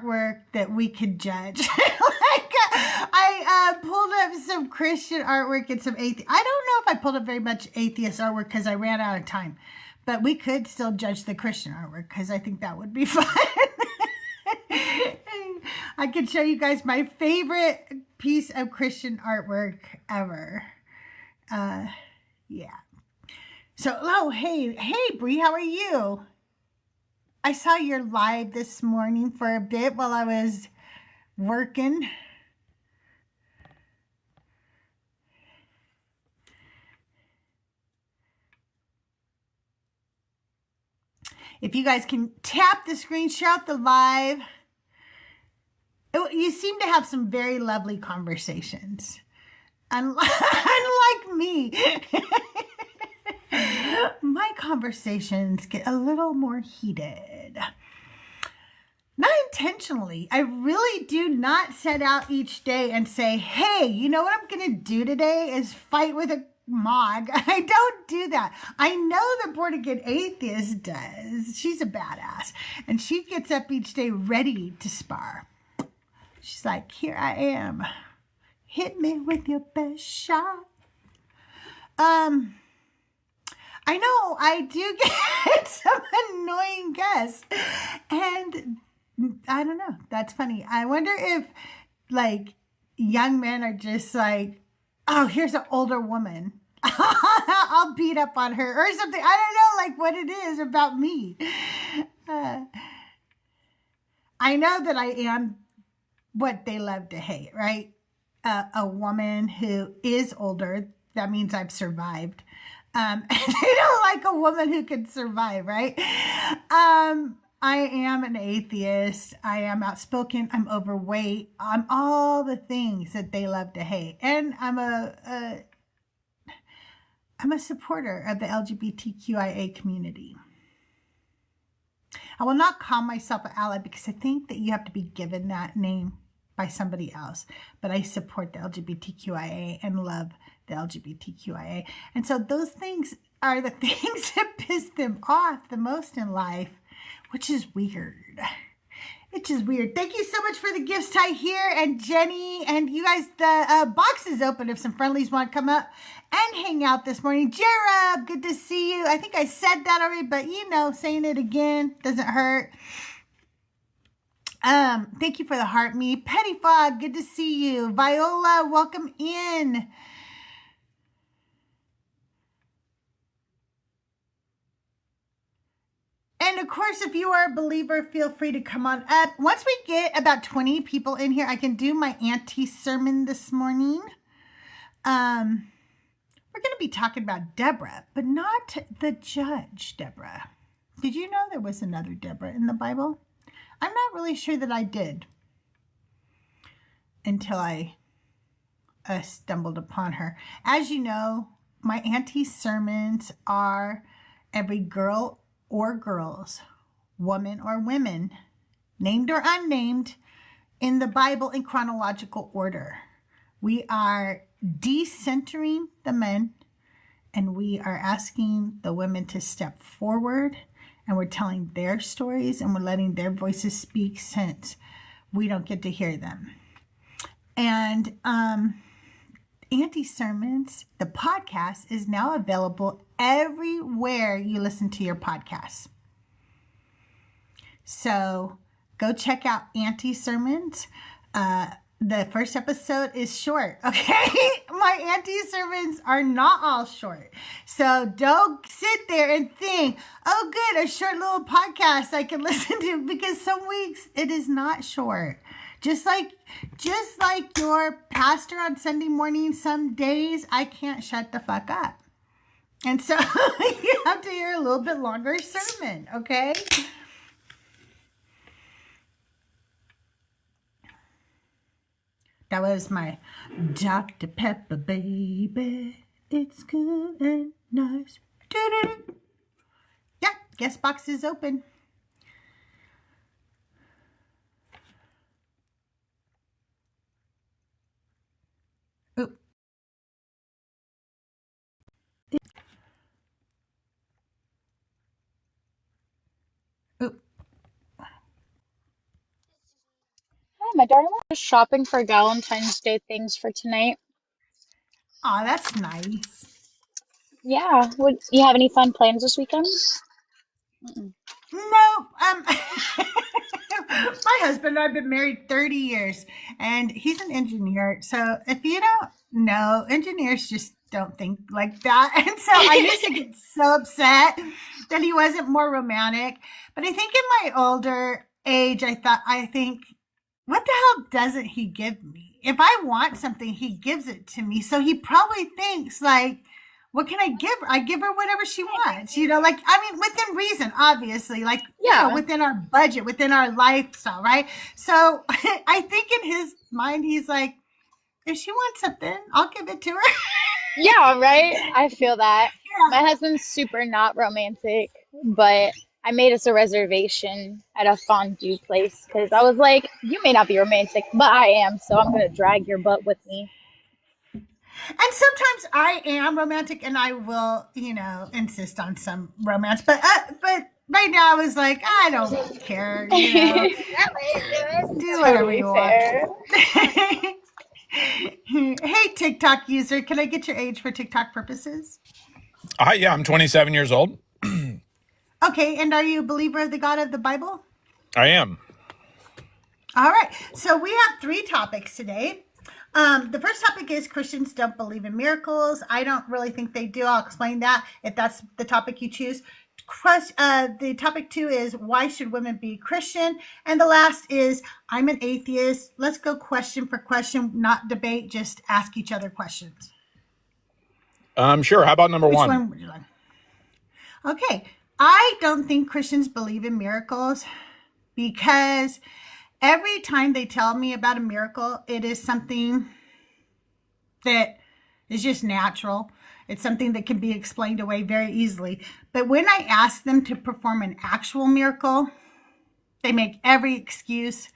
artwork that we could judge. Like, I pulled up some Christian artwork and some atheist. I don't know if I pulled up very much atheist artwork because I ran out of time. But we could still judge the Christian artwork because I think that would be fun. I could show you guys my favorite piece of Christian artwork ever. Yeah. So, oh, hey, Bree, how are you? I saw your live this morning for a bit while I was working. If you guys can tap the screen, share out the live. You seem to have some very lovely conversations. Unlike me. My conversations get a little more heated. Not intentionally. I really do not set out each day and say, hey, you know what I'm going to do today is fight with a Mog. I don't do that. I know the Born Again Atheist does. She's a badass. And she gets up each day ready to spar. She's like, here I am. Hit me with your best shot. I know I do get some annoying guests. And I don't know. That's funny. I wonder if like young men are just like, oh, here's an older woman. I'll beat up on her or something. I don't know, like what it is about me. I know that I am what they love to hate, right? A woman who is older. That means I've survived. They don't like a woman who can survive, right? I am an atheist. I am outspoken. I'm overweight. I'm all the things that they love to hate. And I'm a supporter of the LGBTQIA community. I will not call myself an ally because I think that you have to be given that name by somebody else. But I support the LGBTQIA and love the LGBTQIA. And so those things are the things that piss them off the most in life. Which is weird. It's just weird. Thank you so much for the gifts, Ty here and Jenny. And you guys, the box is open if some friendlies want to come up and hang out this morning. Jared, good to see you. I think I said that already, but you know, saying it again doesn't hurt. Thank you for the heart me. Petty Fog, good to see you. Viola, welcome in. And of course, if you are a believer, feel free to come on up. Once we get about 20 people in here, I can do my anti-sermon this morning. We're going to be talking about Deborah, but not the judge, Deborah. Did you know there was another Deborah in the Bible? I'm not really sure that I did until I stumbled upon her. As you know, my anti-sermons are every girl or girls, woman or women, named or unnamed, in the Bible in chronological order. We are decentering the men, and we are asking the women to step forward, and we're telling their stories, and we're letting their voices speak since we don't get to hear them. And Anti-Sermons, the podcast, is now available everywhere you listen to your podcasts. So go check out Anti-Sermons. The first episode is short, okay? My anti-sermons are not all short. So don't sit there and think, oh good, a short little podcast I can listen to, because some weeks it is not short. Just like your pastor on Sunday morning, some days I can't shut the fuck up. And so you have to hear a little bit longer sermon, okay? That was my Dr. Pepper, baby. It's good and nice. Doo-doo-doo. Yeah, guest box is open. Oop. Oop. my daughter was shopping for Valentine's Day things for tonight. Oh, that's nice. Yeah. Would you have any fun plans this weekend? Mm-mm. No, my husband and I have been married 30 years, and he's an engineer. So if you don't know, engineers just don't think like that. And so I used to get so upset that he wasn't more romantic. But I think in my older age, I think, what the hell doesn't he give me? If I want something, he gives it to me. So he probably thinks like, what can I give her? I give her whatever she wants, like, I mean, within reason, obviously, like, Yeah. within our budget, within our lifestyle, right? So I think in his mind, he's like, if she wants something, I'll give it to her. Yeah, right? I feel that. My Yeah. husband's super not romantic, but I made us a reservation at a fondue place because I was like, you may not be romantic, but I am, so I'm gonna drag your butt with me. And sometimes I am romantic and I will, insist on some romance. But right now I was like, I don't care, do whatever Totally you want. fair. Hey, TikTok user, can I get your age for TikTok purposes? Hi, yeah, I'm 27 years old. Okay, and are you a believer of the God of the Bible? I am. All right, so we have 3 topics today. The first topic is Christians don't believe in miracles. I don't really think they do. I'll explain that if that's the topic you choose. The topic 2 is why should women be Christian? And the last is I'm an atheist. Let's go question for question, not debate, just ask each other questions. Sure. How about number Which one? one would you like? Okay, I don't think Christians believe in miracles because every time they tell me about a miracle, it is something that is just natural. It's something that can be explained away very easily. But when I ask them to perform an actual miracle, they make every excuse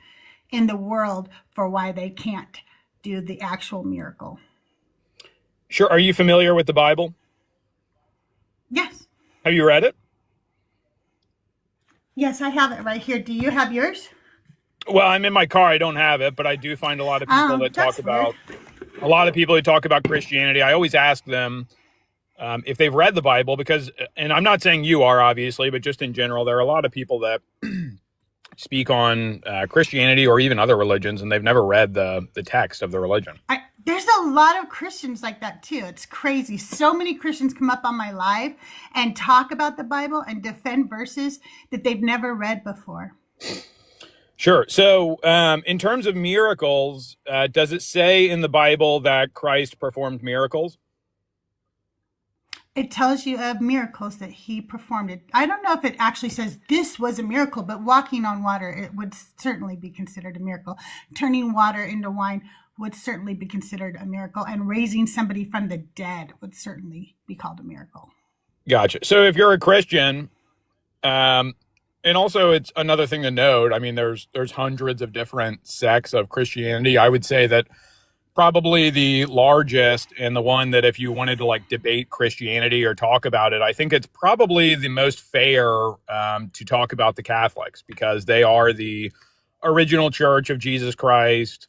in the world for why they can't do the actual miracle. Sure. Are you familiar with the Bible? Yes. Have you read it? Yes, I have it right here. Do you have yours? Well, I'm in my car. I don't have it, but I do find a lot of people that talk That's weird. about a lot of people who talk about Christianity. I always ask them if they've read the Bible because, and I'm not saying you are obviously, but just in general, there are a lot of people that speak on Christianity or even other religions, and they've never read the text of the religion. There's a lot of Christians like that too. It's crazy. So many Christians come up on my live and talk about the Bible and defend verses that they've never read before. Sure. So in terms of miracles, does it say in the Bible that Christ performed miracles? It tells you of miracles that he performed. It. I don't know if it actually says this was a miracle, but walking on water, it would certainly be considered a miracle. Turning water into wine would certainly be considered a miracle. And raising somebody from the dead would certainly be called a miracle. Gotcha. So if you're a Christian, and also it's another thing to note, I mean, there's hundreds of different sects of Christianity. I would say that probably the largest and the one that if you wanted to like debate Christianity or talk about it, I think it's probably the most fair to talk about the Catholics because they are the original Church of Jesus Christ.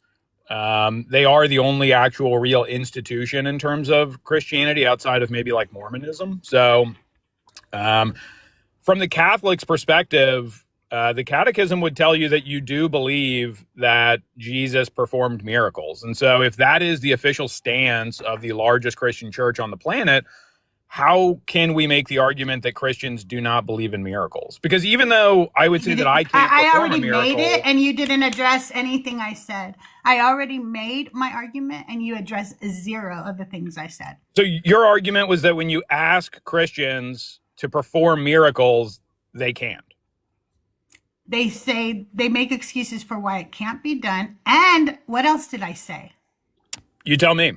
They are the only actual real institution in terms of Christianity outside of maybe like Mormonism. So from the Catholics' perspective, the Catechism would tell you that you do believe that Jesus performed miracles. And so if that is the official stance of the largest Christian church on the planet, how can we make the argument that Christians do not believe in miracles? Because even though I would say that I can't I perform a already miracle, made it and you didn't address anything I said. I already made my argument and you addressed 0 of the things I said. So your argument was that when you ask Christians to perform miracles, they can't. They say they make excuses for why it can't be done. And what else did I say? You tell me.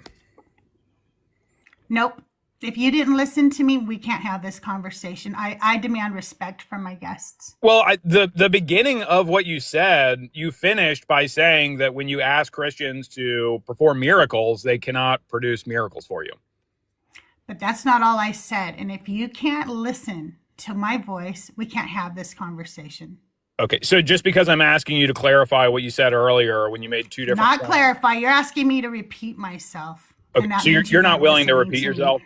Nope. If you didn't listen to me, we can't have this conversation. I demand respect from my guests. Well, the beginning of what you said, you finished by saying that when you ask Christians to perform miracles, they cannot produce miracles for you. But that's not all I said. And if you can't listen to my voice, we can't have this conversation. Okay, so just because I'm asking you to clarify what you said earlier when you made two different Not points. clarify. You're asking me to repeat myself. Okay, And that so you're means you're not weren't willing to listening repeat to me. yourself?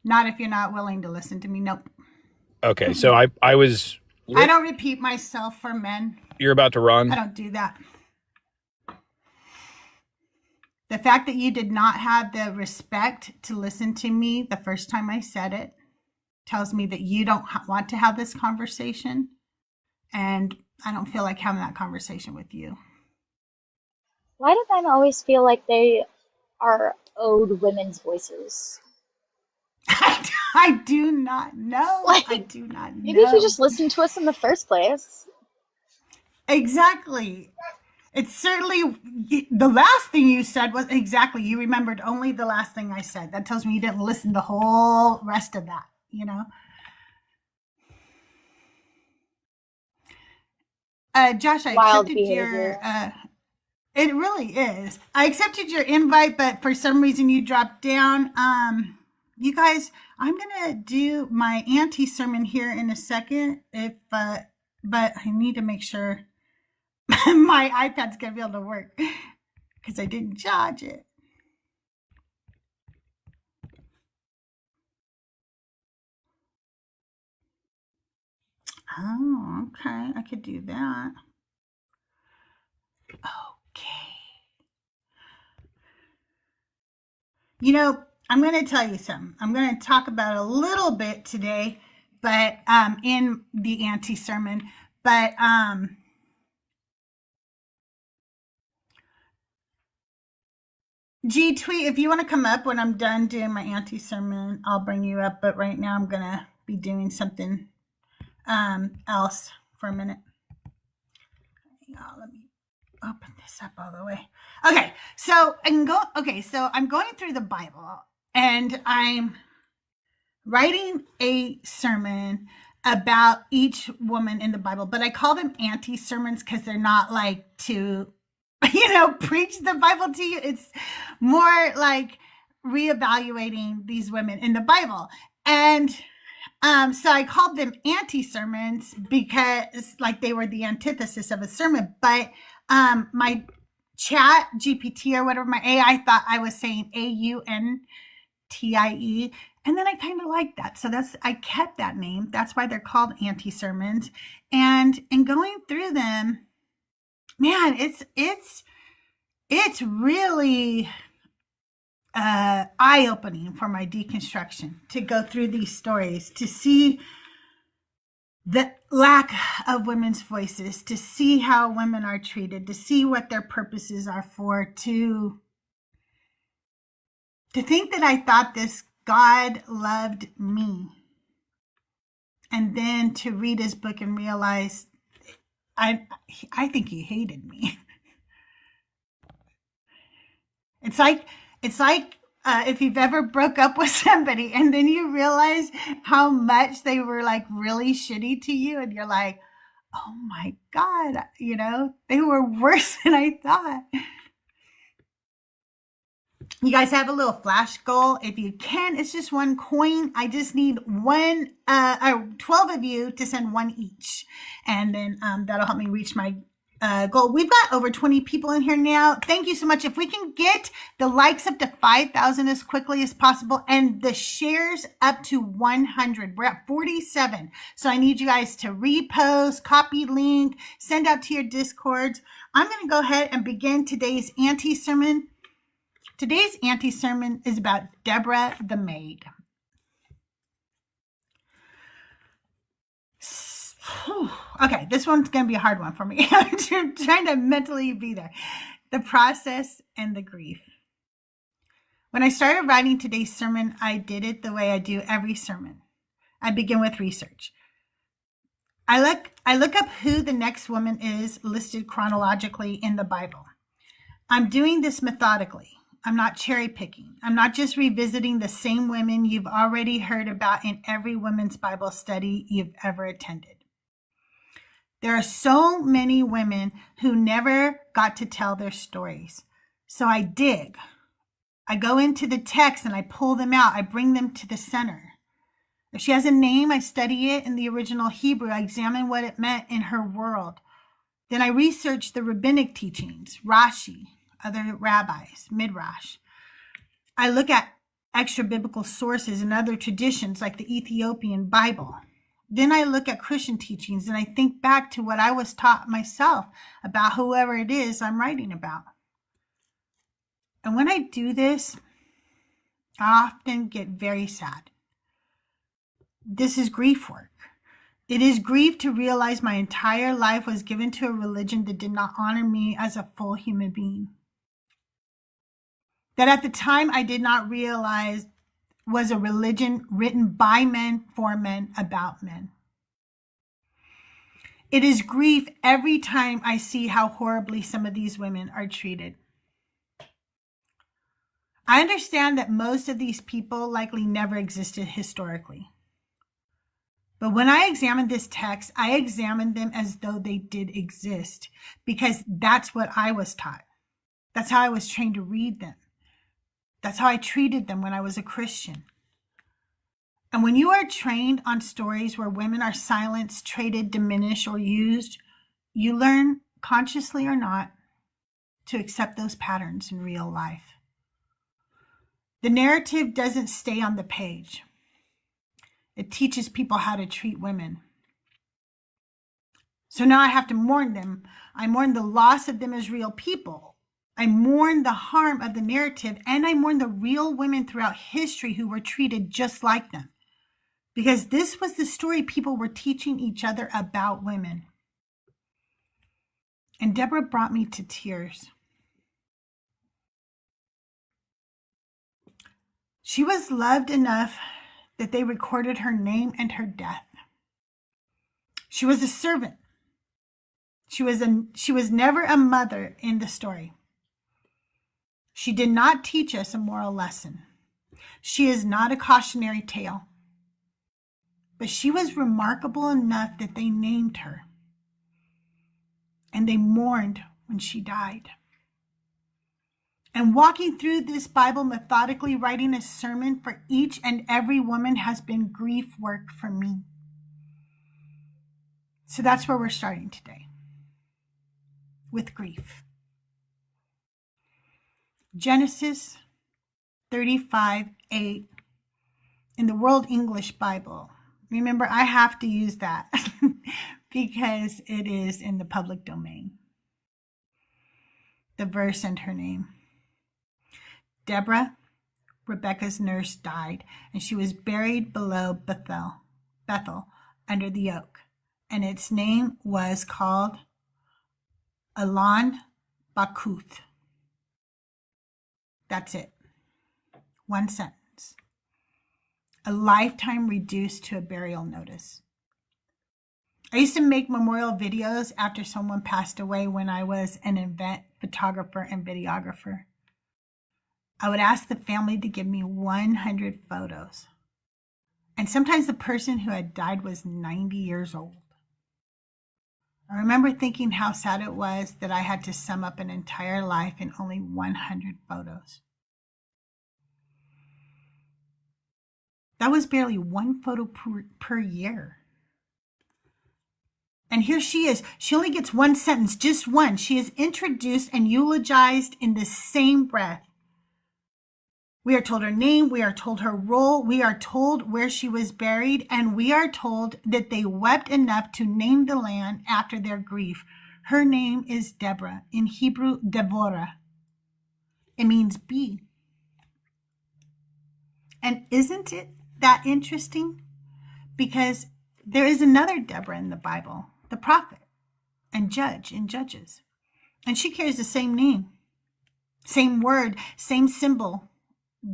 Not if you're not willing to listen to me. Nope. Okay, so I was I don't repeat myself for men. you're about to I run. don't do that. The fact that you did not have the respect to listen to me the first time I said it tells me that you don't want to have this conversation. And I don't feel like having that conversation with you. Why do men always feel like they are owed women's voices? I do not know. Like, I do not maybe if you know. just listened to us in the first place. Exactly. It's certainly the last thing you said was exactly, you remembered only the last thing I said. That tells me you didn't listen the whole rest of that, you know? Josh, I Wild accepted behavior. it really is. I accepted your invite, but for some reason you dropped down. You guys, I'm gonna do my anti-sermon here in a second. But I need to make sure my iPad's gonna be able to work because I didn't charge it. Oh, okay. I could do that. Okay. You know, I'm going to tell you something. I'm going to talk about a little bit today, but in the anti-sermon, but G Tweet, if you want to come up when I'm done doing my anti-sermon, I'll bring you up. But right now I'm going to be doing something else for a minute. Let me open this up all the way. Okay, so I'm going through the Bible and I'm writing a sermon about each woman in the Bible, but I call them anti-sermons because they're not like to, preach the Bible to you. It's more like reevaluating these women in the Bible. And so I called them anti-sermons because like they were the antithesis of a sermon. But my chat GPT or whatever, my AI thought I was saying AUNTIE. And then I kind of liked that. So I kept that name. That's why they're called anti-sermons. And in going through them, man, it's really eye-opening for my deconstruction to go through these stories, to see the lack of women's voices, to see how women are treated, to see what their purposes are for, to think that I thought this God loved me. And then to read his book and realize I think he hated me. It's like if you've ever broke up with somebody and then you realize how much they were like really shitty to you and you're like, oh my God, they were worse than I thought. You guys have a little flash goal. If you can, it's just one coin. I just need 12 of you to send one each. And then that'll help me reach my goal. We've got over 20 people in here now. Thank you so much. If we can get the likes up to 5,000 as quickly as possible and the shares up to 100, we're at 47. So I need you guys to repost, copy link, send out to your Discords. I'm going to go ahead and begin today's anti-sermon. Today's anti-sermon is about Deborah the maid. Okay, this one's going to be a hard one for me. I'm trying to mentally be there. The process and the grief. When I started writing today's sermon, I did it the way I do every sermon. I begin with research. I look up who the next woman is listed chronologically in the Bible. I'm doing this methodically. I'm not cherry picking. I'm not just revisiting the same women you've already heard about in every women's Bible study you've ever attended. There are so many women who never got to tell their stories. So I dig. I go into the text and I pull them out. I bring them to the center. If she has a name, I study it in the original Hebrew. I examine what it meant in her world. Then I research the rabbinic teachings, Rashi, other rabbis, Midrash. I look at extra biblical sources and other traditions like the Ethiopian Bible. Then I look at Christian teachings and I think back to what I was taught myself about whoever it is I'm writing about. And when I do this, I often get very sad. This is grief work. It is grief to realize my entire life was given to a religion that did not honor me as a full human being. That at the time I did not realize was a religion written by men, for men, about men. It is grief every time I see how horribly some of these women are treated. I understand that most of these people likely never existed historically. But when I examine this text, I examine them as though they did exist, because that's what I was taught. That's how I was trained to read them. That's how I treated them when I was a Christian. And when you are trained on stories where women are silenced, traded, diminished, or used, you learn, consciously or not, to accept those patterns in real life. The narrative doesn't stay on the page. It teaches people how to treat women. So now I have to mourn them. I mourn the loss of them as real people. I mourn the harm of the narrative, and I mourn the real women throughout history who were treated just like them. Because this was the story people were teaching each other about women. And Deborah brought me to tears. She was loved enough that they recorded her name and her death. She was a servant. She was never a mother in the story. She did not teach us a moral lesson. She is not a cautionary tale. But she was remarkable enough that they named her. And they mourned when she died. And walking through this Bible methodically, writing a sermon for each and every woman has been grief work for me. So that's where we're starting today. With grief. Genesis 35:8 in the World English Bible. Remember, I have to use that because it is in the public domain. The verse and her name. Deborah, Rebecca's nurse, died, and she was buried below Bethel under the oak. And its name was called Elon Bakuth. That's it. One sentence. A lifetime reduced to a burial notice. I used to make memorial videos after someone passed away when I was an event photographer and videographer. I would ask the family to give me 100 photos. And sometimes the person who had died was 90 years old. I remember thinking how sad it was that I had to sum up an entire life in only 100 photos. That was barely one photo per year. And here she is. She only gets one sentence, just one. She is introduced and eulogized in the same breath. We are told her name, we are told her role, we are told where she was buried, and we are told that they wept enough to name the land after their grief. Her name is Deborah, in Hebrew, Devorah. It means bee. And isn't it that interesting? Because there is another Deborah in the Bible, the prophet and judge in Judges. And she carries the same name, same word, same symbol,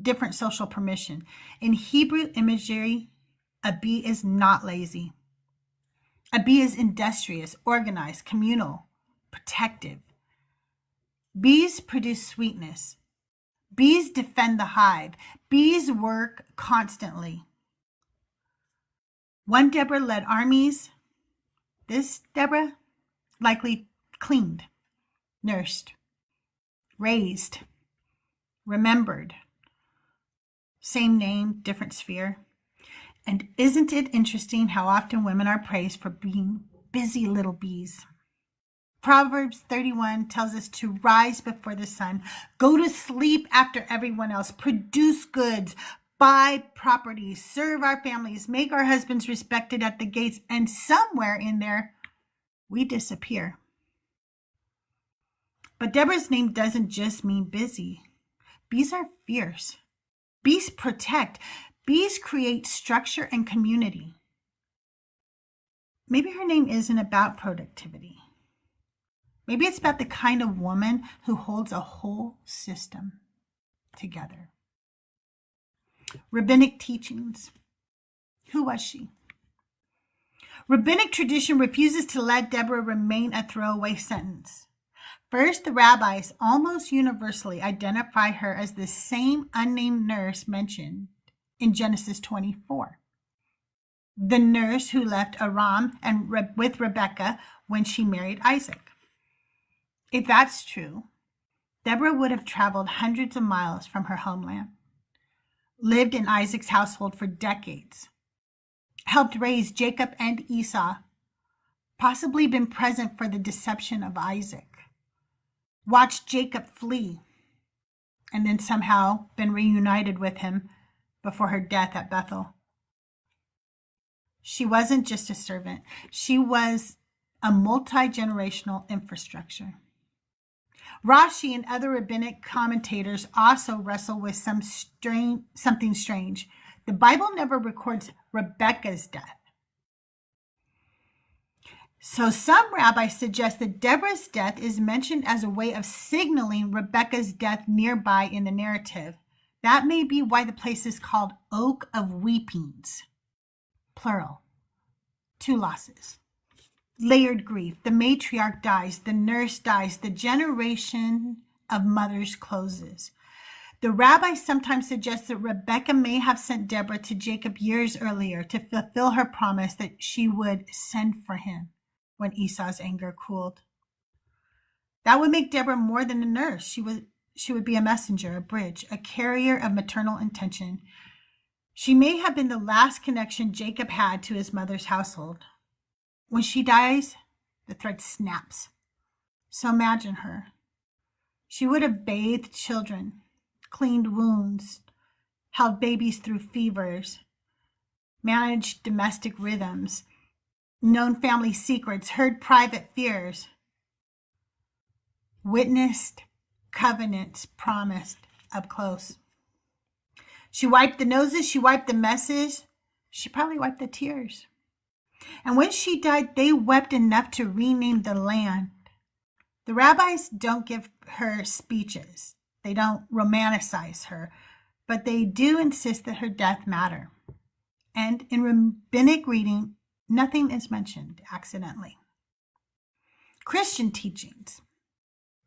different social permission. In Hebrew imagery, a bee is not lazy. A bee is industrious, organized, communal, protective. Bees produce sweetness. Bees defend the hive. Bees work constantly. One Deborah led armies. This Deborah likely cleaned, nursed, raised, remembered. Same name, different sphere. And isn't it interesting how often women are praised for being busy little bees? Proverbs 31 tells us to rise before the sun, go to sleep after everyone else, produce goods, buy property, serve our families, make our husbands respected at the gates, and somewhere in there, we disappear. But Deborah's name doesn't just mean busy. Bees are fierce. Bees protect. Bees create structure and community. Maybe her name isn't about productivity. Maybe it's about the kind of woman who holds a whole system together. Rabbinic teachings. Who was she? Rabbinic tradition refuses to let Deborah remain a throwaway sentence. First, the rabbis almost universally identify her as the same unnamed nurse mentioned in Genesis 24. The nurse who left Aram and with Rebekah when she married Isaac. If that's true, Deborah would have traveled hundreds of miles from her homeland, lived in Isaac's household for decades, helped raise Jacob and Esau, possibly been present for the deception of Isaac, watched Jacob flee, and then somehow been reunited with him before her death at Bethel. She wasn't just a servant. She was a multi-generational infrastructure. Rashi and other rabbinic commentators also wrestle with something strange. The Bible never records Rebekah's death. So some rabbis suggest that Deborah's death is mentioned as a way of signaling Rebekah's death nearby in the narrative. That may be why the place is called Oak of Weepings, plural, 2 losses. Layered grief. The matriarch dies, the nurse dies, the generation of mothers closes. The rabbis sometimes suggest that Rebekah may have sent Deborah to Jacob years earlier to fulfill her promise that she would send for him when Esau's anger cooled. That would make Deborah more than a nurse. She would be a messenger, a bridge, a carrier of maternal intention. She may have been the last connection Jacob had to his mother's household. When she dies, the thread snaps. So imagine her. She would have bathed children, cleaned wounds, held babies through fevers, managed domestic rhythms, known family secrets, heard private fears, witnessed covenants promised up close. She wiped the noses, she wiped the messes, she probably wiped the tears. And when she died, they wept enough to rename the land. The rabbis don't give her speeches. They don't romanticize her, but they do insist that her death matter. And in rabbinic reading, nothing is mentioned accidentally. Christian teachings,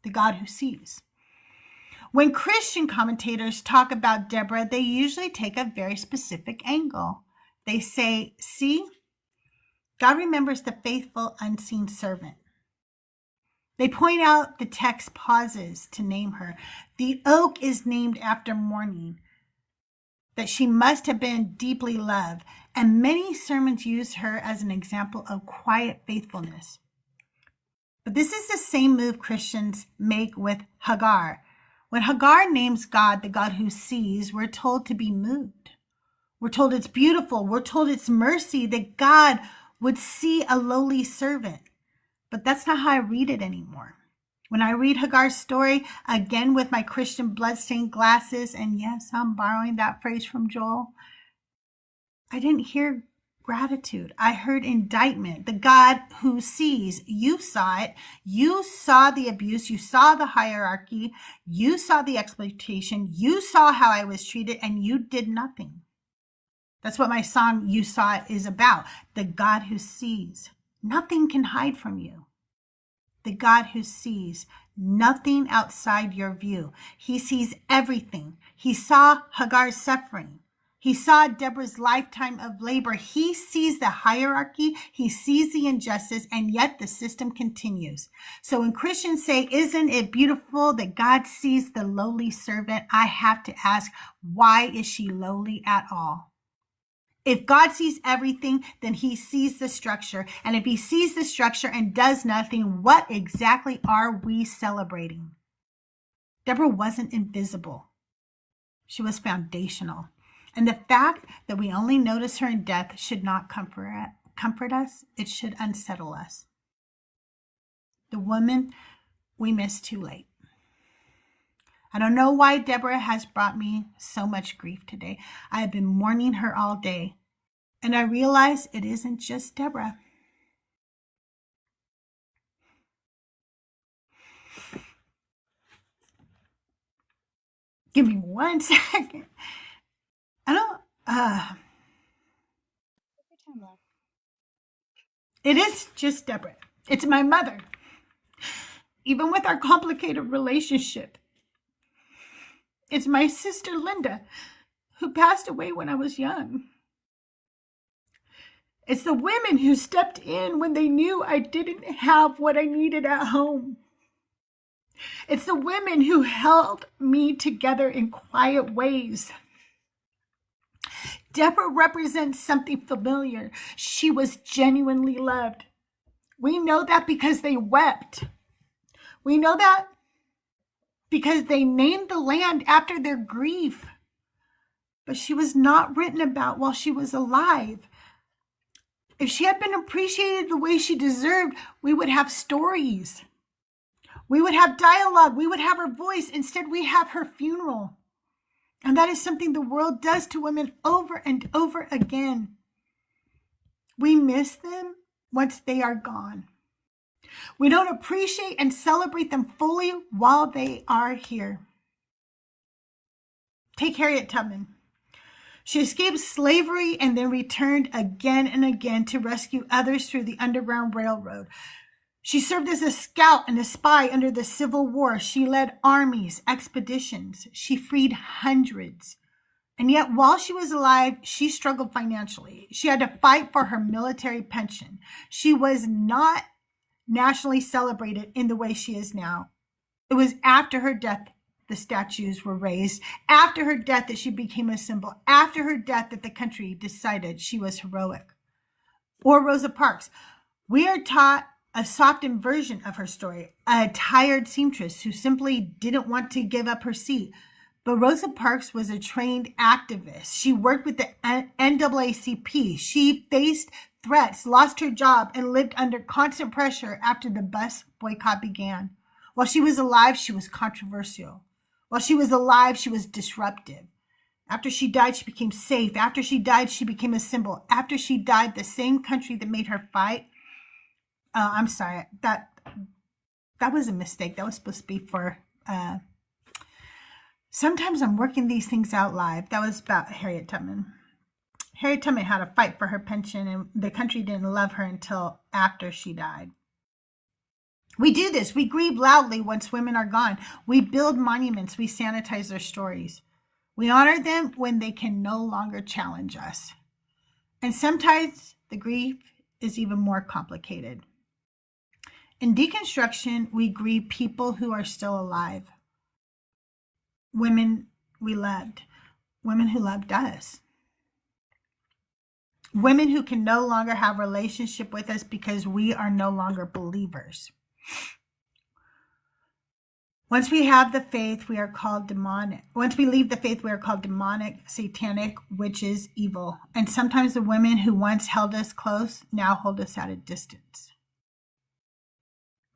the God who sees. When Christian commentators talk about Deborah, they usually take a very specific angle. They say, see, God remembers the faithful unseen servant. They point out the text pauses to name her. The oak is named after mourning, that she must have been deeply loved, and many sermons use her as an example of quiet faithfulness. But this is the same move Christians make with Hagar. When Hagar names God, the God who sees, we're told to be moved. We're told it's beautiful. We're told it's mercy that God would see a lowly servant. But that's not how I read it anymore. When I read Hagar's story, again with my Christian bloodstained glasses, and yes, I'm borrowing that phrase from Joel, I didn't hear gratitude. I heard indictment. The God who sees, you saw it. You saw the abuse. You saw the hierarchy. You saw the exploitation. You saw how I was treated, and you did nothing. That's what my song, You Saw It, is about. The God who sees. Nothing can hide from you. The God who sees nothing outside your view. He sees everything. He saw Hagar's suffering. He saw Deborah's lifetime of labor. He sees the hierarchy. He sees the injustice, and yet the system continues. So when Christians say, isn't it beautiful that God sees the lowly servant? I have to ask, why is she lowly at all? If God sees everything, then he sees the structure. And if he sees the structure and does nothing, what exactly are we celebrating? Deborah wasn't invisible. She was foundational. And the fact that we only notice her in death should not comfort us. It should unsettle us. The woman we miss too late. I don't know why Deborah has brought me so much grief today. I have been mourning her all day. And I realize it isn't just Deborah. Give me 1 second. It is just Deborah. It's my mother. Even with our complicated relationship. It's my sister Linda, who passed away when I was young. It's the women who stepped in when they knew I didn't have what I needed at home. It's the women who held me together in quiet ways. Deborah represents something familiar. She was genuinely loved. We know that because they wept. We know that because they named the land after their grief. But she was not written about while she was alive. If she had been appreciated the way she deserved, we would have stories. We would have dialogue. We would have her voice. Instead, we have her funeral. And that is something the world does to women over and over again. We miss them once they are gone. We don't appreciate and celebrate them fully while they are here. Take Harriet Tubman. She escaped slavery and then returned again and again to rescue others through the Underground Railroad. She served as a scout and a spy under the Civil War. She led armies, expeditions. She freed hundreds. And yet, while she was alive, she struggled financially. She had to fight for her military pension. She was not nationally celebrated in the way she is now. It was after her death the statues were raised, after her death that she became a symbol, after her death that the country decided she was heroic. Or Rosa Parks. We are taught a softened version of her story, a tired seamstress who simply didn't want to give up her seat. But Rosa Parks was a trained activist. She worked with the NAACP. She faced threats, lost her job, and lived under constant pressure after the bus boycott began. While she was alive, she was controversial. While she was alive, she was disruptive. After she died, she became safe. After she died, she became a symbol. After she died, the same country that made her fight. I'm sorry, that was a mistake. That was supposed to be for. Sometimes I'm working these things out live. That was about Harriet Tubman. Harriet Tubman had to fight for her pension, and the country didn't love her until after she died. We do this. We grieve loudly once women are gone. We build monuments. We sanitize their stories. We honor them when they can no longer challenge us. And sometimes the grief is even more complicated. In Deconstruction, we grieve people who are still alive. Women we loved. Women who loved us. Women who can no longer have a relationship with us because we are no longer believers. Once we have the faith, we are called demonic. Once we leave the faith, we are called demonic, satanic, witches, evil. And sometimes the women who once held us close now hold us at a distance.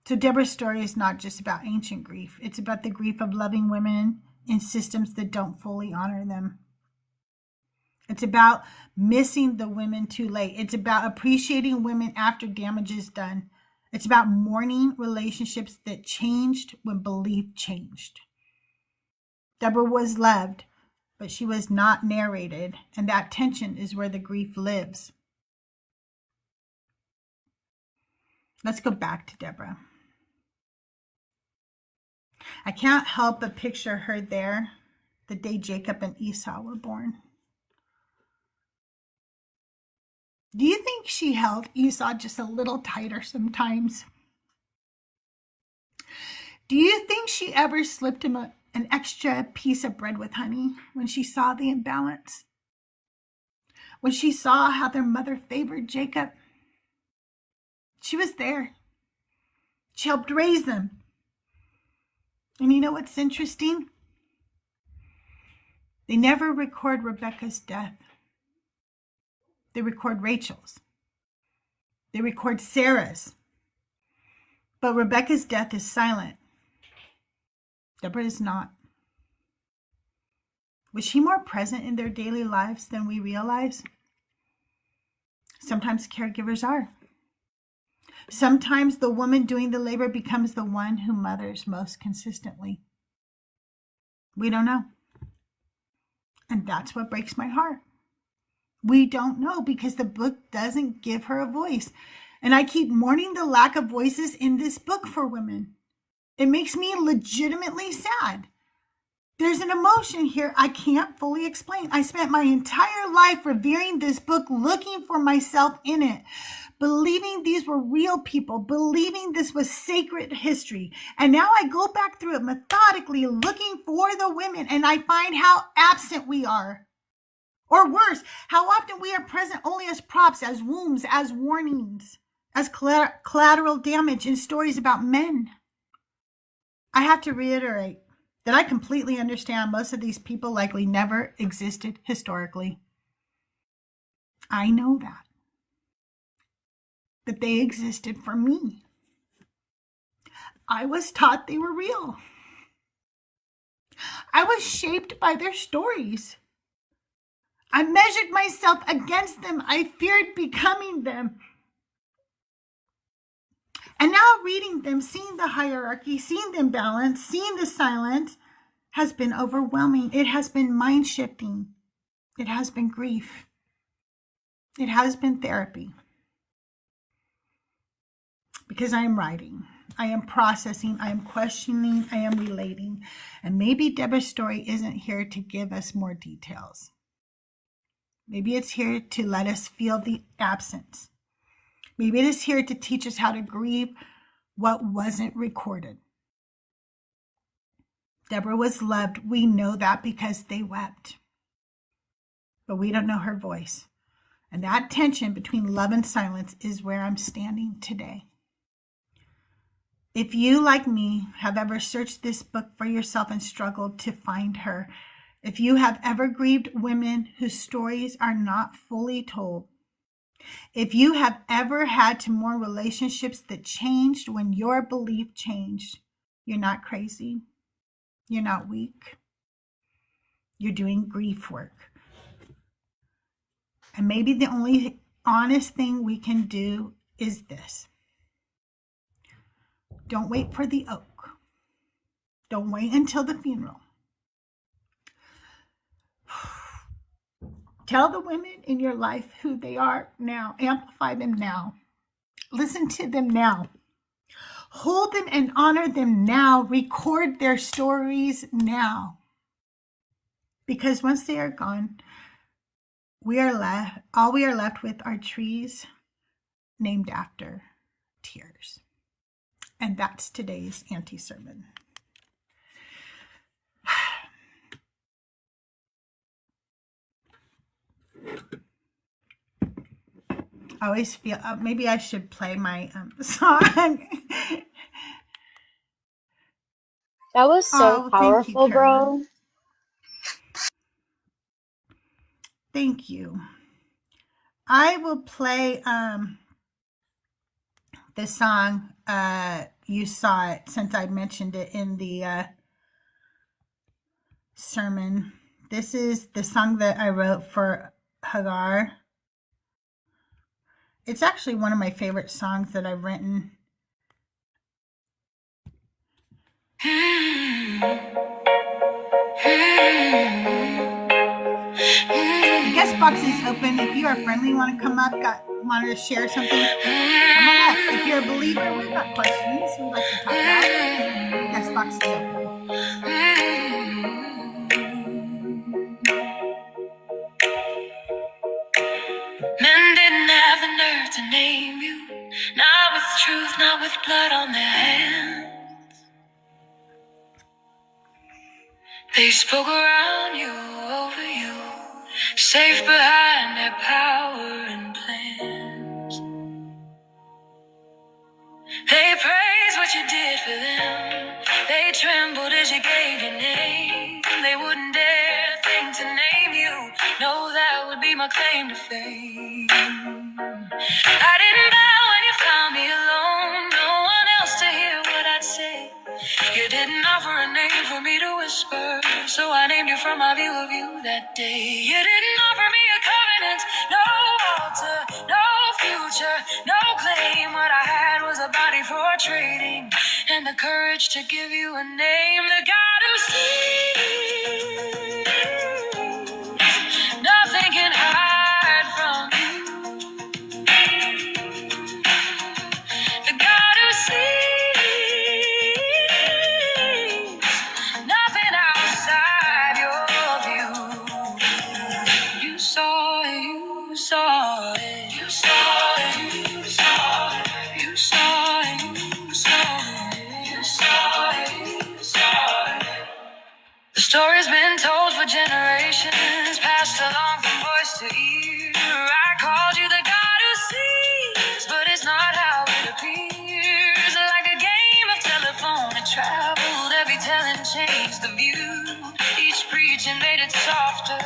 So Deborah's story is not just about ancient grief. It's about the grief of loving women in systems that don't fully honor them. It's about missing the women too late. It's about appreciating women after damage is done. It's about mourning relationships that changed when belief changed. Deborah was loved, but she was not narrated, and that tension is where the grief lives. Let's go back to Deborah. I can't help but picture her there the day Jacob and Esau were born. Do you think she held Esau just a little tighter sometimes? Do you think she ever slipped him an extra piece of bread with honey when she saw the imbalance? When she saw how their mother favored Jacob, she was there. She helped raise them. And you know what's interesting? They never record Rebecca's death. They record Rachel's. They record Sarah's. But Rebecca's death is silent. Deborah is not. Was she more present in their daily lives than we realize? Sometimes caregivers are. Sometimes the woman doing the labor becomes the one who mothers most consistently. We don't know. And that's what breaks my heart. We don't know because the book doesn't give her a voice. And I keep mourning the lack of voices in this book for women. It makes me legitimately sad. There's an emotion here I can't fully explain. I spent my entire life revering this book, looking for myself in it, believing these were real people, believing this was sacred history. And now I go back through it methodically, looking for the women, and I find how absent we are. Or worse, how often we are present only as props, as wounds, as warnings, as collateral damage in stories about men. I have to reiterate that I completely understand most of these people likely never existed historically. I know that. But they existed for me. I was taught they were real. I was shaped by their stories. I measured myself against them. I feared becoming them. And now reading them, seeing the hierarchy, seeing them balance, seeing the silence has been overwhelming. It has been mind-shifting. It has been grief. It has been therapy. Because I am writing, I am processing, I am questioning, I am relating. And maybe Deborah's story isn't here to give us more details. Maybe it's here to let us feel the absence. Maybe it is here to teach us how to grieve what wasn't recorded. Deborah was loved. We know that because they wept. But we don't know her voice. And that tension between love and silence is where I'm standing today. If you, like me, have ever searched this book for yourself and struggled to find her, if you have ever grieved women whose stories are not fully told, if you have ever had to mourn relationships that changed when your belief changed, you're not crazy. You're not weak. You're doing grief work. And maybe the only honest thing we can do is this. Don't wait for the oak. Don't wait until the funeral. Tell the women in your life who they are now. Amplify them now. Listen to them now. Hold them and honor them now. Record their stories now. Because once they are gone, all we are left with are trees named after tears. And that's today's anti-sermon. I always feel, maybe I should play my song. That was so powerful, bro. Thank you. I will play the song, You Saw It, since I mentioned it in the sermon. This is the song that I wrote for Hagar. It's actually one of my favorite songs that I've written. The guest box is open. If you are friendly, want to come up, wanted to share something, come on up. If you're a believer, we've got questions we'd like to talk about. The guest box is open. Men didn't have the nerve to name you, not with truth, not with blood on their hands. They spoke around you, over you, safe behind behind their power and plans. They praise what you did for them. They trembled as you gave your name. They wouldn't dare think to name you. No, that would be my claim to fame. I didn't bow when you found me alone. No one else to hear what I'd say. You didn't offer a name for me to whisper, so I named you from my view of you that day. You didn't offer me a covenant, no altar, no future, no claim. What I had was a body for trading, and the courage to give you a name. The God who sees, nothing can hide from you. The God who sees nothing outside your view. You saw it, you saw it, you saw it, you saw it, you saw it, you saw it, you saw it, you saw it. The story's been told for generations, passed along from voice to ear. I called you the God who sees, but it's not how it appears. Like a game of telephone, it traveled, every telling changed the view. Each preaching made it softer,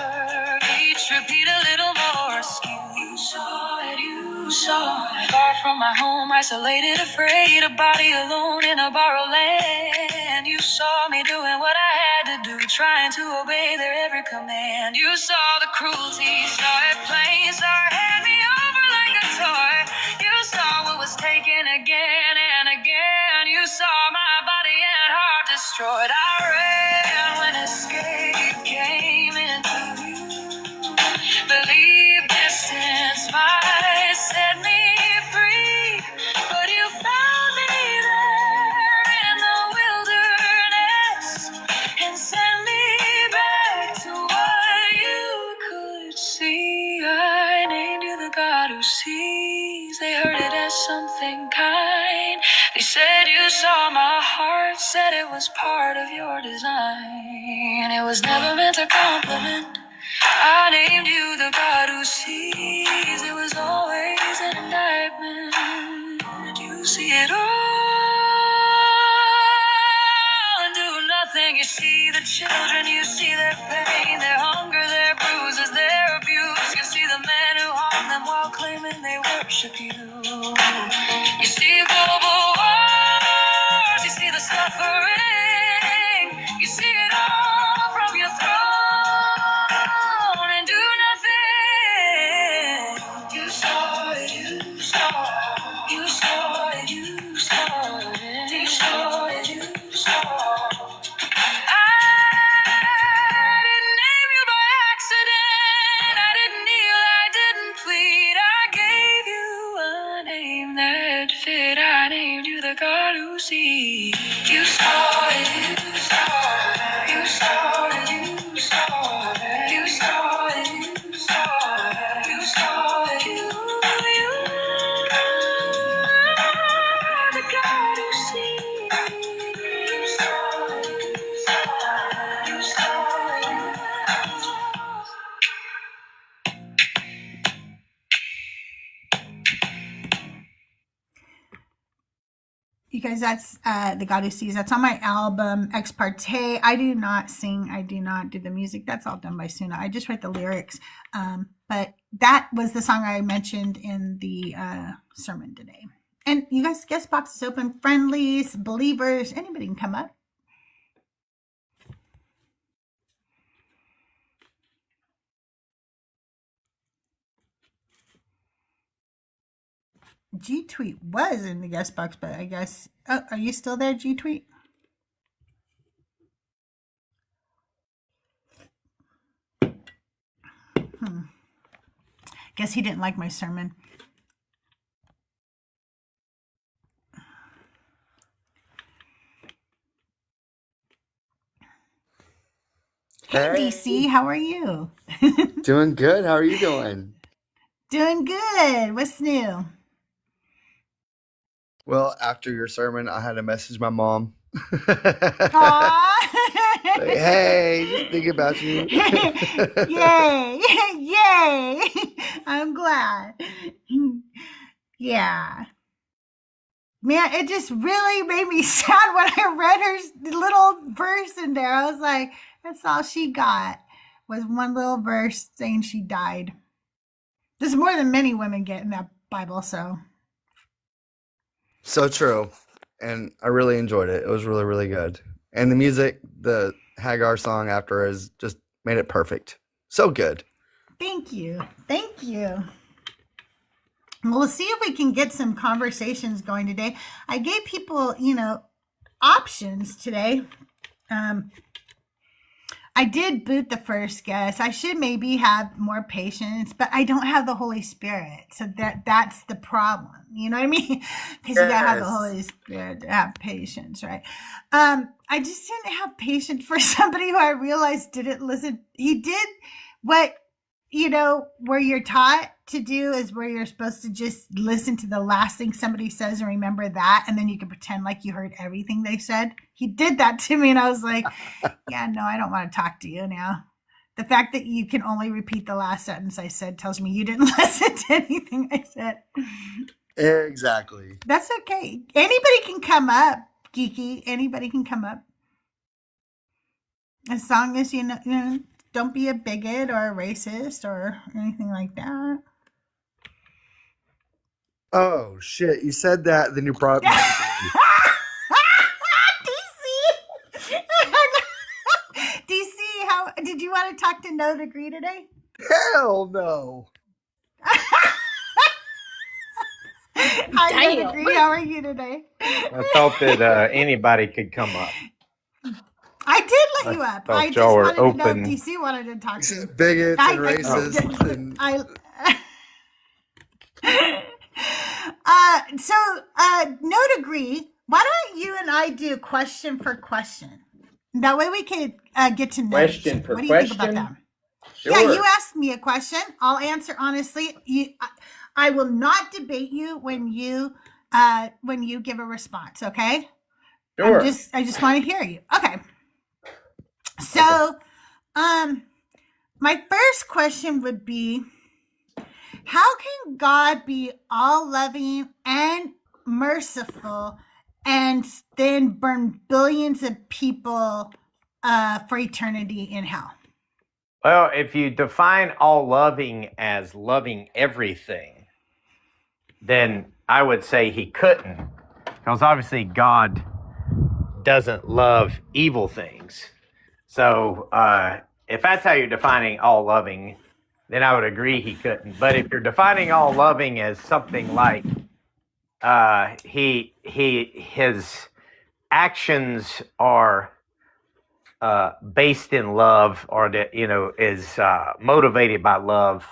each repeat a little more askew. You saw it, you saw it. Far from my home, isolated, afraid, a body alone in a borrowed land. You saw me doing what I had to do, trying to obey their every command. You saw the cruelty, saw it plain, saw it hand me over like a toy. You saw what was taken again and again. You saw my body and heart destroyed. I ran when escape came into view. Believe distance might set me free, but you found me there in the wilderness and sent me back to what you could see. I named you the God who sees. They heard it as something kind. They said you saw my heart, said it was part of your design. It was never meant to compliment. I named you the God who sees. It was always an indictment. You see it all and do nothing. You see the children, you see their pain, their hunger, their bruises, their abuse. You see the men who harm them while claiming they worship you. You see global wars, you see the suffering, you see it all from your throne and do nothing. You saw it, you saw it, you saw it, you saw it, you saw it, you saw it. I didn't name you by accident. I didn't kneel, I didn't plead. I gave you a name that fit. I named you the God who sees. You saw it, you saw it, you saw it, you saw it, you saw it, you saw it, you saw it, you are the God who sees. You saw it, you saw it, you saw it. You guys, that's The God Who Sees. That's on my album, Ex Parte. I do not sing. I do not do the music. That's all done by Suna. I just write the lyrics. But that was the song I mentioned in the sermon today. And you guys, guest box is open. Friendlies, believers, anybody can come up. G Tweet was in the guest box, but I guess, oh, are you still there, G Tweet? Guess he didn't like my sermon. Hey, DC, how are you? Doing good. How are you doing? Doing good. What's new? Well, after your sermon, I had to message my mom. Aww. Like, hey, just thinking about you. Yay. Yay. Yay! I'm glad. Yeah. Man, it just really made me sad when I read her little verse in there. I was like, that's all she got was one little verse saying she died. There's more than many women get in that Bible, so. So true. And I really enjoyed it. It was really, really good. And the music, the Hagar song after has just made it perfect. So good. Thank you. Thank you. We'll see if we can get some conversations going today. I gave people, options today. I did boot the first guest. I should maybe have more patience, but I don't have the Holy Spirit. So that's the problem. You know what I mean? Because you gotta have the Holy Spirit to have patience, right? I just didn't have patience for somebody who I realized didn't listen. He did what, where you're taught to do is where you're supposed to just listen to the last thing somebody says and remember that, and then you can pretend like you heard everything they said. He did that to me, and I was like, yeah, no, I don't want to talk to you now. The fact that you can only repeat the last sentence I said tells me you didn't listen to anything I said. Exactly. That's okay. Anybody can come up, Geeky. Anybody can come up. As long as you know, don't be a bigot or a racist or anything like that. Oh, shit. You said that, then you brought me. DC! DC, how did you want to talk to No Degree today? Hell no. Hi, No Degree. How are you today? I thought that anybody could come up. I did let you up. thought I just y'all were wanted to know open. if DC wanted to talk to you. Bigots and racists. And No Degree, why don't you and I do question for question? That way we can get to know Question each. for What do you think question? about that? Sure. Yeah, you ask me a question. I'll answer honestly. I will not debate you when you give a response. Okay. Sure. I just want to hear you. Okay. So, my first question would be, how can God be all loving and merciful and then burn billions of people for eternity in hell? Well, if you define all loving as loving everything, then I would say he couldn't. Because obviously God doesn't love evil things. So if that's how you're defining all loving, then I would agree he couldn't. But if you're defining all loving as something like his actions are based in love, or that is motivated by love,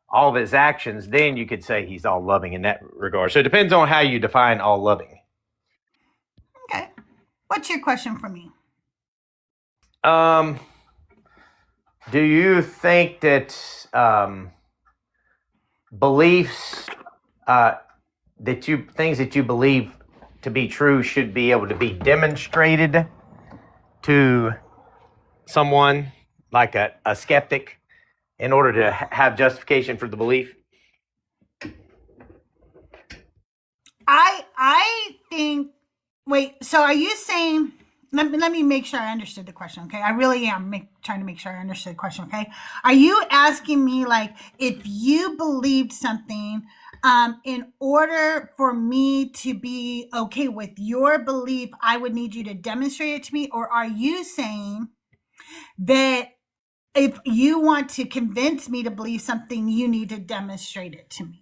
all of his actions, then you could say he's all loving in that regard. So it depends on how you define all loving. Okay. What's your question for me? Do you think that beliefs things that you believe to be true should be able to be demonstrated to someone like a skeptic in order to have justification for the belief? I think. Wait. So are you saying? Let me make sure I understood the question. Okay, I really am trying to make sure I understood the question. Okay, are you asking me like if you believed something, in order for me to be okay with your belief, I would need you to demonstrate it to me, or are you saying that if you want to convince me to believe something, you need to demonstrate it to me?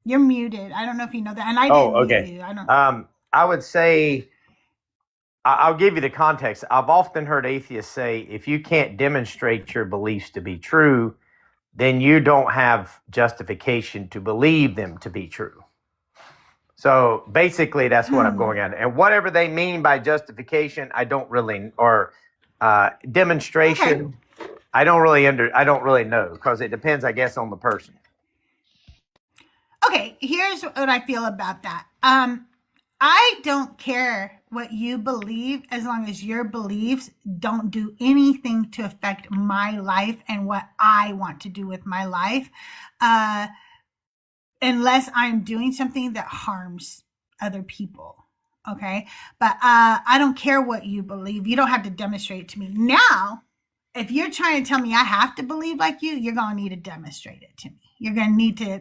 You're muted. I don't know if you know that. And I didn't okay. mute you. I don't. I would say, I'll give you the context. I've often heard atheists say, if you can't demonstrate your beliefs to be true, then you don't have justification to believe them to be true. So basically, that's what I'm going at. And whatever they mean by justification, I don't really, or demonstration, okay. I don't really know, because it depends, I guess, on the person. Okay, here's what I feel about that. I don't care what you believe as long as your beliefs don't do anything to affect my life and what I want to do with my life, unless I'm doing something that harms other people. Okay. But I don't care what you believe. You don't have to demonstrate it to me. Now, if you're trying to tell me I have to believe like you're going to need to demonstrate it to me. You're going to need to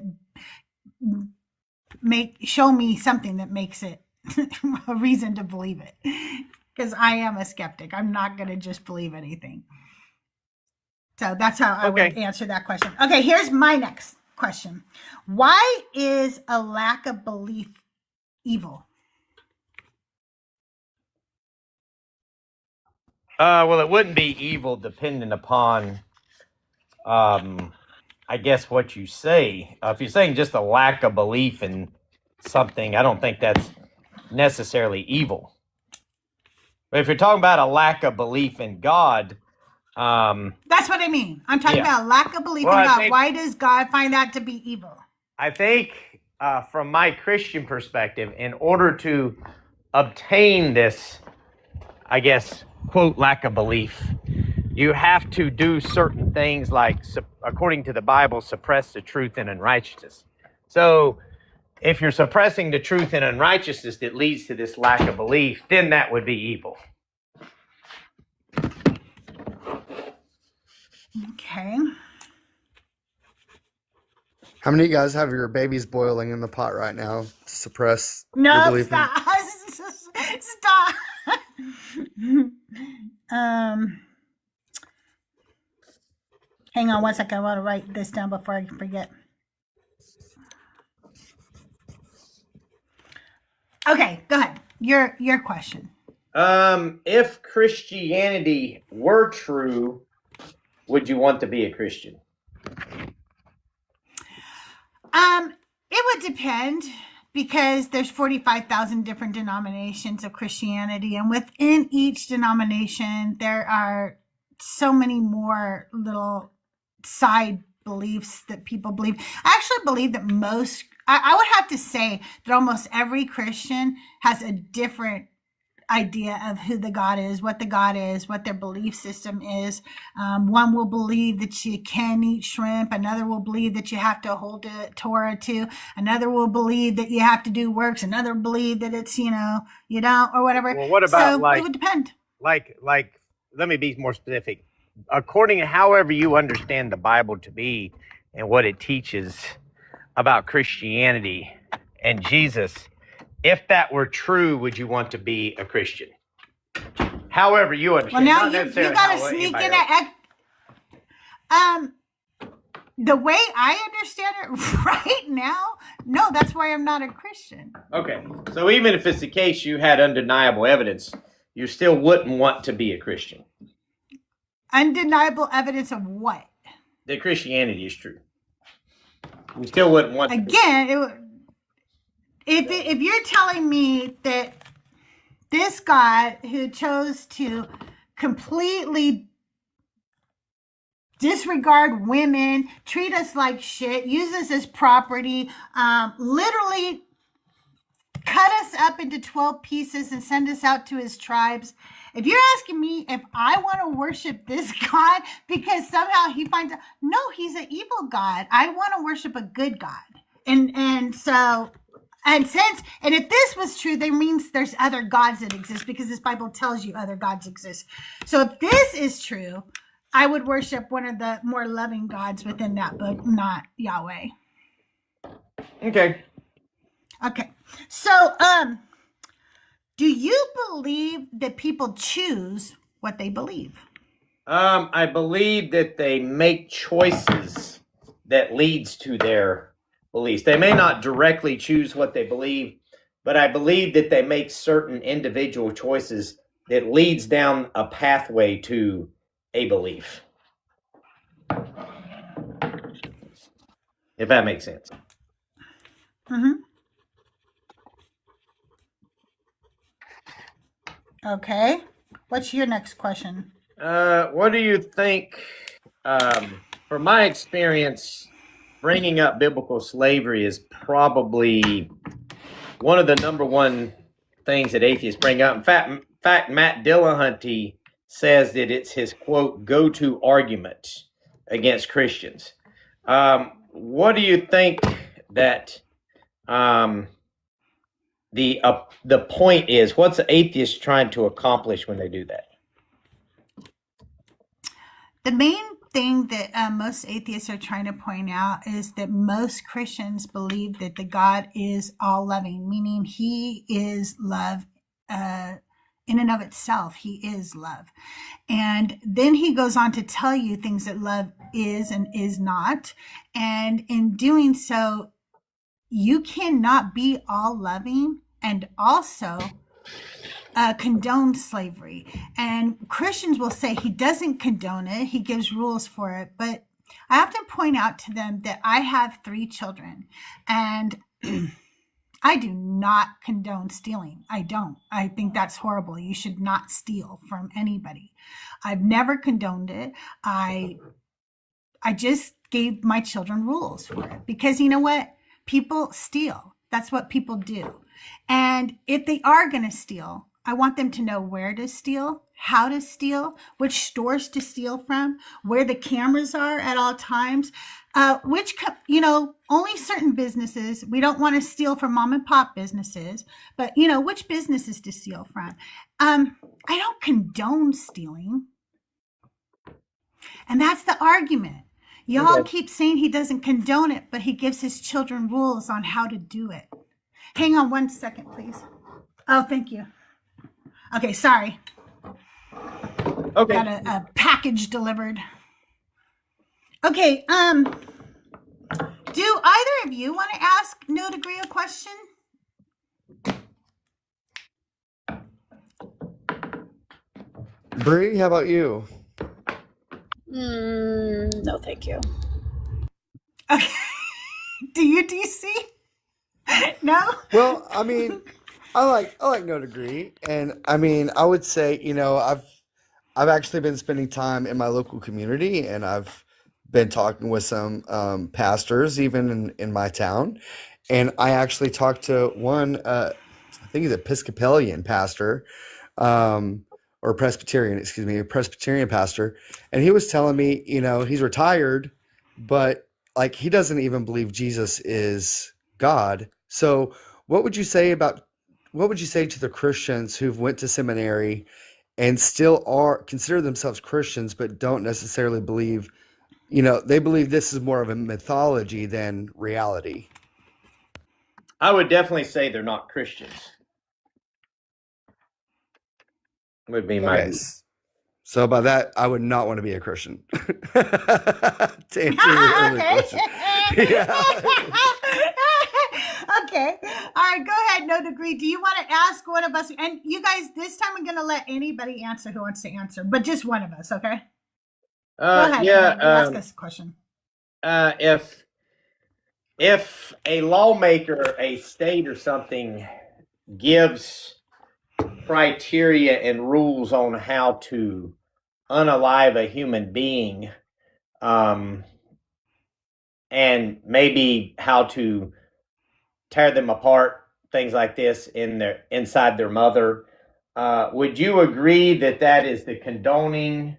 show me something that makes it a reason to believe it, because I am a skeptic. I'm not going to just believe anything. So that's how I would answer that question. Okay, here's my next question. Why is a lack of belief evil? Well, it wouldn't be evil depending upon, I guess, what you say. If you're saying just a lack of belief in something, I don't think that's necessarily evil. But if you're talking about a lack of belief in God, that's what I mean. I'm talking about lack of belief in God. Why does God find that to be evil? I think from my Christian perspective, in order to obtain this, I guess, quote, lack of belief, you have to do certain things like, according to the Bible, suppress the truth and unrighteousness. So if you're suppressing the truth and unrighteousness that leads to this lack of belief, then that would be evil. Okay. How many of you guys have your babies boiling in the pot right now to suppress your No, belief? stop. Stop. Hang on one second. I want to write this down before I forget. Okay, go ahead. Your question. If Christianity were true, would you want to be a Christian? It would depend, because there's 45,000 different denominations of Christianity, and within each denomination there are so many more little side beliefs that people believe. I actually believe that I would have to say that almost every Christian has a different idea of who the God is, what their belief system is. One will believe that you can eat shrimp. Another will believe that you have to hold the Torah to. Another will believe that you have to do works. Another will believe that it's, you don't, or whatever. Well, what about it would depend. Like, let me be more specific. According to however you understand the Bible to be and what it teaches about Christianity and Jesus, if that were true, would you want to be a Christian? However you understand. Well, now you got to sneak in the way I understand it right now, no, that's why I'm not a Christian. Okay. So even if it's the case you had undeniable evidence, you still wouldn't want to be a Christian. Undeniable evidence of what? That Christianity is true. You still wouldn't want to Again, if you're telling me that this God who chose to completely disregard women, treat us like shit, use us as property, literally cut us up into 12 pieces and send us out to his tribes. If you're asking me if I want to worship this God because somehow he finds out, no, he's an evil God. I want to worship a good God. And if this was true, that means there's other gods that exist, because this Bible tells you other gods exist. So if this is true, I would worship one of the more loving gods within that book, not Yahweh. Okay. So, do you believe that people choose what they believe? I believe that they make choices that leads to their beliefs. They may not directly choose what they believe, but I believe that they make certain individual choices that leads down a pathway to a belief. If that makes sense. Mm-hmm. Okay. What's your next question? What do you think, from my experience, bringing up biblical slavery is probably one of the number one things that atheists bring up. In fact, Matt Dillahunty says that it's his, quote, go-to argument against Christians. What do you think that the point is? What's the atheist trying to accomplish when they do that? The main thing that most atheists are trying to point out is that most Christians believe that the God is all loving, meaning he is love in and of itself. He is love. And then he goes on to tell you things that love is and is not. And in doing so, you cannot be all loving and also condone slavery. And Christians will say he doesn't condone it, he gives rules for it. But I often point out to them that I have 3 children, and I do not condone stealing. I don't. I think that's horrible. You should not steal from anybody. I've never condoned it. I just gave my children rules for it, because you know what? People steal. That's what people do. And if they are going to steal, I want them to know where to steal, how to steal, which stores to steal from, where the cameras are at all times, only certain businesses. We don't want to steal from mom and pop businesses, but which businesses to steal from. I don't condone stealing. And that's the argument. Y'all keep saying he doesn't condone it, but he gives his children rules on how to do it. Hang on 1 second, please. Oh, thank you. Okay, sorry. Okay. Got a package delivered. Okay, do either of you want to ask No Degree a question? Bree, how about you? No, thank you. Okay. Do you, DC? No? Well, I mean, I like No Degree, and I mean, I would say, I've actually been spending time in my local community, and I've been talking with some pastors even in my town, and I actually talked to one, I think he's Episcopalian pastor, or Presbyterian, excuse me, a Presbyterian pastor, and he was telling me, he's retired, but like he doesn't even believe Jesus is God. So what would you say to the Christians who've went to seminary and still consider themselves Christians, but don't necessarily believe, they believe this is more of a mythology than reality? I would definitely say they're not Christians. Would be my view. So by that, I would not want to be a Christian. To answer your earlier question. Yeah. Okay. All right, go ahead, No Degree. Do you want to ask one of us? And you guys, this time I'm going to let anybody answer who wants to answer, but just one of us, okay? Go ahead. Yeah. Ask us a question. If a lawmaker, a state or something, gives criteria and rules on how to unalive a human being, and maybe how to tear them apart, things like this inside their mother, would you agree that is the condoning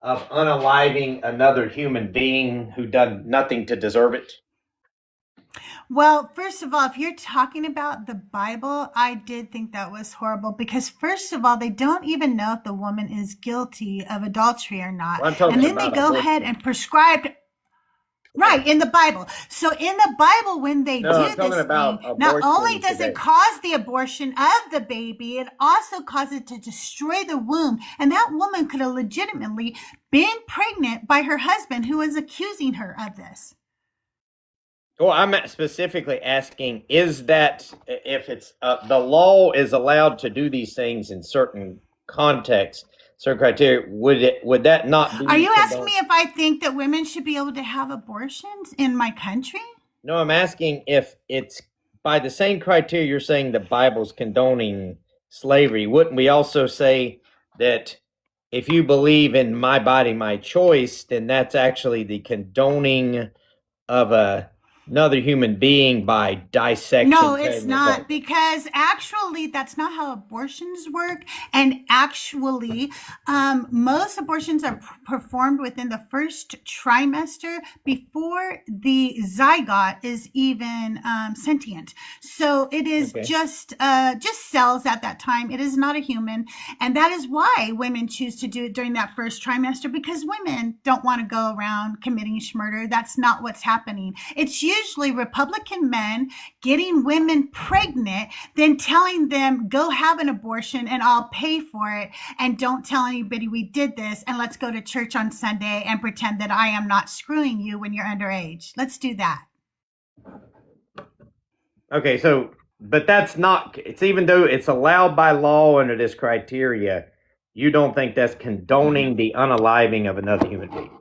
of unaliving another human being who done nothing to deserve it? Well, first of all, if you're talking about the Bible, I did think that was horrible, because first of all, they don't even know if the woman is guilty of adultery or not. Well, and then they go ahead and prescribe. Right, in the Bible. So in the Bible, when they do this thing, not only does it cause the abortion of the baby, it also causes it to destroy the womb. And that woman could have legitimately been pregnant by her husband, who is accusing her of this. Well, I'm specifically asking, is that, if it's the law is allowed to do these things in certain contexts, certain criteria, would that not be? Are you asking me if I think that women should be able to have abortions in my country? No, I'm asking if it's by the same criteria you're saying the Bible's condoning slavery. Wouldn't we also say that if you believe in my body, my choice, then that's actually the condoning of a another human being by dissection. No, it's tearing not, apart. because actually that's not how abortions work. And actually, most abortions are performed within the first trimester before the zygote is even sentient. So it is Okay. just cells at that time. It is not a human, and that is why women choose to do it during that first trimester, because women don't want to go around committing murder. That's not what's happening. It's usually Republican men getting women pregnant, then telling them, go have an abortion and I'll pay for it. And don't tell anybody we did this. And let's go to church on Sunday and pretend that I am not screwing you when you're underage. Let's do that. Okay, so, but that's not, it's even though it's allowed by law under this criteria, you don't think that's condoning the unaliving of another human being?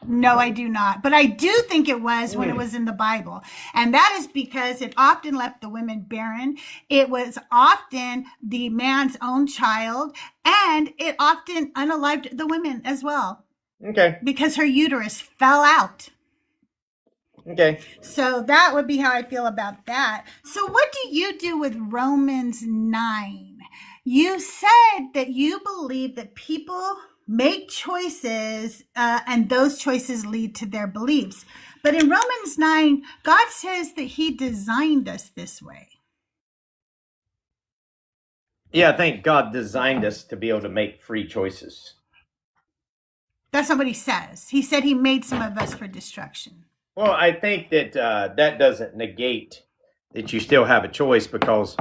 No, I do not. But I do think it was when it was in the Bible. And that is because it often left the women barren. It was often the man's own child. And it often unalived the women as well. Okay. Because her uterus fell out. Okay. So that would be how I feel about that. So what do you do with Romans 9? You said that you believe that people make choices and those choices lead to their beliefs. But in Romans 9, God says that he designed us this way. Yeah, I think God designed us to be able to make free choices. That's not what he says. He said he made some of us for destruction. Well, I think that that doesn't negate that you still have a choice, because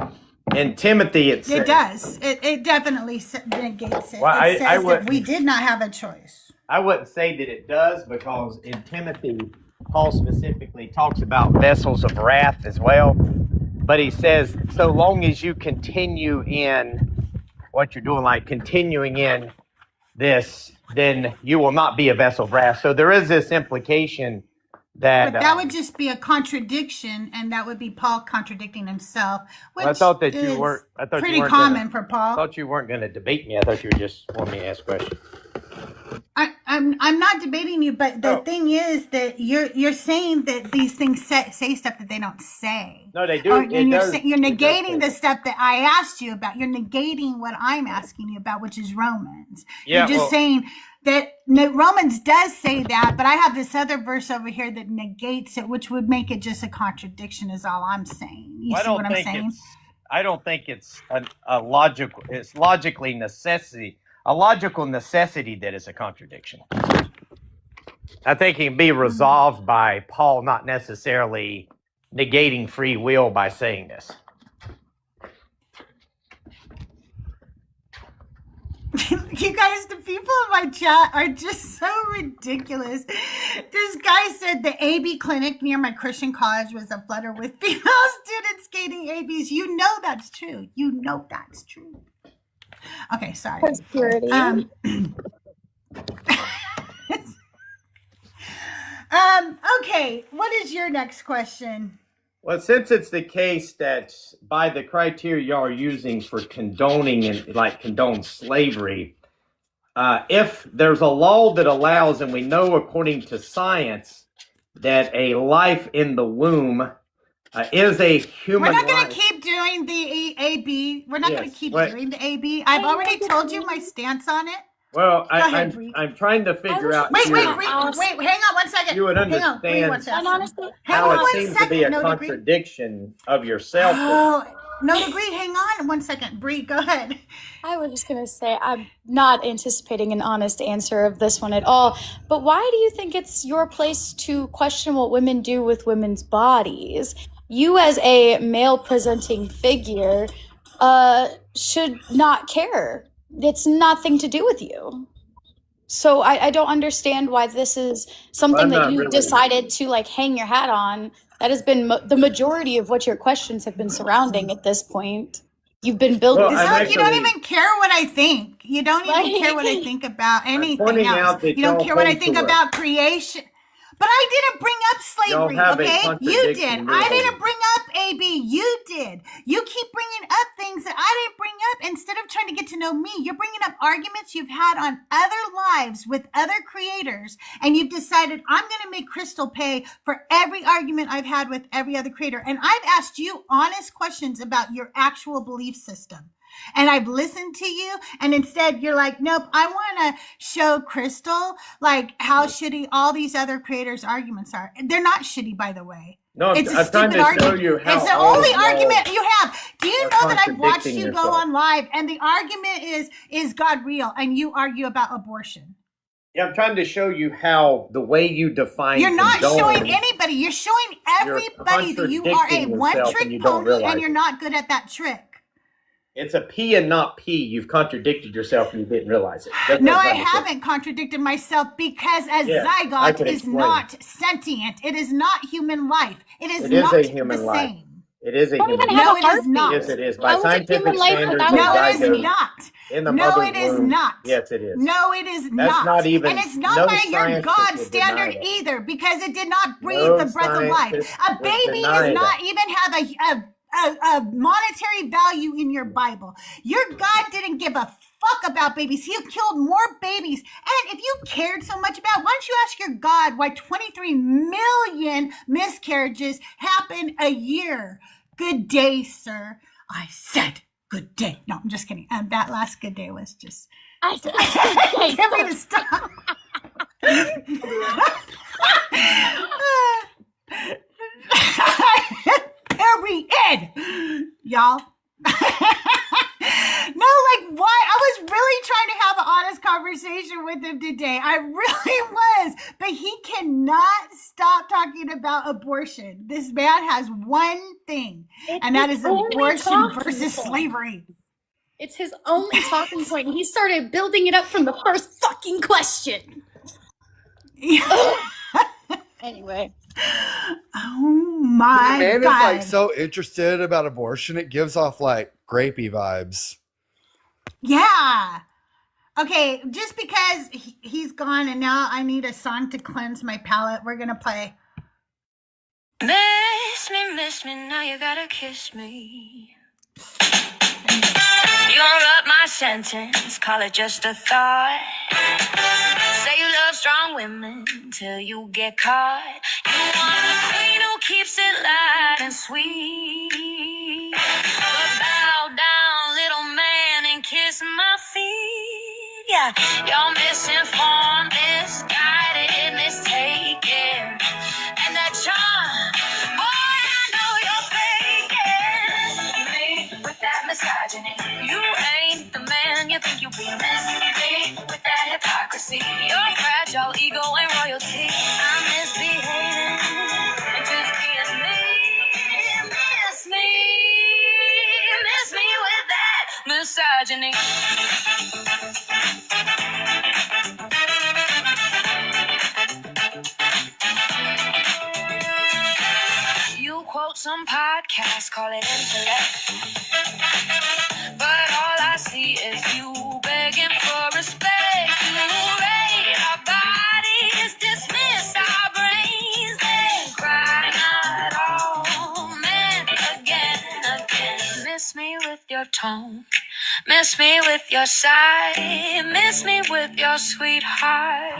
in Timothy it says, It does. It definitely negates it. Well, It I says would- that we did not have a choice. I wouldn't say that it does, because in Timothy, Paul specifically talks about vessels of wrath as well. But he says, so long as you continue in what you're doing, like continuing in this, then you will not be a vessel of wrath. So there is this implication that... But that would just be a contradiction, and that would be Paul contradicting himself, which Well, I thought that is you weren't. I thought pretty you weren't common gonna, for I Paul. thought you weren't going to debate me. I thought you were just wanting me to ask questions. I'm not debating you, but the Oh. thing is that you're saying that these things say stuff that they don't say. No, they do. Or, It and you're does- you're it does negating say the stuff that I asked you about. You're negating what I'm asking you about, which is Romans. Yeah, You're just well- saying that Romans does say that, but I have this other verse over here that negates it, which would make it just a contradiction. Is all I'm saying. You see what I'm saying? I don't think it's a logical. It's logically necessity. A logical necessity that is a contradiction. I think it can be resolved by Paul not necessarily negating free will by saying this. You guys, the people in my chat are just so ridiculous. This guy said the AB clinic near my Christian college was a flutter with female students skating ABs. You know that's true. You know that's true. Okay, sorry. Purity. Okay, what is your next question? Well, since it's the case that by the criteria y'all are using for condoning and like condone slavery, if there's a law that allows, and we know according to science that a life in the womb is a human We're not going life. to keep doing the AB. We're not going to Yes, keep what- doing the AB. I've already told you my stance on it. Well, ahead, Bree. I'm trying to figure out. Wait, here wait, hang on one second. You would Hang on, Bree, understand one second. And honestly, Hang how on it one seems to second. be a No degree. contradiction of yourself. Oh, no degree. Hang on one second. Bree, go ahead. I was just going to say, I'm not anticipating an honest answer of this one at all. But why do you think it's your place to question what women do with women's bodies? You, as a male presenting figure, should not care. It's nothing to do with you. So I don't understand why this is something Well, that not you really. decided to like hang your hat on. That has been the majority of what your questions have been surrounding at this point. You've been building. Well, It's I'm like you don't actually- even care what I think. You don't even Right. care what I think about anything pointing else. out that You don't y'all care what I hold think to it. about creation. But I didn't bring up slavery, Y'all have a okay? You contradiction did. there. I didn't bring up AB. You did. You keep bringing up things that I didn't bring up. Instead of trying to get to know me, you're bringing up arguments you've had on other lives with other creators, and you've decided I'm going to make Crystal pay for every argument I've had with every other creator. And I've asked you honest questions about your actual belief system. And I've listened to you, and instead you're like, nope, I want to show Crystal like how shitty all these other creators' arguments are. They're not shitty, by the way. No, It's a I'm trying stupid to argument. show you how It's the all only of y'all argument you have. Do you are know that I've watched contradicting you go yourself. on live, and the argument is God real, and you argue about abortion? Yeah, I'm trying to show you how the way you define You're not condone, showing anybody. You're showing everybody that you are a contradicting yourself and one-trick you don't pony, realize and you're it. not good at that trick. It's a P and not P. You've contradicted yourself and you didn't realize it. That's No, what I'm I trying to say. haven't contradicted myself, because a Yeah, I zygote can is explain. not sentient. It is not human life. It is It is not a human the life. same. It is a Don't human even life. have No, a it is heartbeat. not. Yes, it is. How By is it scientific human life standards, without a No, it is zygote not. in the No, mother's it is womb. not. Yes, it is. No, it is That's not. not even- And it's not no by your scientist God would deny standard that. either, because it did not breathe No the breath of life. scientist A would baby deny is not that. even have a monetary value in your Bible. Your God didn't give a fuck about babies. He killed more babies. And if you cared so much about, why don't you ask your God why 23 million miscarriages happen a year? Good day, sir. I said good day. No, I'm just kidding. That last good day was just... I said, Get me to stop. Period. Y'all. No, like, why? I was really trying to have an honest conversation with him today. I really was. But he cannot stop talking about abortion. This man has one thing, and that is abortion versus slavery. It's his only talking point. He started building it up from the first fucking question. anyway. Oh my The man is God. like so interested about abortion, it gives off like grapey vibes. Yeah. Okay, just because he's gone and now I need a song to cleanse my palate, we're going to play. Miss me, now you gotta kiss me. You're up my sentence, call it just a thought. Say you love strong women till you get caught. You want a queen who keeps it light and sweet. But bow down, little man, and kiss my feet. Yeah, you're misinformed, misguided, mistaken. And that charm, boy, I know you're faking. Me with that misogyny. You ain't the man you think you be. Miss me with that hypocrisy. Your fragile ego and royalty. I'm misbehaving and just being me. Miss me with that misogyny. You quote some podcast, call it intellect. But all I see is you begging for respect. You rate our bodies, dismiss our brains, then cry not all men again. Miss me with your tone, miss me with your sigh, miss me with your sweetheart.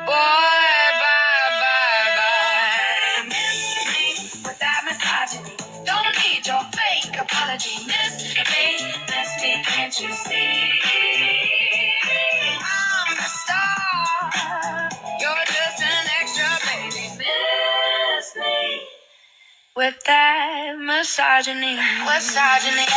Boy, bye, bye, bye. Miss me with that misogyny. Don't need your fake apology. Miss me, can't you see? I'm a star. You're just an extra baby. Miss me with that misogyny. Misogyny.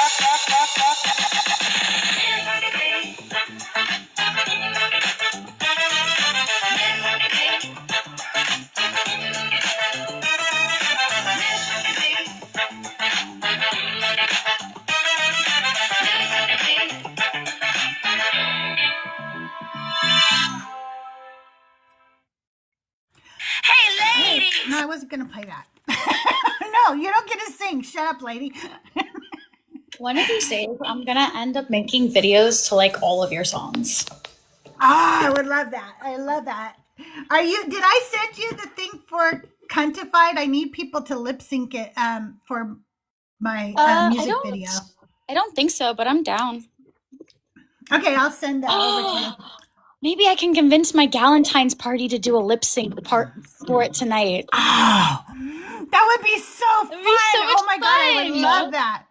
Hey, ladies! No, I wasn't going to play that. No, you don't get to sing. Shut up, lady. One of these days, I'm gonna end up making videos to like all of your songs. I would love that. I love that. Did I send you the thing for Cuntified? I need people to lip sync it for my I music don't video. I don't think so, but I'm down. Okay, I'll send that over to you. Maybe I can convince my Galentine's party to do a lip sync part for it tonight. Oh, that would be so fun. That'd be so much Oh my God, I would fun. love that.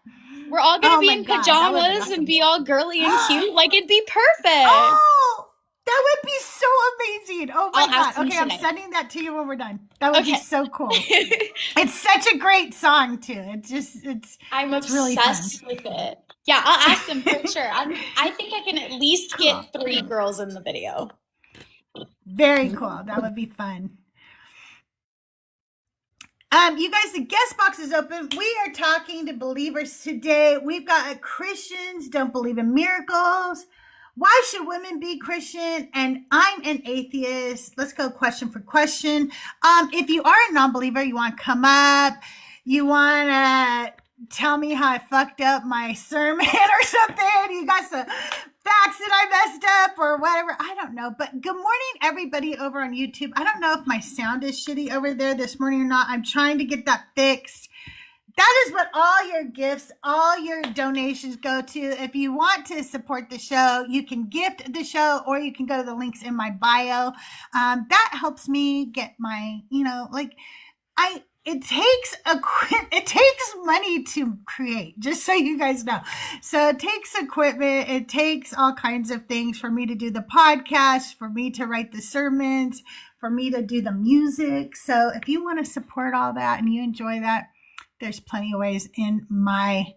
We're all gonna Oh be my in God, that would be pajamas awesome. and be all girly and cute. Like, it'd be perfect. Oh, that would be so amazing. Oh my I'll ask God. them Okay, I'm tonight. sending that to you when we're done. That would be Okay. so cool. It's such a great song too. I'm It's really fun. obsessed with it. Yeah, I'll ask them for sure. I think I can at least get 3 girls in the video. Very cool. That would be fun. You guys, the guest box is open. We are talking to believers today. We've got Christians don't believe in miracles. Why should women be Christian? And I'm an atheist. Let's go question for question. If you are a non-believer, you want to come up, you want to tell me how I fucked up my sermon or something. You got some facts that I messed up or whatever. I don't know. But good morning, everybody over on YouTube. I don't know if my sound is shitty over there this morning or not. I'm trying to get that fixed. That is what all your gifts, all your donations go to. If you want to support the show, you can gift the show or you can go to the links in my bio. That helps me get my, it takes money to create, just so you guys know. So it takes equipment, it takes all kinds of things for me to do the podcast, for me to write the sermons, for me to do the music. So if you want to support all that and you enjoy that, there's plenty of ways in my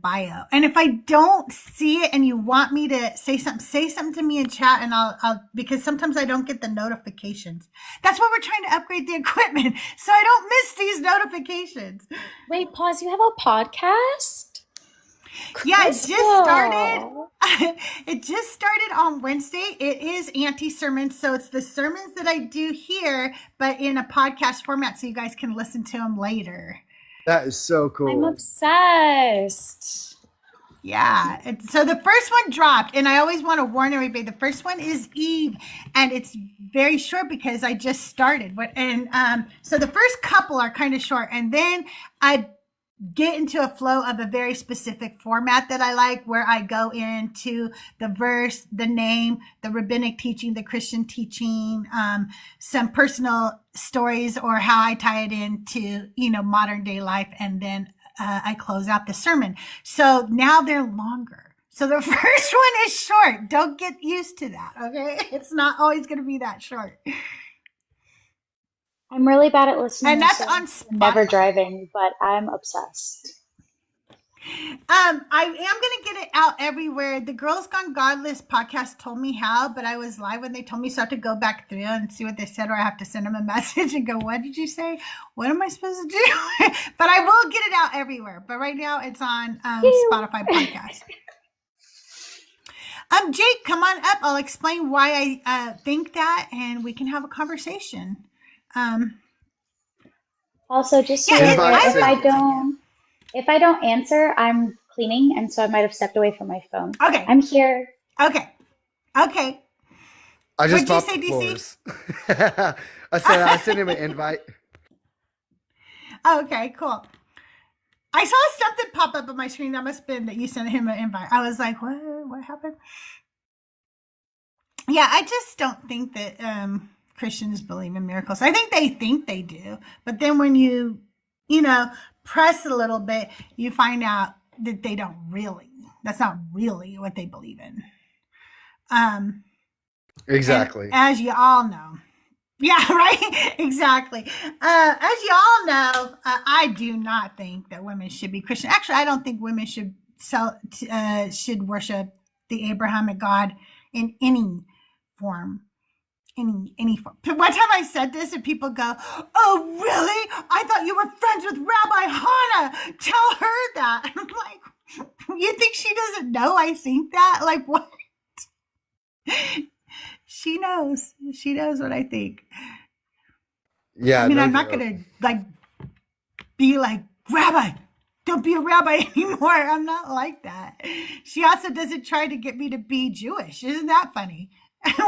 bio. And if I don't see it and you want me to say something to me in chat, and I'll because sometimes I don't get the notifications. That's why we're trying to upgrade the equipment so I don't miss these notifications. Wait, pause. You have a podcast? Yeah, it just started. It just started on Wednesday. It is anti-sermons, so it's the sermons that I do here, but in a podcast format, so you guys can listen to them later. That is so cool. I'm obsessed. Yeah. So the first one dropped, and I always want to warn everybody. The first one is Eve, and it's very short because I just started. So the first couple are kind of short, and then I get into a flow of a very specific format that I like, where I go into the verse, the name, the rabbinic teaching, the Christian teaching, some personal stories or how I tie it into, modern day life. And then I close out the sermon. So now they're longer. So the first one is short. Don't get used to that. Okay. It's not always going to be that short. I'm really bad at listening. And that's so on I'm Spotify. never driving, but I'm obsessed. I am going to get it out everywhere. The Girls Gone Godless podcast told me how, but I was live when they told me, so I have to go back through and see what they said, or I have to send them a message and go, what did you say? What am I supposed to do? But I will get it out everywhere. But right now it's on Spotify podcast. Jake, come on up. I'll explain why I think that, and we can have a conversation. Also, just so Yeah, you're aware, invite if I don't answer, I'm cleaning, and so I might have stepped away from my phone. Okay. I'm here. Okay. I What'd just you mopped say, the DC? floors. I said I sent him an invite. Okay, cool. I saw something pop up on my screen. That must have been that you sent him an invite. I was like, what happened? Yeah, I just don't think that Christians believe in miracles. I think they do. But then when you press a little bit, you find out that they don't really. That's not really what they believe in. Exactly. As you all know. Yeah, right? Exactly. As you all know, I do not think that women should be Christian. Actually, I don't think women should worship the Abrahamic God in any form. Any form. One time I said this and people go, oh, really? I thought you were friends with Rabbi Hannah. Tell her that. I'm like, you think she doesn't know I think that? Like, what? She knows. She knows what I think. Yeah. I mean, no I'm not joke. going to be like, Rabbi, don't be a rabbi anymore. I'm not like that. She also doesn't try to get me to be Jewish. Isn't that funny?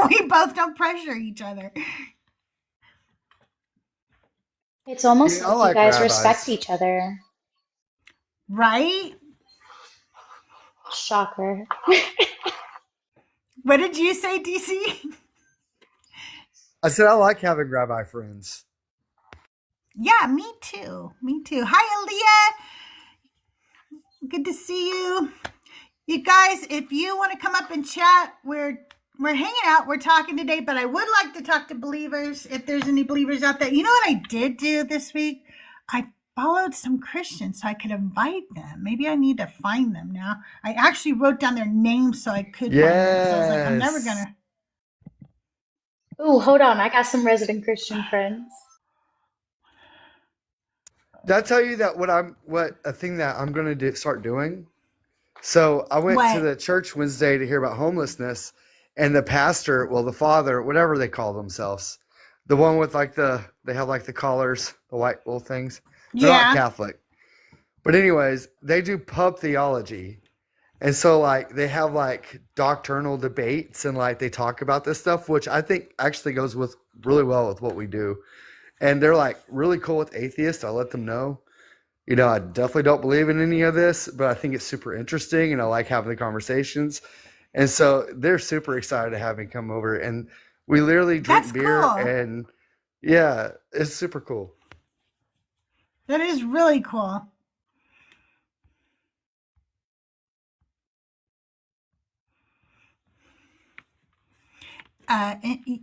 We both don't pressure each other. It's almost Yeah, I like like you guys rabbis. respect each other. Right? Shocker. What did you say, DC? I said I like having rabbi friends. Yeah, me too. Me too. Hi, Aaliyah. Good to see you. You guys, if you want to come up and chat, we're hanging out. We're talking today, but I would like to talk to believers if there's any believers out there. You know what I did do this week? I followed some Christians so I could invite them. Maybe I need to find them now. I actually wrote down their names so I could find them because I was like, I'm never Yes. gonna. Ooh, hold on. I got some resident Christian friends. Did I tell you that what a thing that I'm gonna start doing? So I went to What? the church Wednesday to hear about homelessness, and the pastor, well, the father, whatever they call themselves, the one with like they have like the collars, the white little things. They're not Yeah. Catholic, but anyways, they do pub theology, and so like they have like doctrinal debates and like they talk about this stuff, which I think actually goes with really well with what we do. And they're like really cool with atheists. I let them know. You know, I definitely don't believe in any of this, but I think it's super interesting and I like having the conversations. And so they're super excited to have me come over. And we literally drink That's beer cool. and yeah, it's super cool. That is really cool.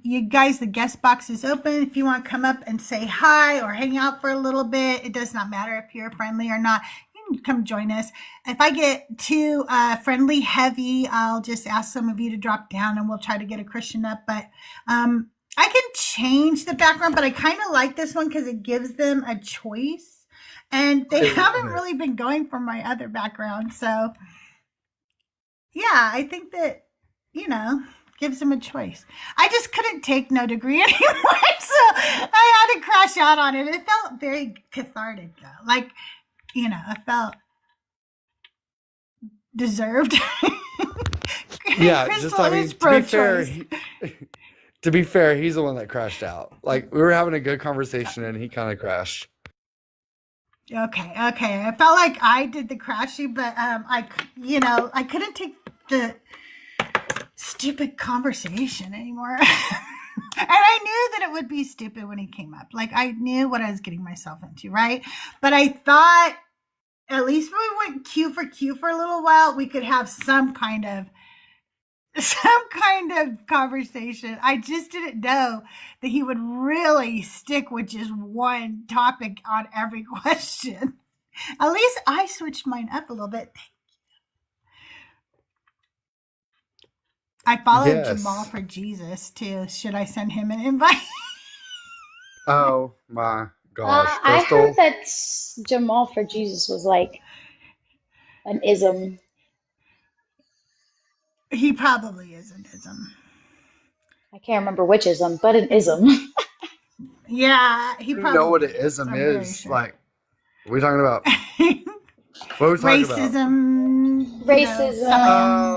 You guys, the guest box is open. If you want to come up and say hi or hang out for a little bit, it does not matter if you're friendly or not. You can come join us. If I get too friendly, heavy, I'll just ask some of you to drop down and we'll try to get a Christian up. But I can change the background, but I kind of like this one because it gives them a choice. And they haven't really been going for my other background. So, yeah, I think that, gives them a choice. I just couldn't take no degree anymore, so I had to crash out on it. It felt very cathartic, though. Like, I felt deserved. Yeah, Crystal just I mean, is to be fair, pro-choice. to be fair, he's the one that crashed out. Like we were having a good conversation and he kind of crashed. Okay. I felt like I did the crashing, but I couldn't take the stupid conversation anymore. And I knew that it would be stupid when he came up. Like I knew what I was getting myself into, right? But I thought at least when we went Q for a little while, we could have some kind of conversation. I just didn't know that he would really stick with just one topic on every question. At least I switched mine up a little bit. I followed Jamal Yes. for Jesus too. Should I send him an invite? Oh my gosh, I heard Crystal. that Jamal for Jesus was like an ism. He probably is an ism. I can't remember which ism, but an ism. Yeah, he I don't know what probably an ism I'm very is. sure. Like, what are we talking about? What are we talking about? Racism, Racism.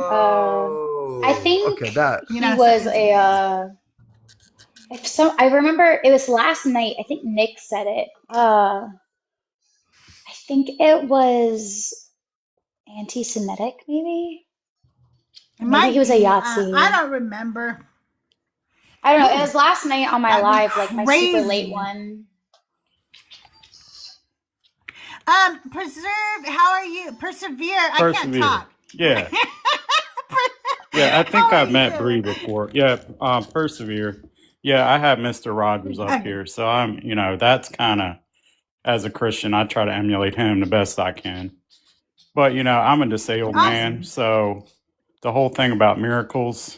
Oh, I think okay, that. he was a I remember it was last night. I think Nick said it. I think it was anti-Semitic, maybe. It Maybe might he was a be. Yahtzee. I don't remember. I don't know. It was last night on my That'd be live, like my super crazy. late one. Preserve. How are you? Persevere. I can't Persevere. talk. Yeah. Yeah, I think How are I've met you? Bree before. Yeah, Persevere. Yeah, I have Mr. Rogers up Okay. here. So that's kind of, as a Christian, I try to emulate him the best I can. But, I'm a disabled man. Awesome. So the whole thing about miracles,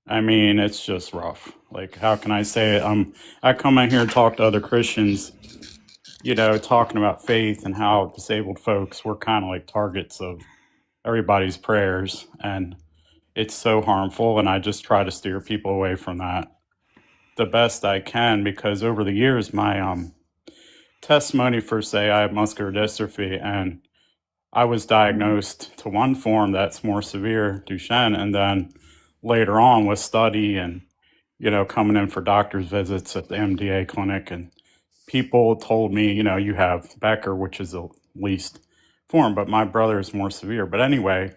I mean, it's just rough. Like, how can I say it? I come in here and talk to other Christians, talking about faith and how disabled folks were kind of like targets of everybody's prayers. And it's so harmful. And I just try to steer people away from that the best I can, because over the years, my testimony for, say, I have muscular dystrophy, and I was diagnosed to one form that's more severe, Duchenne, and then later on with study and, coming in for doctor's visits at the MDA clinic, and people told me, you have Becker, which is at least form, but my brother is more severe. But anyway,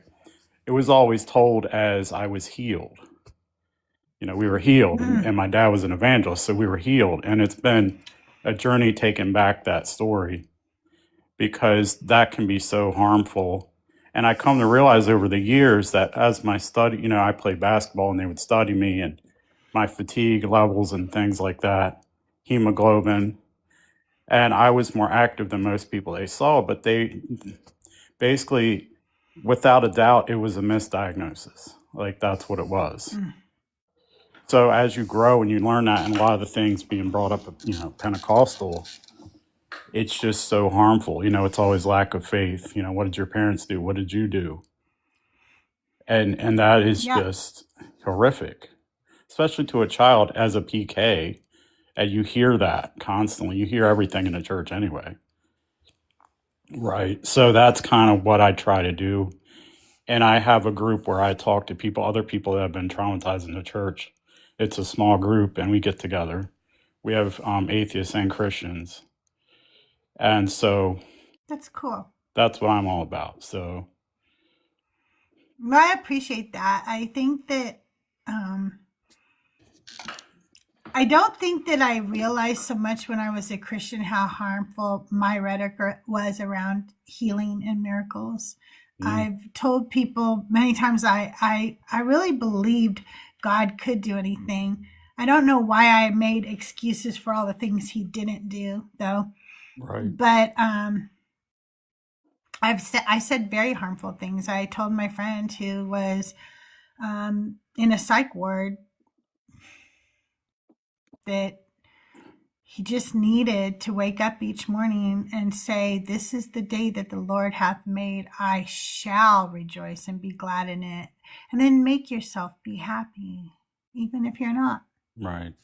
it was always told as I was healed. We were healed, and my dad was an evangelist, so we were healed. And it's been a journey taking back that story, because that can be so harmful. And I come to realize over the years that as my study, I played basketball and they would study me and my fatigue levels and things like that, hemoglobin. And I was more active than most people they saw, but they basically, without a doubt, it was a misdiagnosis. Like, that's what it was. So as you grow and you learn that, and a lot of the things being brought up, Pentecostal, it's just so harmful. It's always lack of faith. What did your parents do? What did you do? And that is Yeah. just horrific, especially to a child as a PK. And you hear that constantly. You hear everything in the church anyway. Right. So that's kind of what I try to do. And I have a group where I talk to people, other people that have been traumatized in the church. It's a small group, and we get together. We have atheists and Christians. And so That's cool. that's what I'm all about. So Well, I appreciate that. I think that I don't think that I realized so much when I was a Christian how harmful my rhetoric was around healing and miracles. I've told people many times I really believed God could do anything. I don't know why I made excuses for all the things he didn't do, though. right. But I said very harmful things. I told my friend who was in a psych ward that he just needed to wake up each morning and say, "This is the day that the Lord hath made. I shall rejoice and be glad in it." And then make yourself be happy, even if you're not. Right.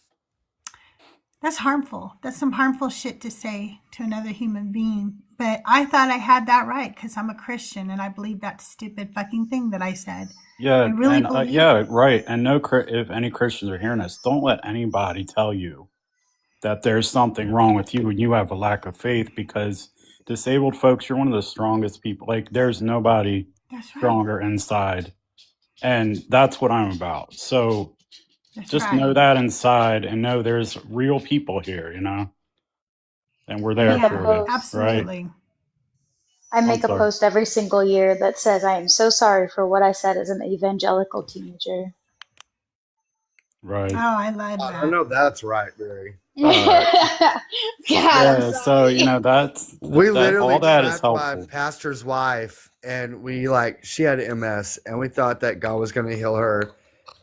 That's harmful. That's some harmful shit to say to another human being. But I thought I had that right because I'm a Christian and I believe that stupid fucking thing that I said. Yeah. I really And believe yeah, it. right. And if any Christians are hearing this, don't let anybody tell you that there's something wrong with you and you have a lack of faith, because disabled folks, you're one of the strongest people. Like, there's nobody That's right. stronger inside. And that's what I'm about. So That's just right. know that inside, and know there's real people here, and we're there Make a for you, post. right? Absolutely. I I'm make a sorry. post every single year that says, "I am so sorry for what I said as an evangelical teenager." Right. Oh, I love I that. know that's right, Barry. God, I'm Yeah. So, sorry. that's We that. literally All that is sat by helpful. pastor's wife, and she had MS, and we thought that God was going to heal her,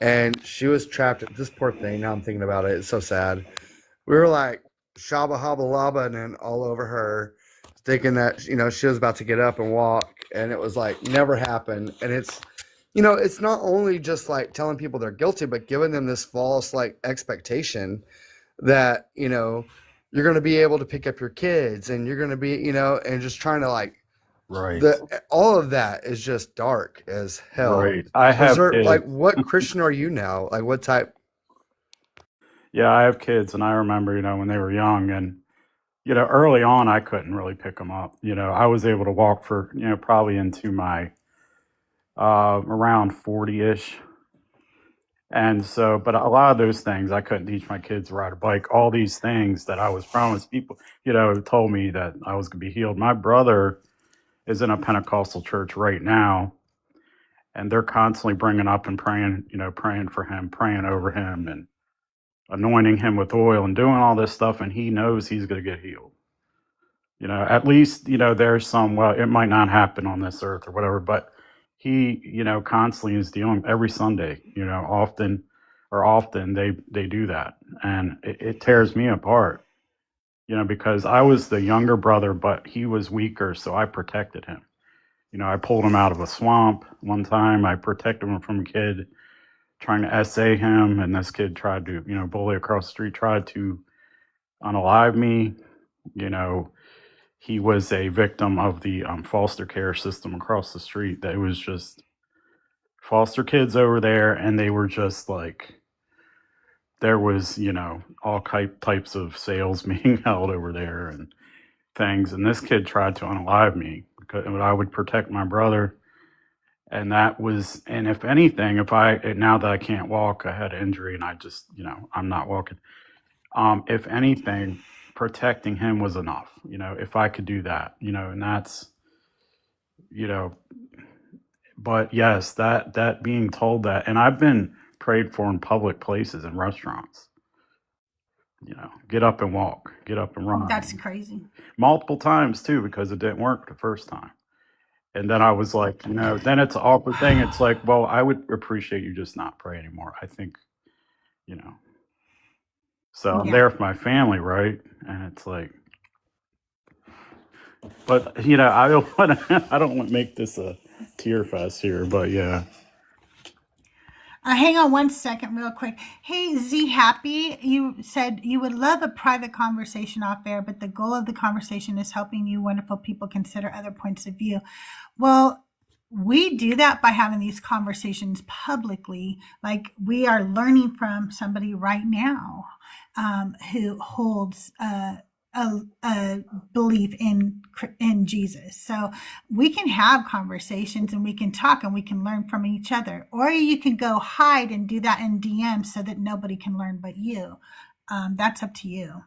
and she was trapped. This poor thing. Now I'm thinking about it. It's so sad. We were like shabba haba laba and then all over her, thinking that she was about to get up and walk, and it was like never happened. And it's not only just like telling people they're guilty, but giving them this false like expectation that you're going to be able to pick up your kids, and you're going to be and just trying to like Right. all of that is just dark as hell. Right. I have kids. What Christian are you now? Like, what type? Yeah, I have kids, and I remember, when they were young, and early on, I couldn't really pick them up. I was able to walk for probably into my around 40-ish. And so, but a lot of those things I couldn't teach my kids to ride a bike. All these things that I was promised, people, told me that I was going to be healed. My brother is in a Pentecostal church right now, and they're constantly bringing up and praying, praying for him, praying over him, and anointing him with oil and doing all this stuff. And he knows he's going to get healed. At least, there's some, well, it might not happen on this earth or whatever, but he, constantly is dealing every Sunday, often they do that. And it tears me apart, because I was the younger brother, but he was weaker. So I protected him. I pulled him out of a swamp one time. I protected him from a kid trying to essay him. And this kid tried to, bully across the street, tried to unalive me. He was a victim of the foster care system across the street. That was just foster kids over there, and they were just like, there was, all types of sales being held over there and things. And this kid tried to unalive me because I would protect my brother. And that was, and if anything, now that I can't walk, I had an injury and I just, I'm not walking. If anything, protecting him was enough, if I could do that, and that's, you know, but yes, that being told that, and I've been prayed for in public places and restaurants, get up and walk, get up and run. That's crazy. Multiple times too, because it didn't work the first time. And then I was like, then it's an awkward thing. It's like, well, I would appreciate you just not pray anymore. I think, so I'm Yeah. there for my family, right? And it's like, but I don't want to make this a tear fest here, but yeah. Hang on one second real quick. Hey, Z Happy, you said you would love a private conversation off air, but the goal of the conversation is helping you wonderful people consider other points of view. Well, we do that by having these conversations publicly. Like, we are learning from somebody right now who holds a belief in Jesus. So we can have conversations and we can talk and we can learn from each other. Or you can go hide and do that in DM so that nobody can learn but you. That's up to you.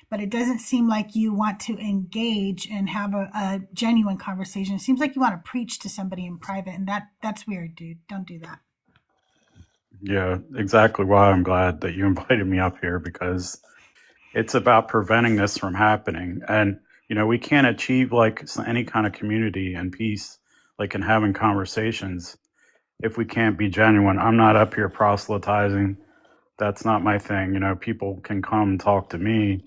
But it doesn't seem like you want to engage and have a genuine conversation. It seems like you want to preach to somebody in private, and that's weird, dude. Don't do that. Yeah, exactly why I'm glad that you invited me up here, because it's about preventing this from happening. And, we can't achieve like any kind of community and peace, like in having conversations, if we can't be genuine. I'm not up here proselytizing. That's not my thing. People can come and talk to me.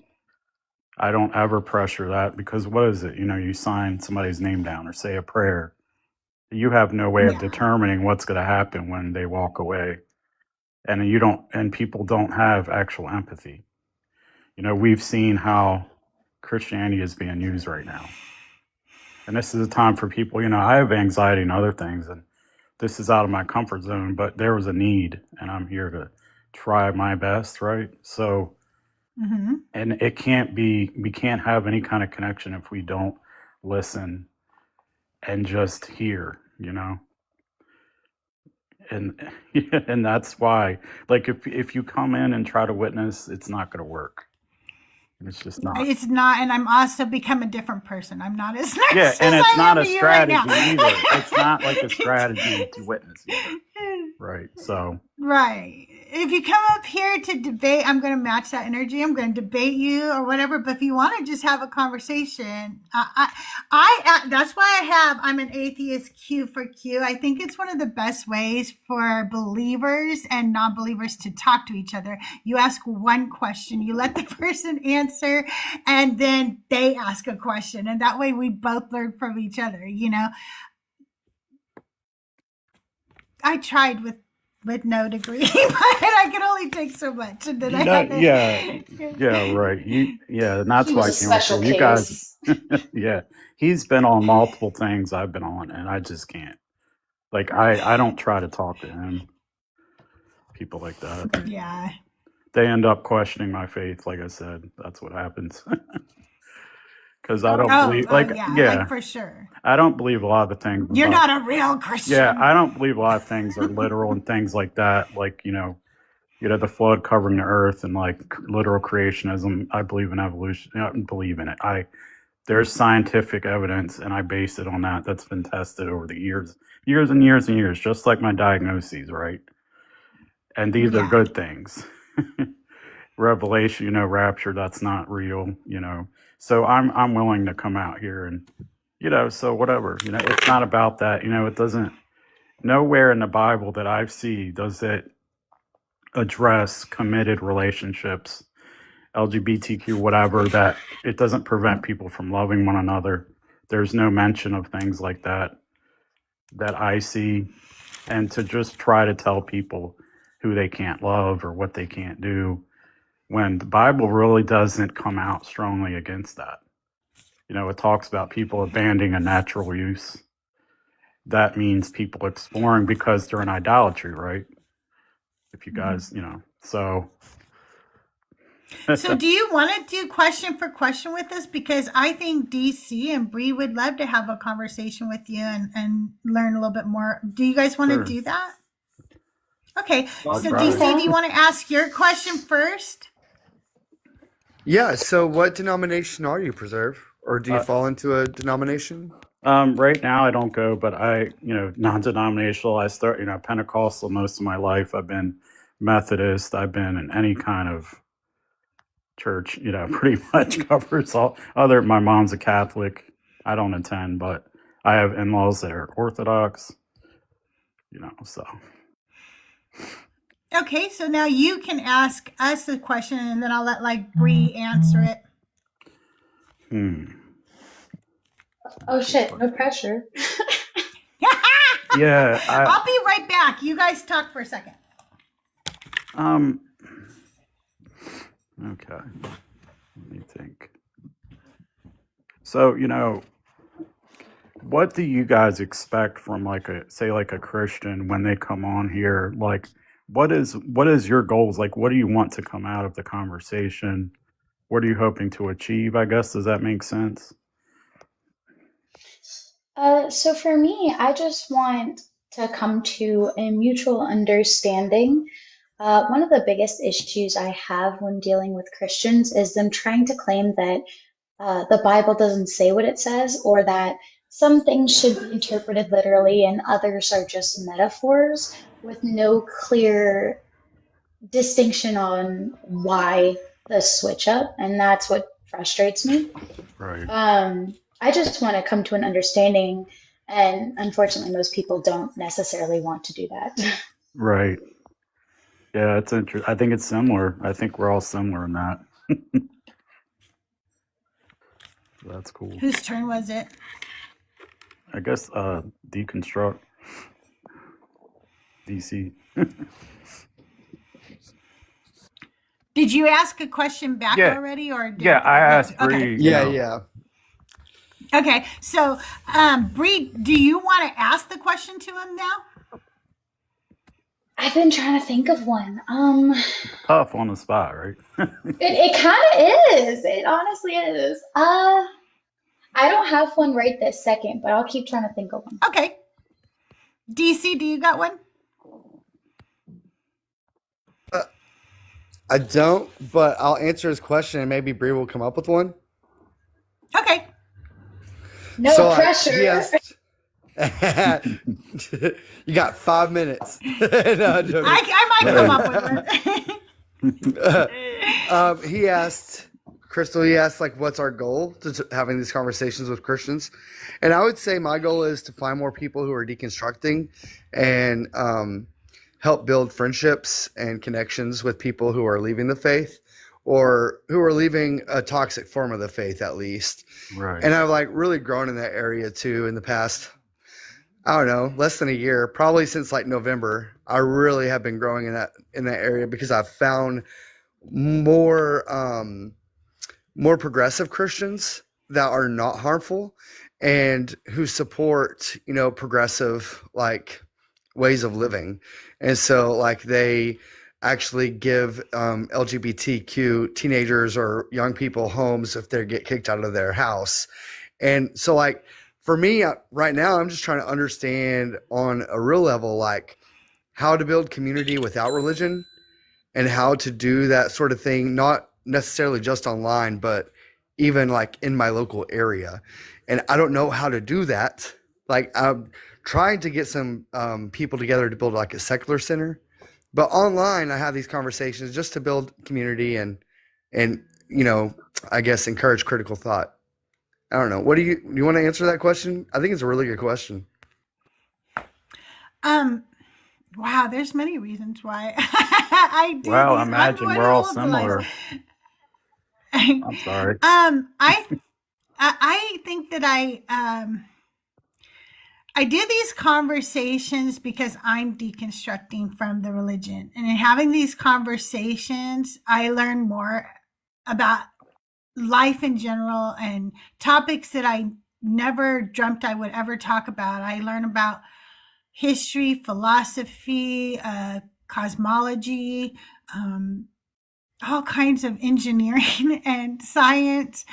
I don't ever pressure that, because what is it? You sign somebody's name down or say a prayer. You have no way of determining what's going to happen when they walk away. And people don't have actual empathy. We've seen how Christianity is being used right now. And this is a time for people, I have anxiety and other things, and this is out of my comfort zone, but there was a need, and I'm here to try my best, right? So, and we can't have any kind of connection if we don't listen and just hear, And and that's why, like, if you come in and try to witness, it's not going to work. It's just not. It's not, and I'm also become a different person. I'm not as nice Yeah, and as it's I not am a to you right strategy now. either. It's not like a strategy to witness either. Right. So. Right. If you come up here to debate, I'm going to match that energy. I'm going to debate you or whatever. But if you want to just have a conversation, that's why I'm an atheist Q for Q. I think it's one of the best ways for believers and non-believers to talk to each other. You ask one question, you let the person answer, and then they ask a question. And that way we both learn from each other, I tried with no degree, but I could only take so much, and then I had to. Yeah, right. And that's He why was I a came up special here. You guys, case. yeah, he's been on multiple things I've been on, and I just can't. Like, I don't try to talk to him. People like that. Yeah. They end up questioning my faith. Like I said, that's what happens. Because I don't believe, like for sure. I don't believe a lot of the things. You're not a real Christian. Yeah, I don't believe a lot of things are literal and things like that. Like, the flood covering the earth and like literal creationism. I believe in evolution. I don't believe in it. There's scientific evidence, and I base it on that. That's been tested over the years and years and years, just like my diagnoses, right? And these are good things. Revelation, rapture, that's not real, So I'm willing to come out here and, so whatever, it's not about that, it doesn't, nowhere in the Bible that I see does it address committed relationships, LGBTQ, whatever, that it doesn't prevent people from loving one another. There's no mention of things like that I see. And to just try to tell people who they can't love or what they can't do, when the Bible really doesn't come out strongly against that. It talks about people abandoning a natural use. That means people exploring because they're in idolatry, right? If you guys, so. So do you want to do question for question with us? Because I think DC and Bree would love to have a conversation with you and learn a little bit more. Do you guys want to Sure. do that? Okay. I'll So try. DC, do you want to ask your question first? Yeah. So, what denomination are you, Preserve? Or do you fall into a denomination? Right now I don't go, but non-denominational. I start, Pentecostal most of my life. I've been Methodist. I've been in any kind of church, pretty much covers all other. My mom's a Catholic. I don't attend, but I have in-laws that are Orthodox, so. Okay, so now you can ask us the question and then I'll let Bree answer it. Oh shit, no pressure. Yeah, I'll be right back. You guys talk for a second. Okay. Let me think. So, what do you guys expect from like a Christian when they come on here? Like, what is your goals? Like, what do you want to come out of the conversation? What are you hoping to achieve? I guess, does that make sense? So for me, I just want to come to a mutual understanding. One of the biggest issues I have when dealing with Christians is them trying to claim that the Bible doesn't say what it says, or that some things should be interpreted literally and others are just metaphors with no clear distinction on why the switch up. And that's what frustrates me. Right. I just want to come to an understanding, and unfortunately, most people don't necessarily want to do that. Right. Yeah, it's interesting. I think it's similar. I think we're all similar in that. That's cool. Whose turn was it? I guess deconstruct DC. Did you ask a question back Yeah. already, or Yeah, I asked Bree. Yeah. Okay, so Bree, do you want to ask the question to him now? I've been trying to think of one. Tough on the spot, right? It kind of is. It honestly is. I don't have one right this second, but I'll keep trying to think of one. Okay. DC, do you got one? I don't, but I'll answer his question and maybe Bree will come up with one. Okay. No So, pressure. he asked, you got 5 minutes. No, I'm joking. I might come up with one. He asked, Crystal, like, what's our goal to having these conversations with Christians? And I would say my goal is to find more people who are deconstructing and help build friendships and connections with people who are leaving the faith or who are leaving a toxic form of the faith, at least. Right. And I've really grown in that area too in the past, I don't know, less than a year, probably since November. I really have been growing in that area because I've found more progressive Christians that are not harmful and who support, progressive ways of living. And so they actually give LGBTQ teenagers or young people homes if they get kicked out of their house. And so for me right now, I'm just trying to understand on a real level, how to build community without religion and how to do that sort of thing, not necessarily just online, but even in my local area. And I don't know how to do that. I'm trying to get some people together to build a secular center, but online I have these conversations just to build community and I guess encourage critical thought. I don't know. What do you want to answer that question? I think it's a really good question. Wow, there's many reasons why I do. Well, these imagine we're all similar. I'm sorry. I think that I do these conversations because I'm deconstructing from the religion. And in having these conversations, I learn more about life in general and topics that I never dreamt I would ever talk about. I learn about history, philosophy, cosmology, all kinds of engineering and science.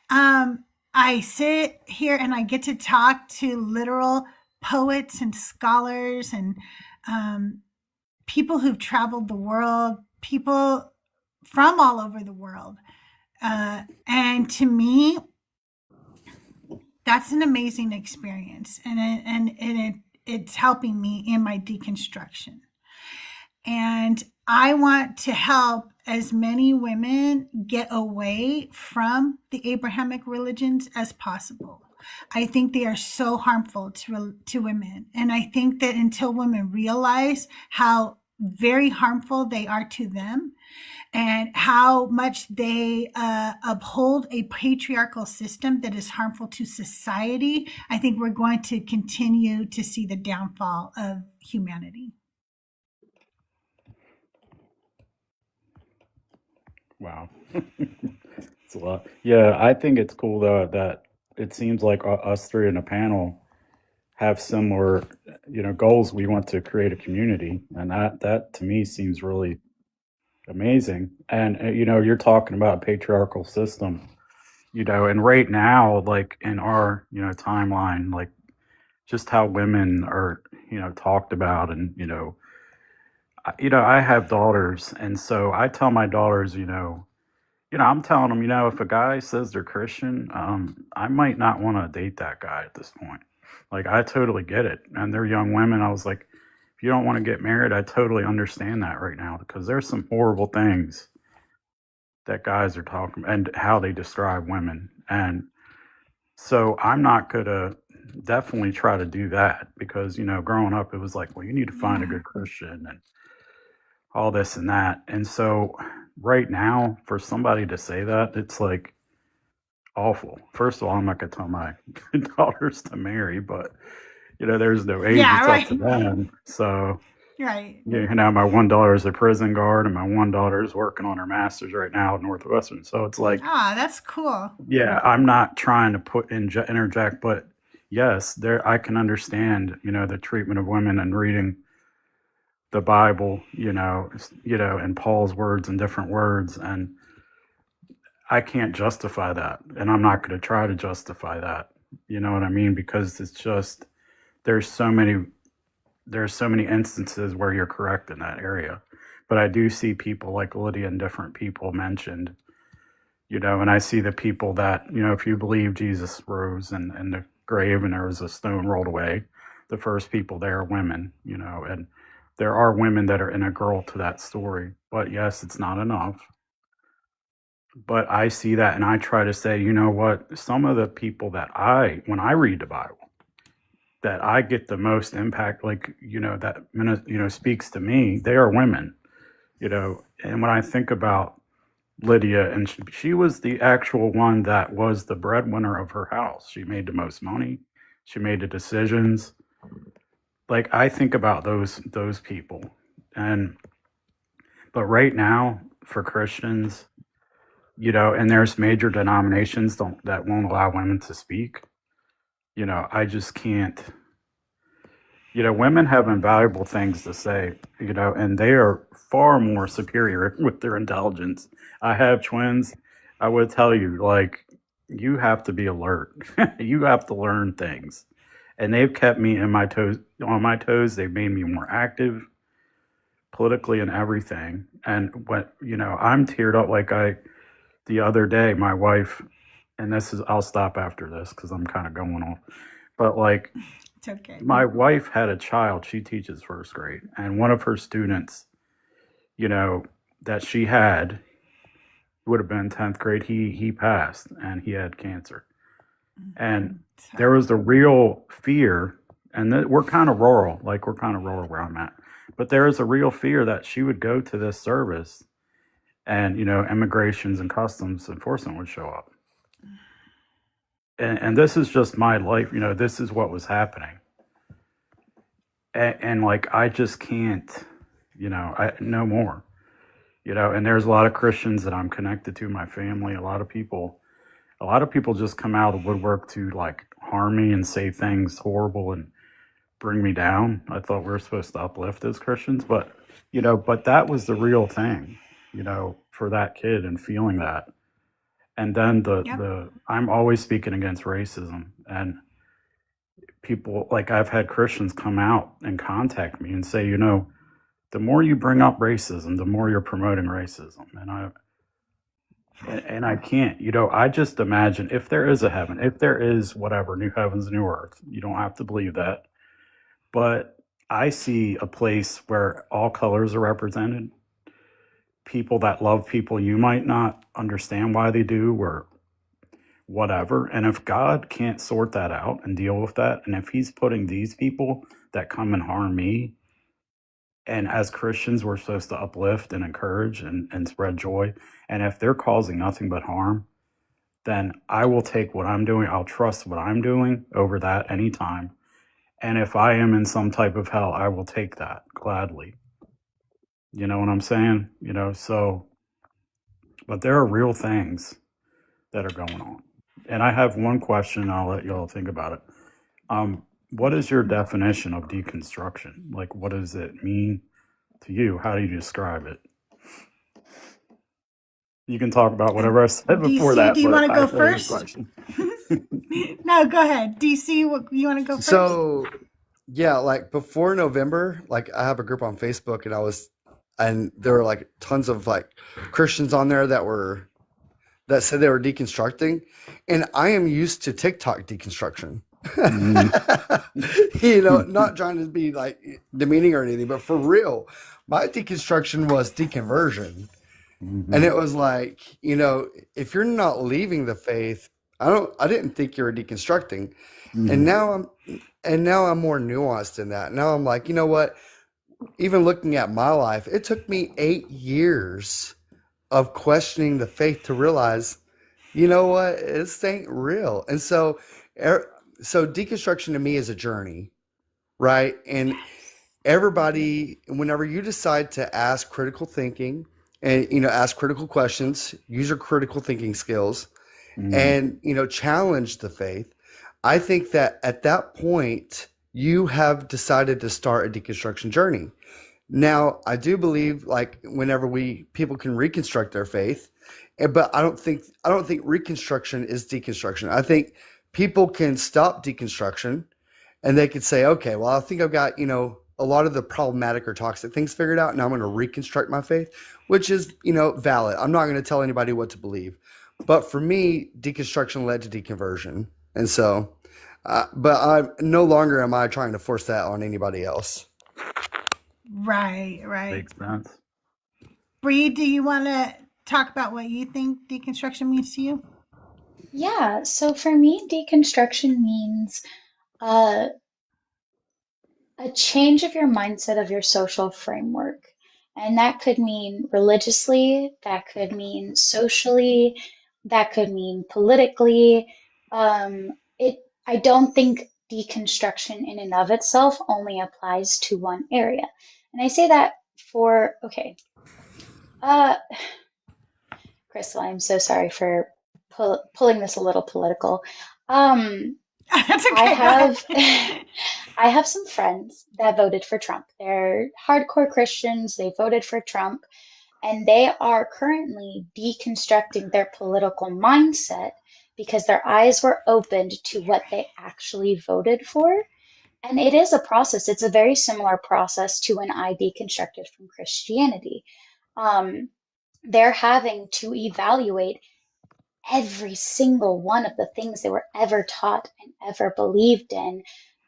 I sit here and I get to talk to literal poets and scholars and um, people who've traveled the world, people from all over the world. And to me, that's an amazing experience. It's helping me in my deconstruction. And I want to help as many women get away from the Abrahamic religions as possible. I think they are so harmful to women. And I think that until women realize how very harmful they are to them and how much they uphold a patriarchal system that is harmful to society, I think we're going to continue to see the downfall of humanity. Wow. It's a lot. Yeah, I think it's cool though that it seems like us three in a panel have similar, goals. We want to create a community, and that to me seems really amazing. And you're talking about a patriarchal system, and right now, like in our, timeline, like just how women are, talked about, and I have daughters, and so I tell my daughters, I'm telling them, if a guy says they're Christian, I might not want to date that guy at this point. Like, I totally get it. And they're young women. I was like, if you don't want to get married, I totally understand that right now, because there's some horrible things that guys are talking and how they describe women. And so I'm not going to definitely try to do that, because, growing up, it was like, well, you need to find a good Christian and all this and that. And so right now, for somebody to say that, it's like awful. First of all, I'm not going to tell my daughters to marry, but there's no age. Yeah, It's right. up to them. So, Right. my one daughter is a prison guard, and my one daughter is working on her master's right now at Northwestern. So it's like, That's cool. yeah, I'm not trying to interject, but yes, I can understand, the treatment of women and reading the Bible, and Paul's words and different words, and I can't justify that, and I'm not going to try to justify that. You know what I mean? Because it's just there's so many instances where you're correct in that area, but I do see people like Lydia and different people mentioned, and I see the people that if you believe Jesus rose in the grave and there was a stone rolled away, the first people there are women, and there are women that are integral to that story. But yes, it's not enough. But I see that, and I try to say, what? Some of the people that when I read the Bible, that I get the most impact, like, that, speaks to me, they are women, and when I think about Lydia, and she was the actual one that was the breadwinner of her house. She made the most money. She made the decisions. Like, I think about those people, but right now for Christians, and there's major denominations that won't allow women to speak. I just can't. Women have invaluable things to say, and they are far more superior with their intelligence. I have twins. I would tell you, like, you have to be alert. You have to learn things. And they've kept me on my toes. They've made me more active politically and everything. And I'm teared up. Like, the other day, my wife, and I'll stop after this because I'm kind of going off, but like, It's okay. my wife had a child. She teaches first grade, and one of her students, that she had, would have been 10th grade. He passed, and he had cancer. And there was a real fear, and we're kind of rural where I'm at, but there is a real fear that she would go to this service and, immigrations and customs enforcement would show up. And this is just my life, this is what was happening. And like, I just can't, no more, and there's a lot of Christians that I'm connected to, my family, a lot of people just come out of the woodwork to like harm me and say things horrible and bring me down. I thought we were supposed to uplift as Christians, but that was the real thing. for that kid and feeling that. And then I'm always speaking against racism, and people, like, I've had Christians come out and contact me and say, the more you bring up racism, the more you're promoting racism. And I can't, I just imagine if there is a heaven, if there is whatever, new heavens, new earth, you don't have to believe that. But I see a place where all colors are represented. People that love people you might not understand why they do, or whatever. And if God can't sort that out and deal with that, and if he's putting these people that come and harm me, and as Christians, we're supposed to uplift and encourage and spread joy. And if they're causing nothing but harm, then I will take what I'm doing. I'll trust what I'm doing over that anytime. And if I am in some type of hell, I will take that gladly. You know what I'm saying? So, but there are real things that are going on. And I have one question. I'll let you all think about it. What is your definition of deconstruction? Like, what does it mean to you? How do you describe it? You can talk about whatever I said before DC, that. do you want to go I have a first? question. No, go ahead. DC, you want to go first? So, yeah, like before November, like I have a group on Facebook, and there were like tons of like Christians on there that said they were deconstructing, and I am used to TikTok deconstruction. Not trying to be like demeaning or anything, but for real, my deconstruction was deconversion. And it was like, if you're not leaving the faith, I didn't think you were deconstructing. And now I'm more nuanced in that. Now I'm like, you know what? Even looking at my life, it took me 8 years of questioning the faith to realize, you know what, this ain't real. And so deconstruction to me is a journey, right? And everybody, whenever you decide to ask critical thinking and, ask critical questions, use your critical thinking skills, and, challenge the faith, I think that at that point, you have decided to start a deconstruction journey. Now, I do believe, like, whenever people can reconstruct their faith, but I don't think reconstruction is deconstruction. I think people can stop deconstruction, and they could say, okay, well, I think I've got, a lot of the problematic or toxic things figured out. Now I'm going to reconstruct my faith, which is, valid. I'm not going to tell anybody what to believe. But for me, deconstruction led to deconversion. And so, but no longer am I trying to force that on anybody else. Right. Makes sense. Bree, do you want to talk about what you think deconstruction means to you? Yeah, so for me, deconstruction means a change of your mindset of your social framework. And that could mean religiously, that could mean socially, that could mean politically. I don't think deconstruction in and of itself only applies to one area. And I say that Crystal, I'm so sorry for pulling this a little political. That's okay. I have some friends that voted for Trump. They're hardcore Christians. They voted for Trump, and they are currently deconstructing their political mindset because their eyes were opened to what they actually voted for. And it is a process. It's a very similar process to when I deconstructed from Christianity. They're having to evaluate every single one of the things they were ever taught and ever believed in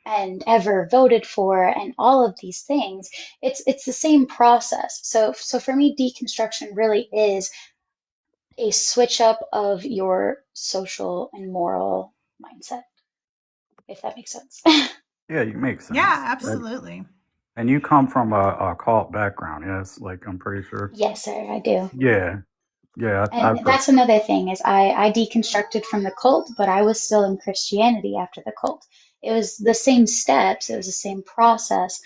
and ever voted for, and all of these things. It's the same process. So for me, deconstruction really is a switch up of your social and moral mindset, if that makes sense. Yeah, you make sense. Yeah, absolutely. And you come from a cult background, yes? Like, I'm pretty sure. Yes, sir, I do. Yeah. And that's another thing is I deconstructed from the cult, but I was still in Christianity after the cult. It was the same steps, it was the same process,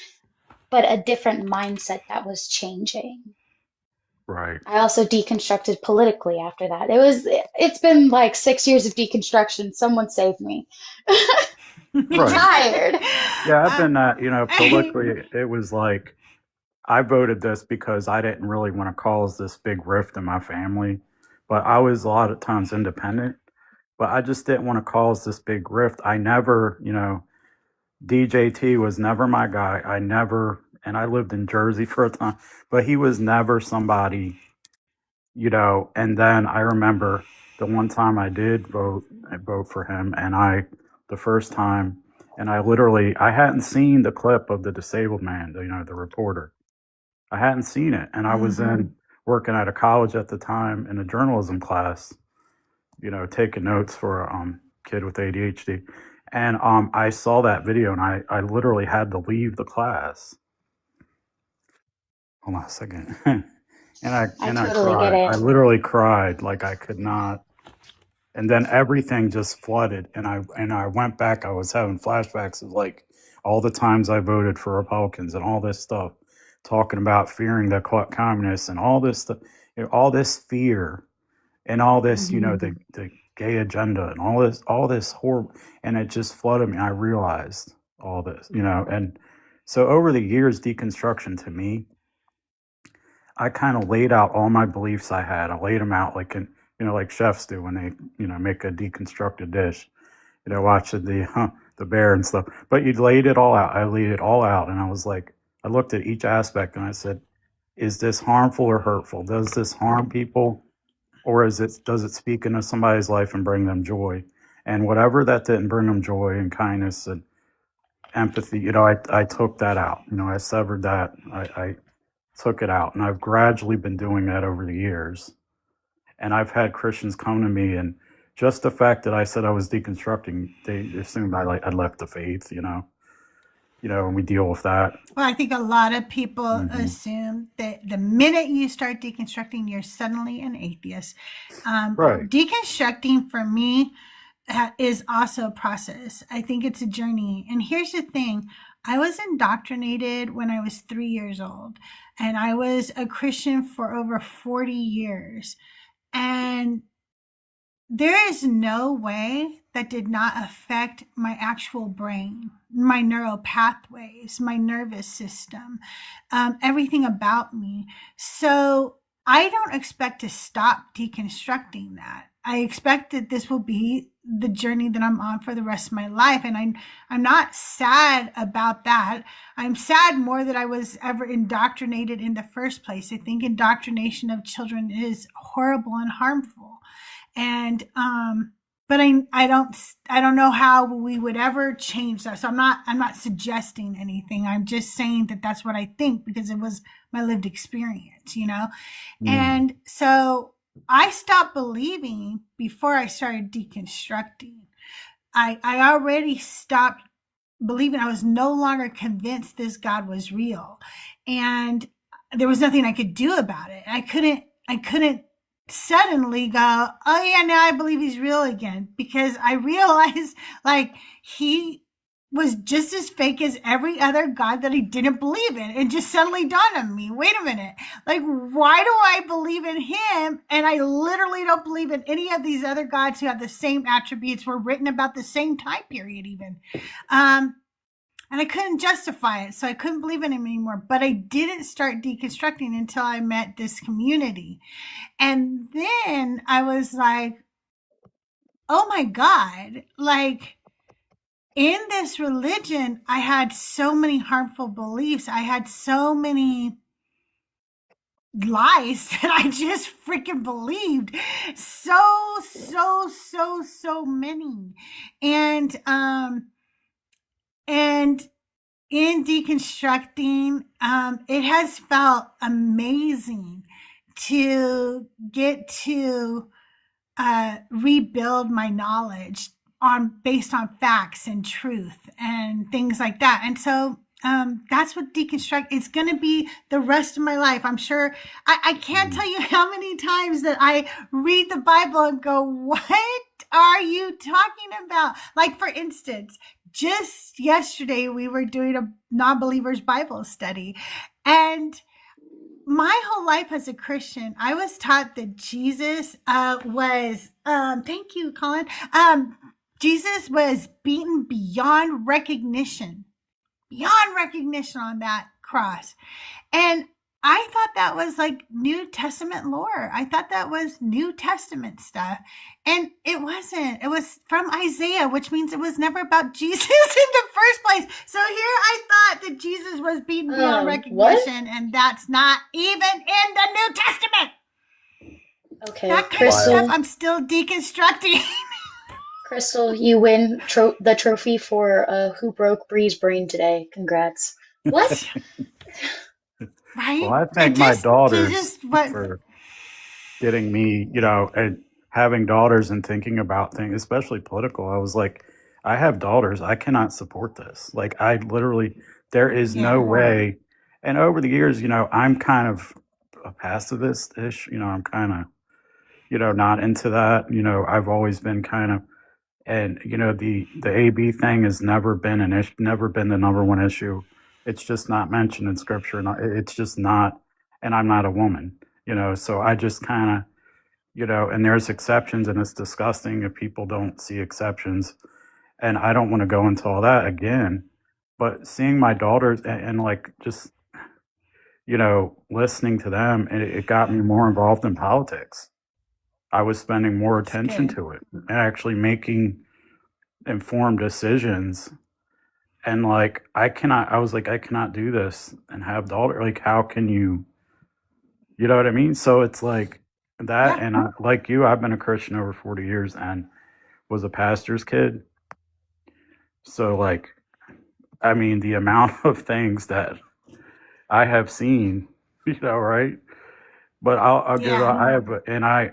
but a different mindset that was changing. Right. I also deconstructed politically after that. It's been like 6 years of deconstruction. Someone save me. I'm Right. tired. Yeah, I've been politically, it was like, I voted this because I didn't really want to cause this big rift in my family, but I was a lot of times independent, but I just didn't want to cause this big rift. I never, DJT was never my guy. And I lived in Jersey for a time, but he was never somebody, and then I remember the one time I did vote for him, the first time, and I hadn't seen the clip of the disabled man, the reporter. I hadn't seen it. And I was working at a college at the time in a journalism class, taking notes for a kid with ADHD. And I saw that video and I literally had to leave the class. Hold on a second. and I totally get cried. it. I literally cried like I could not. And then everything just flooded. And I went back. I was having flashbacks of like all the times I voted for Republicans and all this stuff, talking about fearing the communists and all this stuff, all this fear and all this, the gay agenda and all this horrible, and it just flooded me. I realized all this, and so over the years, deconstruction to me, I kind of laid out all my beliefs I had. I laid them out like like chefs do when they, make a deconstructed dish, watching the bear and stuff. But you laid it all out. I laid it all out, and I was like, I looked at each aspect and I said, is this harmful or hurtful? Does this harm people, or does it speak into somebody's life and bring them joy? And whatever that didn't bring them joy and kindness and empathy, I took that out. I severed that. I took it out, and I've gradually been doing that over the years. And I've had Christians come to me, and just the fact that I said I was deconstructing, they assumed I left the faith, and we deal with that. Well, I think a lot of people assume that the minute you start deconstructing, you're suddenly an atheist. Right. Deconstructing for me is also a process. I think it's a journey. And here's the thing. I was indoctrinated when I was 3 years old, and I was a Christian for over 40 years. And there is no way that did not affect my actual brain, my neural pathways, my nervous system, everything about me. So I don't expect to stop deconstructing that. I expect that this will be the journey that I'm on for the rest of my life. And I'm not sad about that. I'm sad more that I was ever indoctrinated in the first place. I think indoctrination of children is horrible and harmful. And but I don't know how we would ever change that. So I'm not suggesting anything. I'm just saying that that's what I think because it was my lived experience, And so I stopped believing before I started deconstructing. I already stopped believing. I was no longer convinced this God was real, and there was nothing I could do about it. I couldn't suddenly go, oh yeah, now I believe he's real again, because I realized like he was just as fake as every other God that I didn't believe in. It just suddenly dawned on me, wait a minute, like why do I believe in him and I literally don't believe in any of these other gods who have the same attributes, were written about the same time period even. And I couldn't justify it, so I couldn't believe in him anymore. But I didn't start deconstructing until I met this community. And then I was like, oh my God, like in this religion, I had so many harmful beliefs. I had so many lies that I just freaking believed. So many. And in deconstructing, it has felt amazing to get to rebuild my knowledge based on facts and truth and things like that. And so that's what deconstruct. It's going to be the rest of my life. I'm sure I can't tell you how many times that I read the Bible and go, what are you talking about? Like, for instance, just yesterday we were doing a non-believers Bible study, and my whole life as a Christian, I was taught that Jesus was, thank you, Colin. Jesus was beaten beyond recognition on that cross. And I thought that was like New Testament lore. I thought that was New Testament stuff. And it wasn't. It was from Isaiah, which means it was never about Jesus in the first place. So here I thought that Jesus was beaten beyond What? recognition, and that's not even in the New Testament. Okay, That kind of stuff Crystal. I'm still deconstructing. Crystal, you win the trophy for who broke Bree's brain today. Congrats. What? Right? Well, I It thank my just, it daughters just, what? for getting me, and having daughters and thinking about things, especially political. I was like, I have daughters. I cannot support this. Like, I literally, there is no Yeah. way. And over the years, I'm kind of a pacifist-ish. I'm kind of, not into that. I've always been kind of, and the AB thing has never been an issue, never been the number one issue. It's just not mentioned in scripture, and it's just not. And I'm not a woman, so I just kind of, and there's exceptions, and it's disgusting if people don't see exceptions. And I don't want to go into all that again, but seeing my daughters and like just, listening to them, and it got me more involved in politics. I was spending more It's attention good. to it and actually making informed decisions. And like, I was like, I cannot do this and have daughter. Like, how can you, what I mean? So it's like that. Yeah. And like you, I've been a Christian over 40 years and was a pastor's kid. So like, I mean, the amount of things that I have seen, right? But I'll give, Yeah. I have, and I,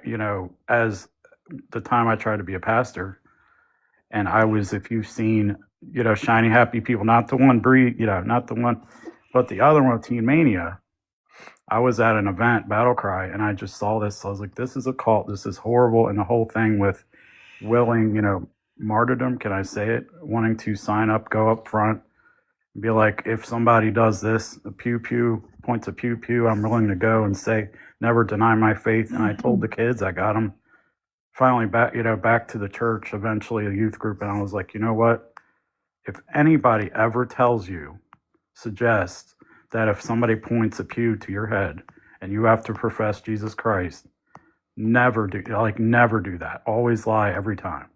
as the time I tried to be a pastor, and I was, if you've seen, Shiny Happy People, not the one breed, not the one, but the other one, Teen Mania. I was at an event, Battle Cry, and I just saw this. I was like, this is a cult. This is horrible. And the whole thing with willing, martyrdom, can I say it? Wanting to sign up, go up front, be like, if somebody does this, a pew pew, points a pew pew, I'm willing to go and say, never deny my faith. And I told the kids, I got them finally back, back to the church, eventually a youth group. And I was like, you know what? If anybody ever tells you, suggests that if somebody points a pew to your head and you have to profess Jesus Christ, never do that. Always lie every time.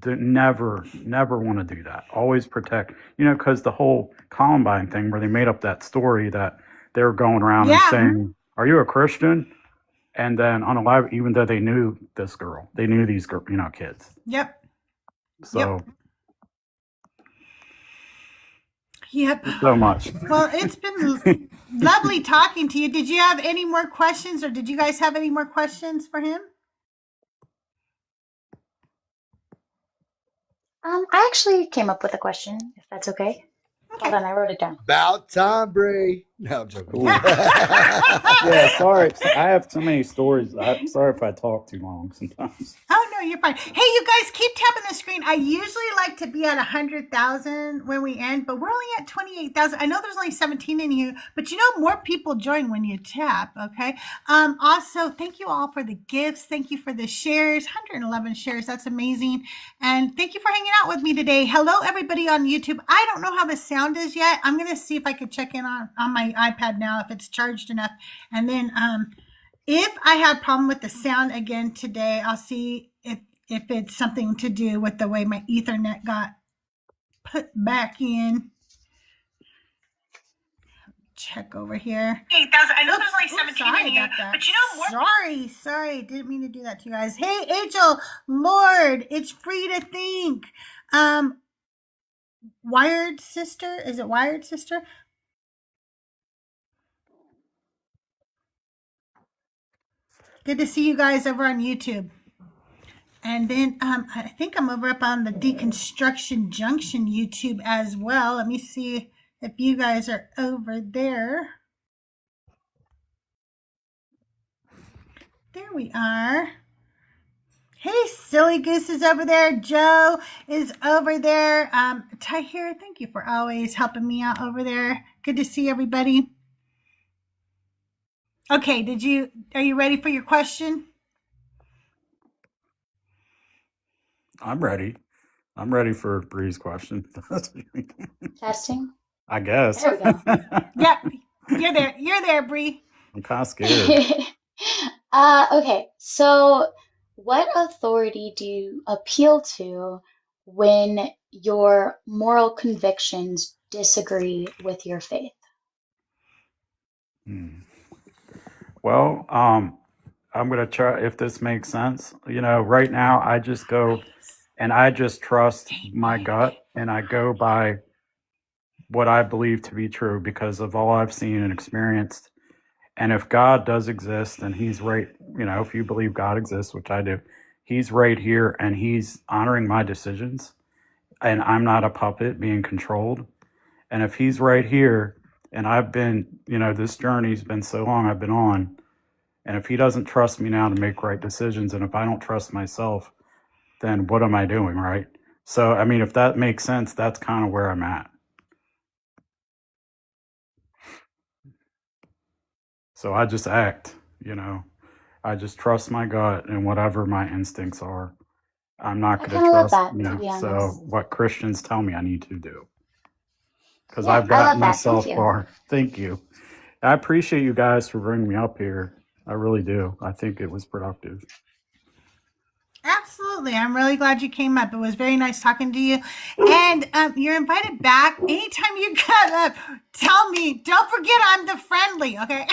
Never want to do that. Always protect, because the whole Columbine thing where they made up that story that they were going around and Yeah. saying, are you a Christian? And then on a live, even though they knew this girl, they knew these kids. Yep. So Yep. so much. Well, it's been lovely talking to you. Did you have any more questions, or did you guys have any more questions for him? I actually came up with a question, if that's okay. Hold on, I wrote it down. About time, Bree. No, I'm joking. Yeah, sorry. I have so many stories. Sorry if I talk too long sometimes. Oh, no, you're fine. Hey, you guys keep tapping the screen. I usually like to be at 100,000 when we end, but we're only at 28,000. I know there's only 17 in here, but more people join when you tap, okay? Also, thank you all for the gifts. Thank you for the shares, 111 shares. That's amazing. And thank you for hanging out with me today. Hello, everybody on YouTube. I don't know how the sound is yet. I'm going to see if I could check in on my iPad now, if it's charged enough. And then if I have problem with the sound again today, I'll see if it's something to do with the way my Ethernet got put back in. Check over here. 8,000. I know there's only 17 in here, but more. Sorry. Didn't mean to do that to you guys. Hey, Angel, Lord, it's free to think. Wired Sister, is it Wired Sister? Good to see you guys over on YouTube. And then I think I'm over up on the Deconstruction Junction YouTube as well. Let me see if you guys are over there. There we are. Hey, Silly Goose is over there. Joe is over there. Tahir, thank you for always helping me out over there. Good to see everybody. Okay, are you ready for your question? I'm ready. I'm ready for Bree's question. Testing. I guess. There we go. Yep, you're there. You're there, Bree. I'm kind of scared. Okay, so what authority do you appeal to when your moral convictions disagree with your faith? Hmm. Well, I'm gonna try if this makes sense. Right now I just go and I just trust my gut and I go by what I believe to be true because of all I've seen and experienced. And if God does exist and he's right, if you believe God exists, which I do, he's right here and he's honoring my decisions and I'm not a puppet being controlled. And if he's right here and I've been, this journey's been so long I've been on, and if he doesn't trust me now to make right decisions, and if I don't trust myself, then what am I doing, right? So, I mean, if that makes sense, that's kind of where I'm at. So I just act, I just trust my gut and whatever my instincts are. I'm not I going kind to of love trust, that, to be so honest. what Christians tell me I need to do. Because Yeah, I've I gotten love that. Thank myself you. far. Thank you. I appreciate you guys for bringing me up here. I really do. I think it was productive. Absolutely. I'm really glad you came up. It was very nice talking to you. And you're invited back. Anytime you come up, tell me. Don't forget I'm the friendly, okay?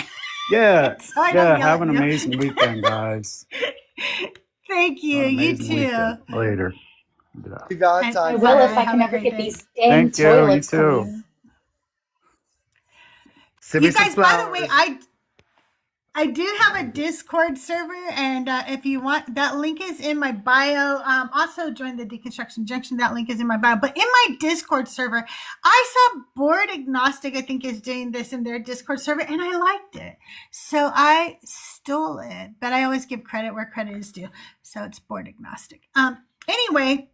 Yeah. So I don't Yeah. yell Have at an you. amazing weekend, guys. Thank you. Have an You amazing too. weekend. Later. Yeah. Happy And Valentine's I Day. will bye. if I Have can a ever great get day. these dang Thank you. You toilets too. clean. Send me You some guys, by the way, flowers. I do have a Discord server, and if you want, that link is in my bio. Also, join the Deconstruction Junction. That link is in my bio. But in my Discord server, I saw Board Agnostic, I think, is doing this in their Discord server, and I liked it. So I stole it, but I always give credit where credit is due. So it's Board Agnostic. Anyway,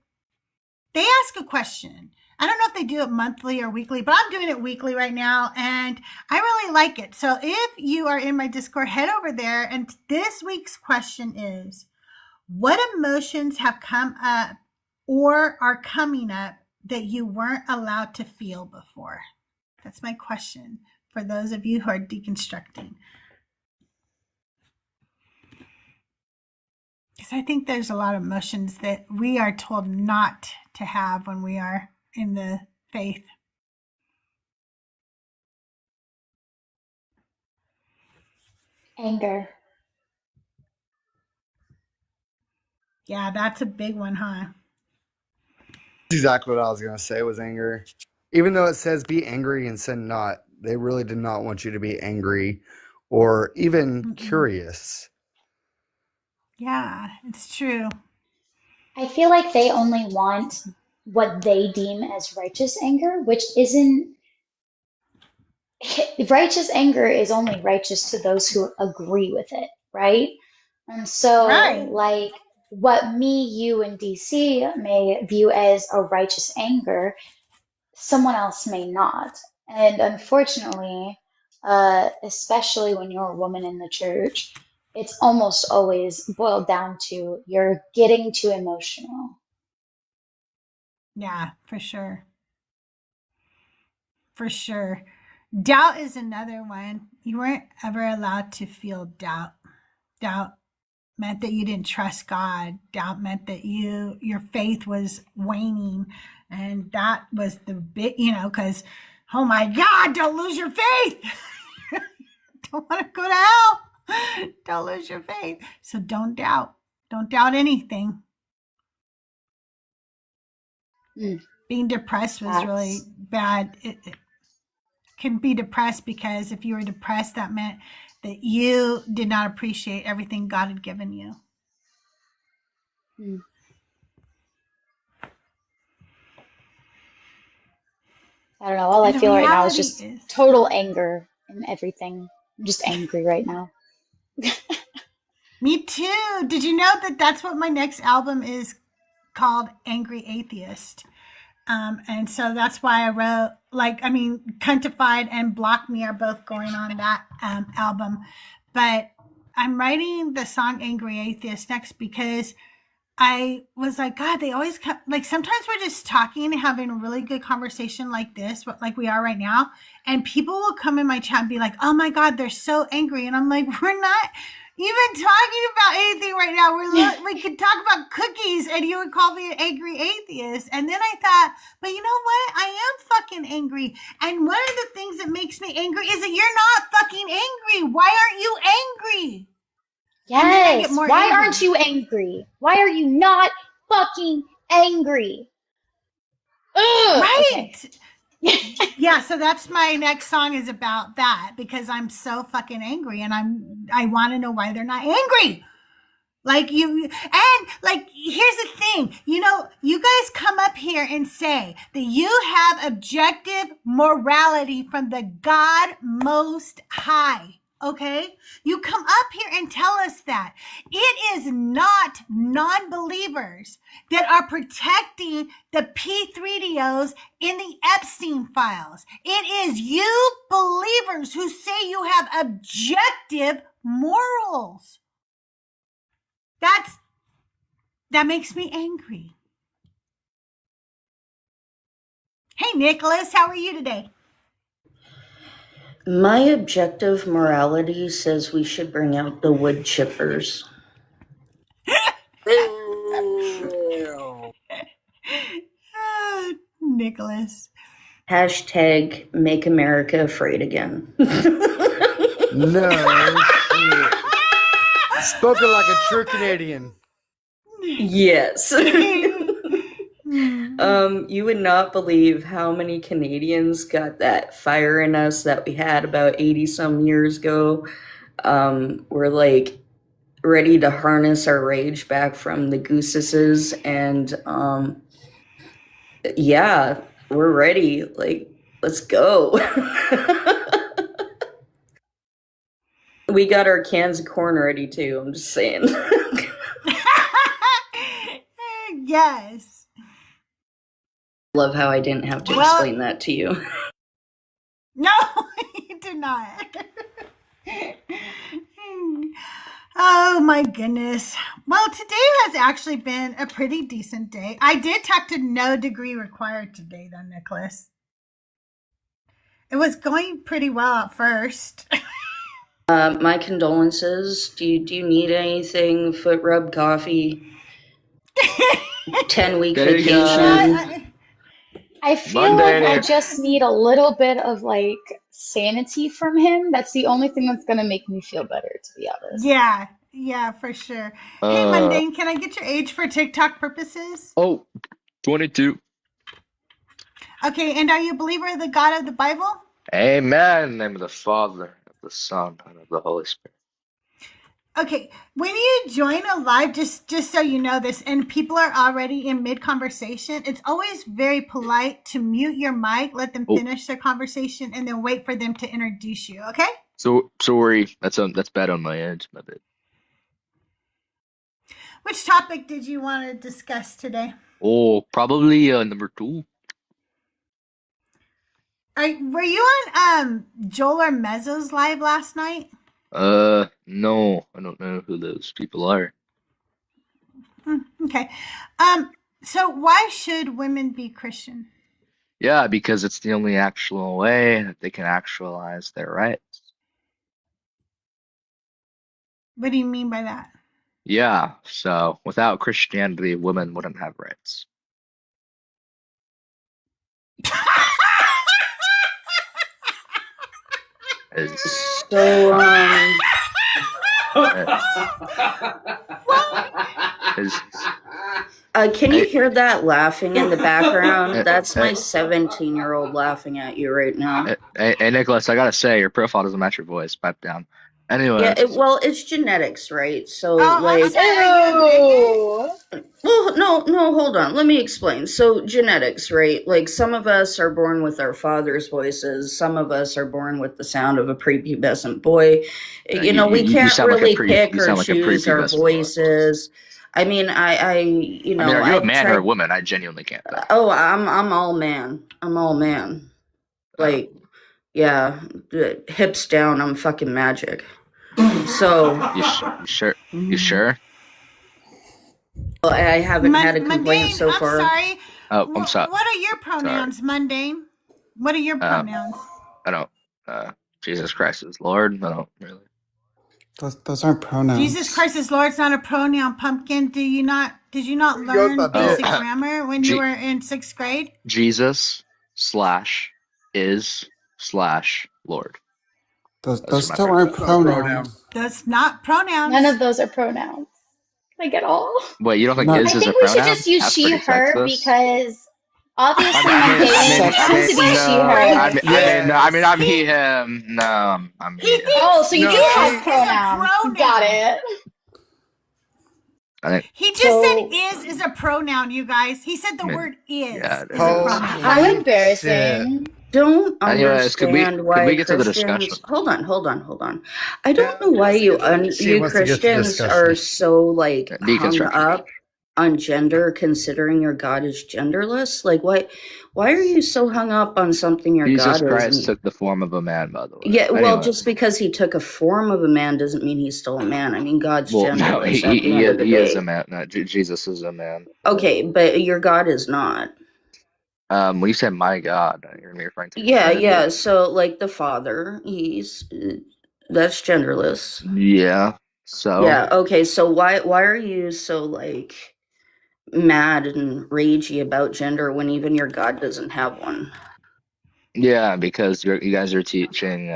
they ask a question. I don't know if they do it monthly or weekly, but I'm doing it weekly right now, and I really like it. So if you are in my Discord, head over there. And this week's question is, what emotions have come up or are coming up that you weren't allowed to feel before? That's my question for those of you who are deconstructing. Because I think there's a lot of emotions that we are told not to have when we are in the faith. Anger. Yeah, that's a big one, huh? That's exactly what I was gonna say was anger. Even though it says be angry and sin not, they really did not want you to be angry or even curious. Yeah, it's true. I feel like they only want what they deem as righteous anger, which isn't righteous anger is only righteous to those who agree with it, right? And so, Right. like, what me, you, and DC may view as a righteous anger, someone else may not. And unfortunately, especially when you're a woman in the church, it's almost always boiled down to you're getting too emotional. Yeah, for sure. For sure. Doubt is another one. You weren't ever allowed to feel doubt. Doubt meant that you didn't trust God. Doubt meant that your faith was waning. And that was the big, because, oh my God, don't lose your faith. Don't want to go to hell. Don't lose your faith. So don't doubt. Don't doubt anything. Mm, Being depressed was really facts. bad. It can be depressed because if you were depressed, that meant that you did not appreciate everything God had given you. Mm. I don't know. All I And the feel right now is reality just is, total anger and everything. I'm just angry right now. me too. Did you know that that's what my next album is called, Angry Atheist? And so that's why I wrote, Cuntified and Block Me are both going on that album. But I'm writing the song Angry Atheist next because I was like, God, they always come, like sometimes we're just talking and having a really good conversation like this, like we are right now. And people will come in my chat and be like, oh my God, they're so angry. And I'm like, we're not even talking about anything right now. We could talk about cookies and you would call me an angry atheist. And then I thought, but you know what? I am fucking angry. And one of the things that makes me angry is that you're not fucking angry. Why aren't you angry? And then I get Yes. more Why angry. aren't you angry? Why are you not fucking angry? Ugh. Right. Okay. Yeah, so that's my next song is about that because I'm so fucking angry and I want to know why they're not angry. Like you, and like, here's the thing, you know, you guys come up here and say that you have objective morality from the God Most High. Okay. You come up here and tell us that it is not non-believers that are protecting the P3DOs in the Epstein files. It is you believers who say you have objective morals. That makes me angry. Hey, Nicholas, how are you today? My objective morality says we should bring out the wood chippers. Nicholas. Hashtag make America afraid again. No. Spoken like a true Canadian. Yes. You would not believe how many Canadians got that fire in us that we had about 80 some years ago. We're like ready to harness our rage back from the gooses, and yeah, we're ready. Like, let's go. We got our cans of corn ready too, I'm just saying. Yes. Love how I didn't have to explain that to you. No, you did not. Oh my goodness. Well, today has actually been a pretty decent day. I did talk to no degree required today though, Nicholas. It was going pretty well at first. My condolences. Do you need anything? Foot rub, coffee, 10-week vacation. I feel like I just need a little bit of like sanity from him. That's the only thing that's gonna make me feel better, to be honest. Yeah, for sure. Hey, Mundane, can I get your age for TikTok purposes? Oh, 22. Okay, and are you a believer of the God of the Bible? Amen. In the name of the Father, of the Son, and of the Holy Spirit. Okay, when you join a live, just so you know this, and people are already in mid-conversation, it's always very polite to mute your mic, let them finish their conversation, and then wait for them to introduce you, okay? So sorry, that's bad on my end, my bad. Which topic did you want to discuss today? Oh, probably number 2. Were you on Joel or Mezzo's live last night? No, I don't know who those people are. Okay. So why should women be Christian? Yeah, because it's the only actual way that they can actualize their rights. What do you mean by that? Yeah, so without Christianity, women wouldn't have rights. So, can you hear that laughing in the background? That's my 17-year-old laughing at you right now. Hey, Nicholas, I gotta say, your profile doesn't match your voice. Pipe down. Anyway. Yeah, it's genetics, right? So, well, no, hold on. Let me explain. So, genetics, right? Like, some of us are born with our father's voices. Some of us are born with the sound of a prepubescent boy. You know, we can't really pick or choose our voices. I mean, are you a man or a woman? I genuinely can't. Oh, I'm all man. I'm all man. Like, yeah, hips down. I'm fucking magic. So you sure? You sure? I haven't had a complaint Mundane, so I'm far. sorry. Oh, I'm sorry. What are your pronouns, Mundane? What are your pronouns? I don't. Jesus Christ is Lord. I don't really. Those aren't pronouns. Jesus Christ is Lord's not a pronoun, Pumpkin. Did you not Goes by learn bit. basic grammar when you G- were in 6th grade? Jesus / is / Lord. Those are my still aren't pronouns. pronouns. That's not pronouns. None of those are pronouns. Like at all. Wait, you don't think No. is I a think we should pronoun? just use That's she, pretty her sexist. because obviously I mean, mundane tends to be she, her. I'm he, him. No, I'm he, him. Oh, so you No, do she- have Is a pronouns. pronoun. Got it. I think He just So- said is a pronoun, you guys. He said the I mean, word is yeah, it is is. a Holy pronoun. How shit. embarrassing. Don't Anyways, could we understand why get to the Christians. discussion? Hold on. I don't know why you She wants to get to the Christians discussion. are so like hung Deconstruction. up on gender, considering your God is genderless. Like, why are you so hung up on something your Jesus God Christ is? took the form of a man, by the way. Yeah, well, Anyways. just because he took a form of a man doesn't mean he's still a man. I mean, God's Well, no, genderless at the end of the he is day. a man. No, Jesus is a man. Okay, but your God is not. When you say my God, you're referring to Yeah, Trinity. yeah. So, like the Father, that's genderless. Yeah. So Yeah. Okay. So why are you so like mad and ragey about gender when even your God doesn't have one? yeah, because you guys are teaching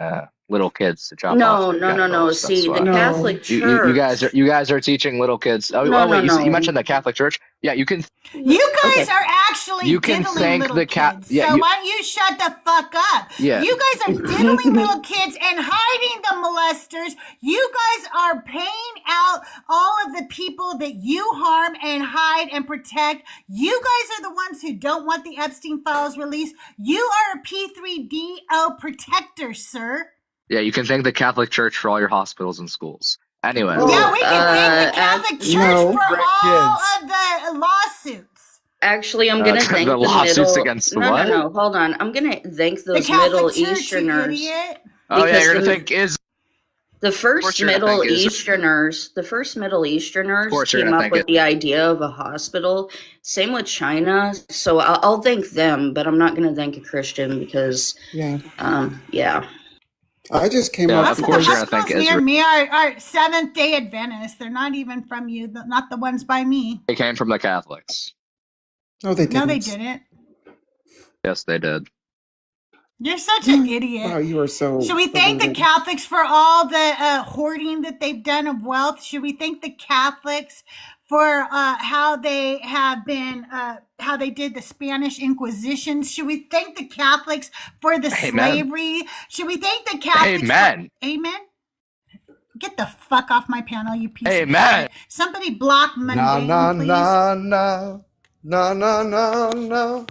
little kids to chop off No, their no, no, no. genitals. See, That's the why. Catholic You Church. you guys are teaching little kids. Oh, No, wait, no, you no. mentioned the Catholic Church. Yeah, you can You guys Okay. are actually You can diddling thank little the kids. yeah, so you- why don't you shut the fuck up? Yeah. You guys are diddling little kids and hiding the molesters. You guys are paying out all of the people that you harm and hide and protect. You guys are the ones who don't want the Epstein files released. You are a P3DO protector, sir. Yeah, you can thank the Catholic Church for all your hospitals and schools. Anyway. Well, Yeah, we can thank the Catholic Church no. for Great all kids. of the lawsuits. Actually, I'm gonna thank the the lawsuits middle. against No, what? no, no. Hold on. I'm gonna thank The those Catholic Middle Church, you Easterners. idiot. Oh yeah, Because you're gonna the- think is The course first you're gonna Middle think is- Easterners, course you're came gonna up think with it. the idea of a hospital. Same with China. So I'll thank them, but I'm not going to thank a Christian because, Yeah. yeah. I just came Yeah, up of Most with of course the you're gonna think hospitals near Israel. me are Seventh-day Adventists. They're not even from you, not the ones by me. They came from the Catholics. No, they didn't. No, they didn't. Yes, they did. You're such an idiot. Wow, you are so. Should we thank the deluded. Catholics for all the hoarding that they've done of wealth? Should we thank the Catholics for how they have been, how they did the Spanish Inquisition? Should we thank the Catholics for the Amen. slavery? Should we thank the Catholics? Amen. Amen. Get the fuck off my panel, you piece Amen. of shit. Somebody block No, Mundane, no, please. no.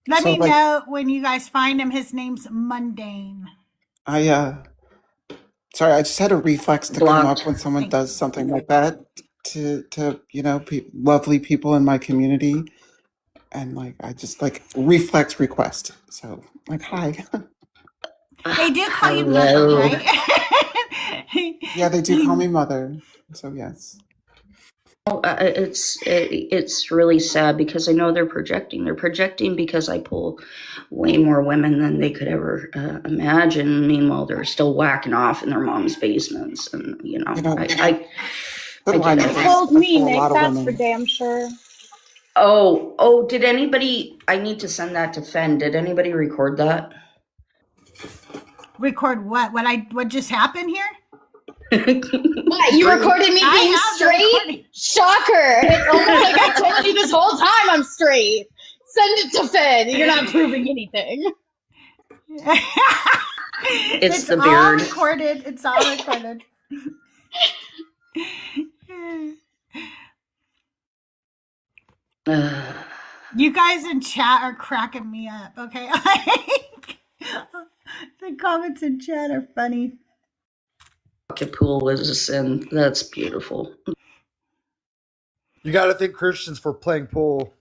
Let So, me like- know when you guys find him. His name's Mundane. Sorry, I just had a reflex to come Blocked. up when someone Thank does something like that to lovely people in my community, and like I just like reflex request. So like, hi. They do call you Hello. mother, right? Yeah, they do call me mother. So yes. It's really sad because I know they're projecting. They're projecting because I pull way more women than they could ever imagine. Meanwhile, they're still whacking off in their mom's basements, and You know, I But I I get know it. Told I me, pull a Nick, lot of that's for women. damn sure. Oh, did anybody? I need to send that to Fen. Did anybody record that? Record what? What just happened here? What, you recorded me I being have the straight? recording. Shocker. It's almost like I told you this whole time I'm straight. Send it to Finn. You're not proving anything. It's the all beard. recorded. It's all recorded. You guys in chat are cracking me up, okay? The comments in chat are funny. Bucket pool was a sin. That's beautiful. You got to thank Christians for playing pool.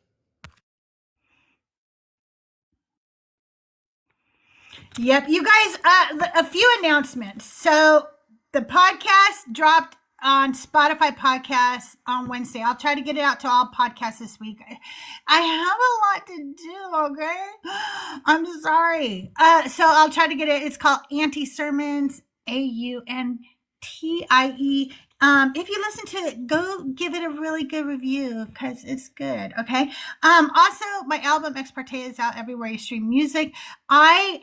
Yep, you guys, a few announcements. So the podcast dropped on Spotify podcasts on Wednesday. I'll try to get it out to all podcasts this week. I have a lot to do, okay? I'm sorry. So I'll try to get it. It's called Anti Sermons, AUNTIE. If you listen to it, go give it a really good review because it's good, okay? Also, my album Ex Parte is out everywhere you stream music. I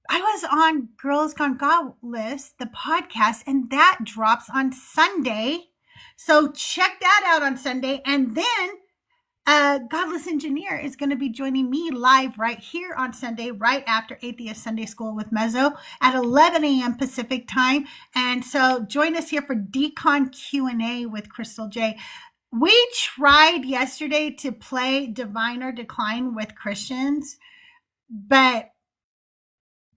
was on Girls Gone Godless, the podcast, and that drops on Sunday. So check that out on Sunday. And then Godless Engineer is going to be joining me live right here on Sunday, right after Atheist Sunday School with Mezzo at 11 a.m. Pacific time. And so join us here for Decon Q&A with Crystaljae. We tried yesterday to play Divine or Decline with Christians, but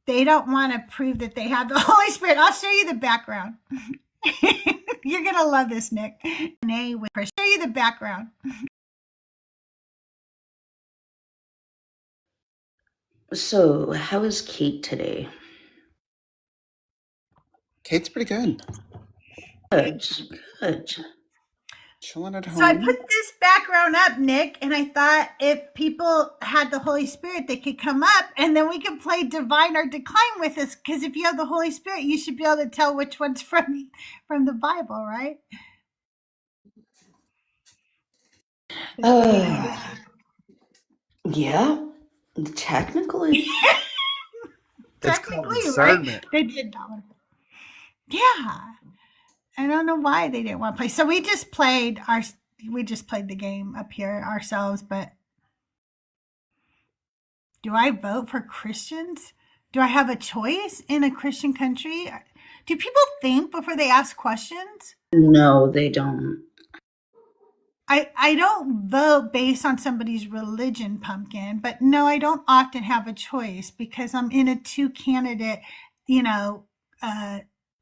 they don't want to prove that they have the Holy Spirit. I'll show you the background. You're going to love this, Nick. I'll show you the background. So, how is Kate today? Kate's pretty good. Good. Chilling at home. So I put this background up, Nick, and I thought if people had the Holy Spirit, they could come up and then we could play Divine or Decline with us. Because if you have the Holy Spirit, you should be able to tell which one's from the Bible, right? Yeah, technically. Technically, discernment. right? They did that one. Yeah. I don't know why they didn't want to play. So we just played the game up here ourselves, but do I vote for Christians? Do I have a choice in a Christian country? Do people think before they ask questions? No, they don't. I don't vote based on somebody's religion, Pumpkin, but no, I don't often have a choice because I'm in a two candidate,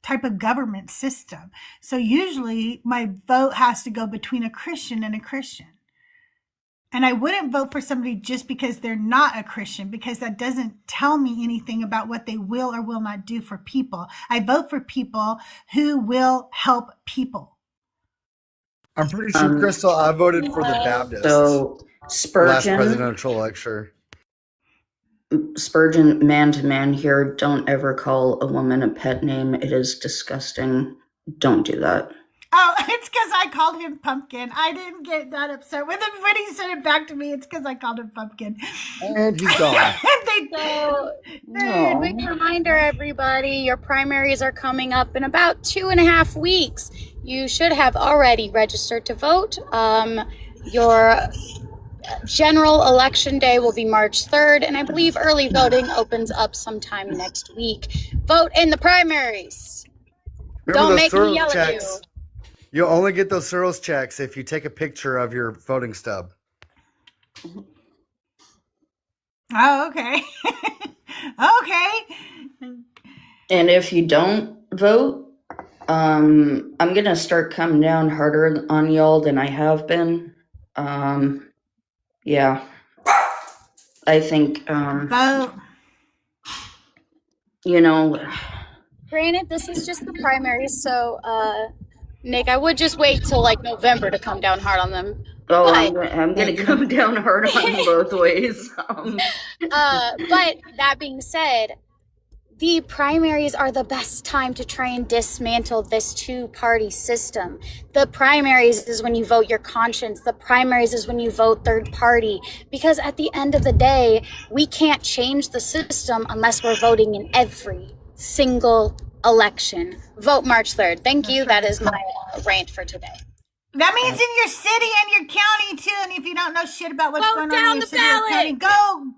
type of government system. So usually my vote has to go between a Christian and a Christian. And I wouldn't vote for somebody just because they're not a Christian, because that doesn't tell me anything about what they will or will not do for people. I vote for people who will help people. I'm pretty sure, Crystal, I voted for the Baptists. So last Spurgeon, presidential election. man to man here, don't ever call a woman a pet name. It is disgusting. Don't do that. Oh, it's because I called him Pumpkin. I didn't get that upset with him when he said it back to me. It's because I called him Pumpkin. And he's gone. Quick reminder, everybody, your primaries are coming up in about 2.5 weeks. You should have already registered to vote. Your general election day will be March 3rd, and I believe early voting opens up sometime next week. Vote in the primaries. Remember Don't make me Soros yell checks? at you. You'll only get those Soros checks if you take a picture of your voting stub. Oh, okay. Okay. And if you don't vote, I'm gonna start coming down harder on y'all than I have been. Yeah. I think Vote. Granted, this is just the primaries, so Nick, I would just wait till like November to come down hard on them. Oh, But- I'm gonna come down hard on both ways. But that being said, the primaries are the best time to try and dismantle this two-party system. The primaries is when you vote your conscience. The primaries is when you vote third party. Because at the end of the day, we can't change the system unless we're voting in every single election. Vote March 3rd. Thank you. That is my rant for today. That means in your city and your county too. And if you don't know shit about what's Vote going down on in your the city or county, ballot.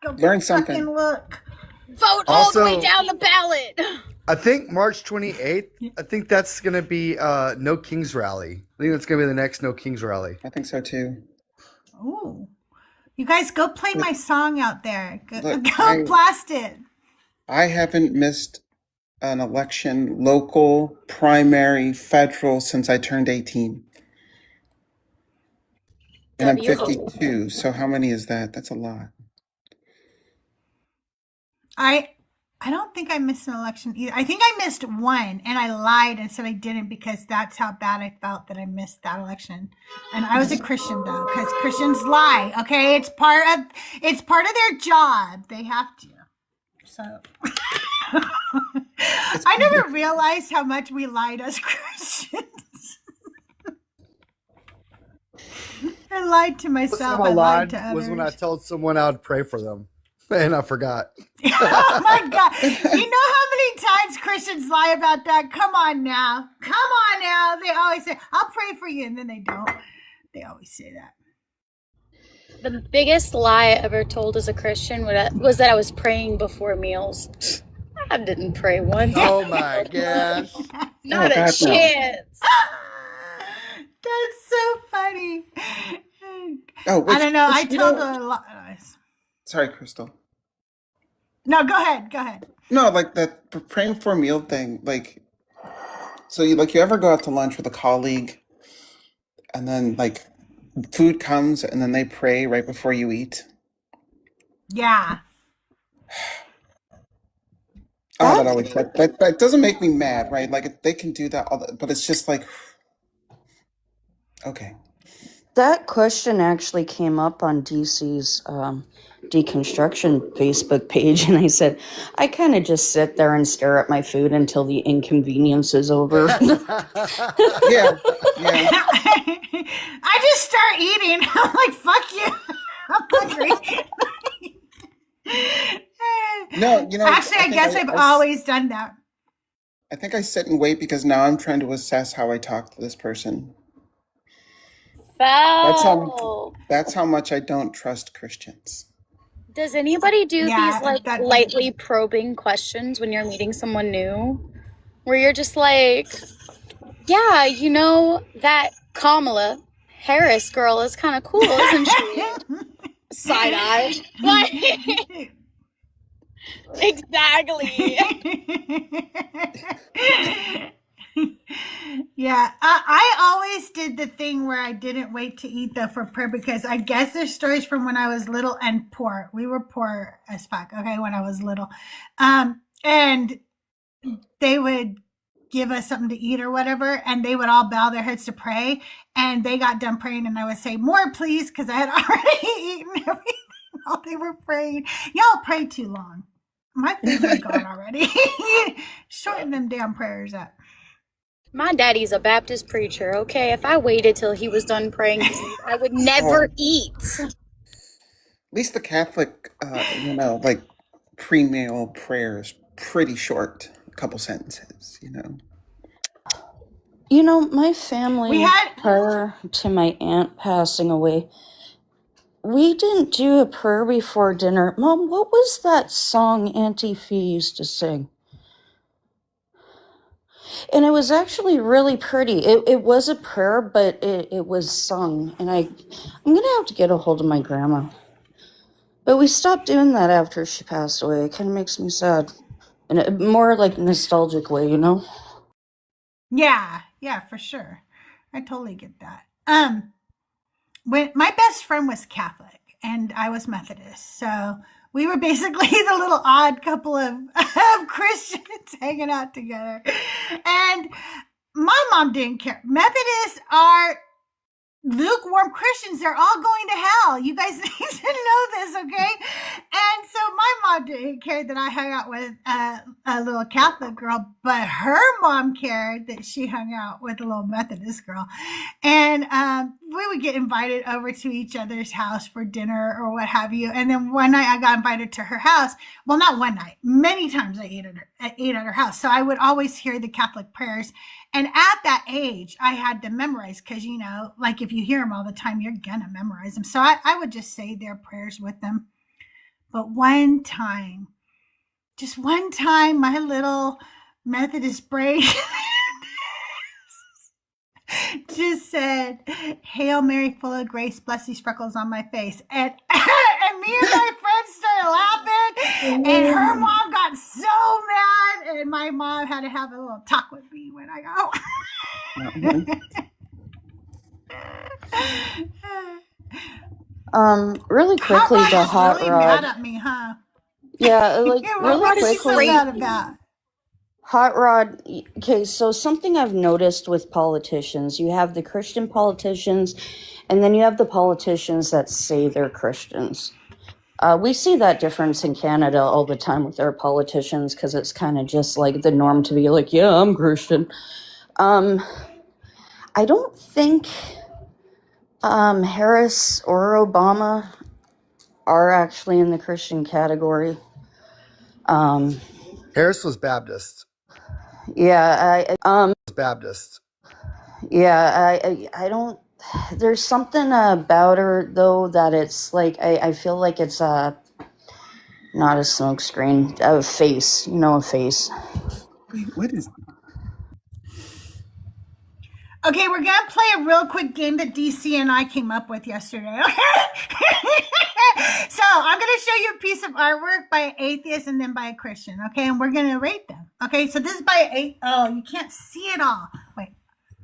go Learn something. fucking look. Vote all the way Also- down the ballot. I think March 28th, I think that's going to be No Kings Rally. I think that's going to be the next No Kings Rally. I think so too. Ooh. You guys go play my song out there. Go Look, blast it. I haven't missed an election, local, primary, federal, since I turned 18. And I'm W. 52, so how many is that? That's a lot. I don't think I missed an election either. I think I missed one, and I lied and said I didn't because that's how bad I felt that I missed that election. And I was a Christian though, because Christians lie. Okay, it's part of their job. They have to. So I never realized how much we lied as Christians. I lied to myself. I lied to others. Was when I told someone I would pray for them, and I forgot. Oh my God. You know how many times Christians lie about that? Come on now. They always say, I'll pray for you. And then they don't. They always say that. The biggest lie I ever told as a Christian was that I was praying before meals. I didn't pray one time. Oh my gosh. Not a chance. That's so funny. Oh, I don't know. I told a lot. Sorry, Crystal. No, go ahead. No, like that praying for a meal thing. Like, so you ever go out to lunch with a colleague, and then like food comes, and then they pray right before you eat. Yeah. Oh, that always that doesn't make me mad, right? Like they can do that, but it's just like, okay. That question actually came up on DC's Deconstruction Facebook page, and I said, I kind of just sit there and stare at my food until the inconvenience is over. Yeah. I just start eating. I'm like, fuck you. I'm hungry. No, Actually, I guess I've always done that. I think I sit and wait because now I'm trying to assess how I talk to this person. Foul. That's how much I don't trust Christians. Does anybody do these lightly probing questions when you're meeting someone new? Where you're just like, yeah, that Kamala Harris girl is kind of cool, isn't she? Side eye. Like, exactly. Yeah, I always did the thing where I didn't wait to eat though for prayer because I guess there's stories from when I was little and poor. We were poor as fuck, okay, when I was little. And they would give us something to eat or whatever, and they would all bow their heads to pray, and they got done praying, and I would say, more please, because I had already eaten everything while they were praying. Y'all pray too long. My food was gone already. Shorten them damn prayers up. My daddy's a Baptist preacher, okay? If I waited till he was done praying, I would never eat. At least the Catholic, like pre-meal prayer is pretty short. A couple sentences, My family, prior to my aunt passing away, we didn't do a prayer before dinner. Mom, what was that song Auntie Fee used to sing? And it was actually really pretty. It was a prayer, but it was sung. And I'm going to have to get a hold of my grandma. But we stopped doing that after she passed away. It kind of makes me sad. In a more like nostalgic way, Yeah, for sure. I totally get that. When my best friend was Catholic and I was Methodist, so we were basically the little odd couple of Christians hanging out together. And my mom didn't care. Methodists are lukewarm Christians. They're all going to hell. You guys need to know this, okay? And so my mom didn't care that I hung out with a little Catholic girl, but her mom cared that she hung out with a little Methodist girl. And we would get invited over to each other's house for dinner or what have you. And then one night I got invited to her house. Well, not one night. Many times I ate at her house. So I would always hear the Catholic prayers. And at that age, I had them memorized because, like if you hear them all the time, you're going to memorize them. So I would just say their prayers with them. But just one time, my little Methodist brain just said, Hail Mary, full of grace, bless these freckles on my face. And me and my friends started laughing, and her mom got so mad, and my mom had to have a little talk with me when I got really quickly, the hot really rod. mad at me, huh? Yeah, like Yeah, really what is she so quickly, mad about? Hot Rod. Okay, so something I've noticed with politicians, you have the Christian politicians, and then you have the politicians that say they're Christians. We see that difference in Canada all the time with our politicians because it's kind of just like the norm to be like, yeah, I'm Christian. I don't think Harris or Obama are actually in the Christian category. Harris was Baptist. Yeah, Baptist. yeah, I don't. There's something about her though that it's like I feel like it's not a smokescreen, a face. You know, a face. Wait, what is? Okay, we're gonna play a real quick game that DC and I came up with yesterday. So I'm gonna show you a piece of artwork by an atheist and then by a Christian. Okay, and we're gonna rate them. Okay, so this is by you can't see it all. Wait,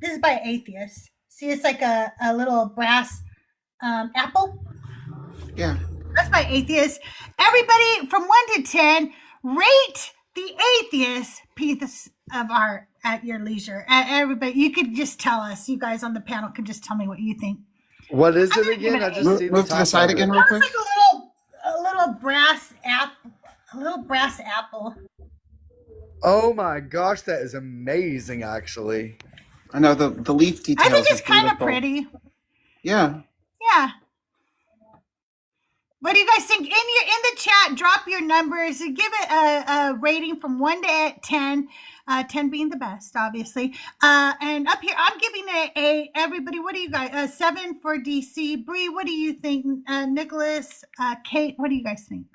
this is by an atheist. See, it's like a little brass apple. Yeah. That's by atheist. Everybody from 1 to 10, rate the atheist piece of art at your leisure. Everybody, you could just tell us. You guys on the panel can just tell me what you think. What is it again? I just see Move to the side again, real quick. It's like a little brass apple. A little brass apple. Oh my gosh, that is amazing! Actually, I know the leaf details. I think it's are kind of beautiful. pretty. Yeah. Yeah. What do you guys think? In the chat, drop your numbers. Give it a rating from 1 to 10. 10 being the best, obviously. And up here, I'm giving it a everybody. What do you guys? 7 for DC. Bree, what do you think? Nicholas, Kate, what do you guys think?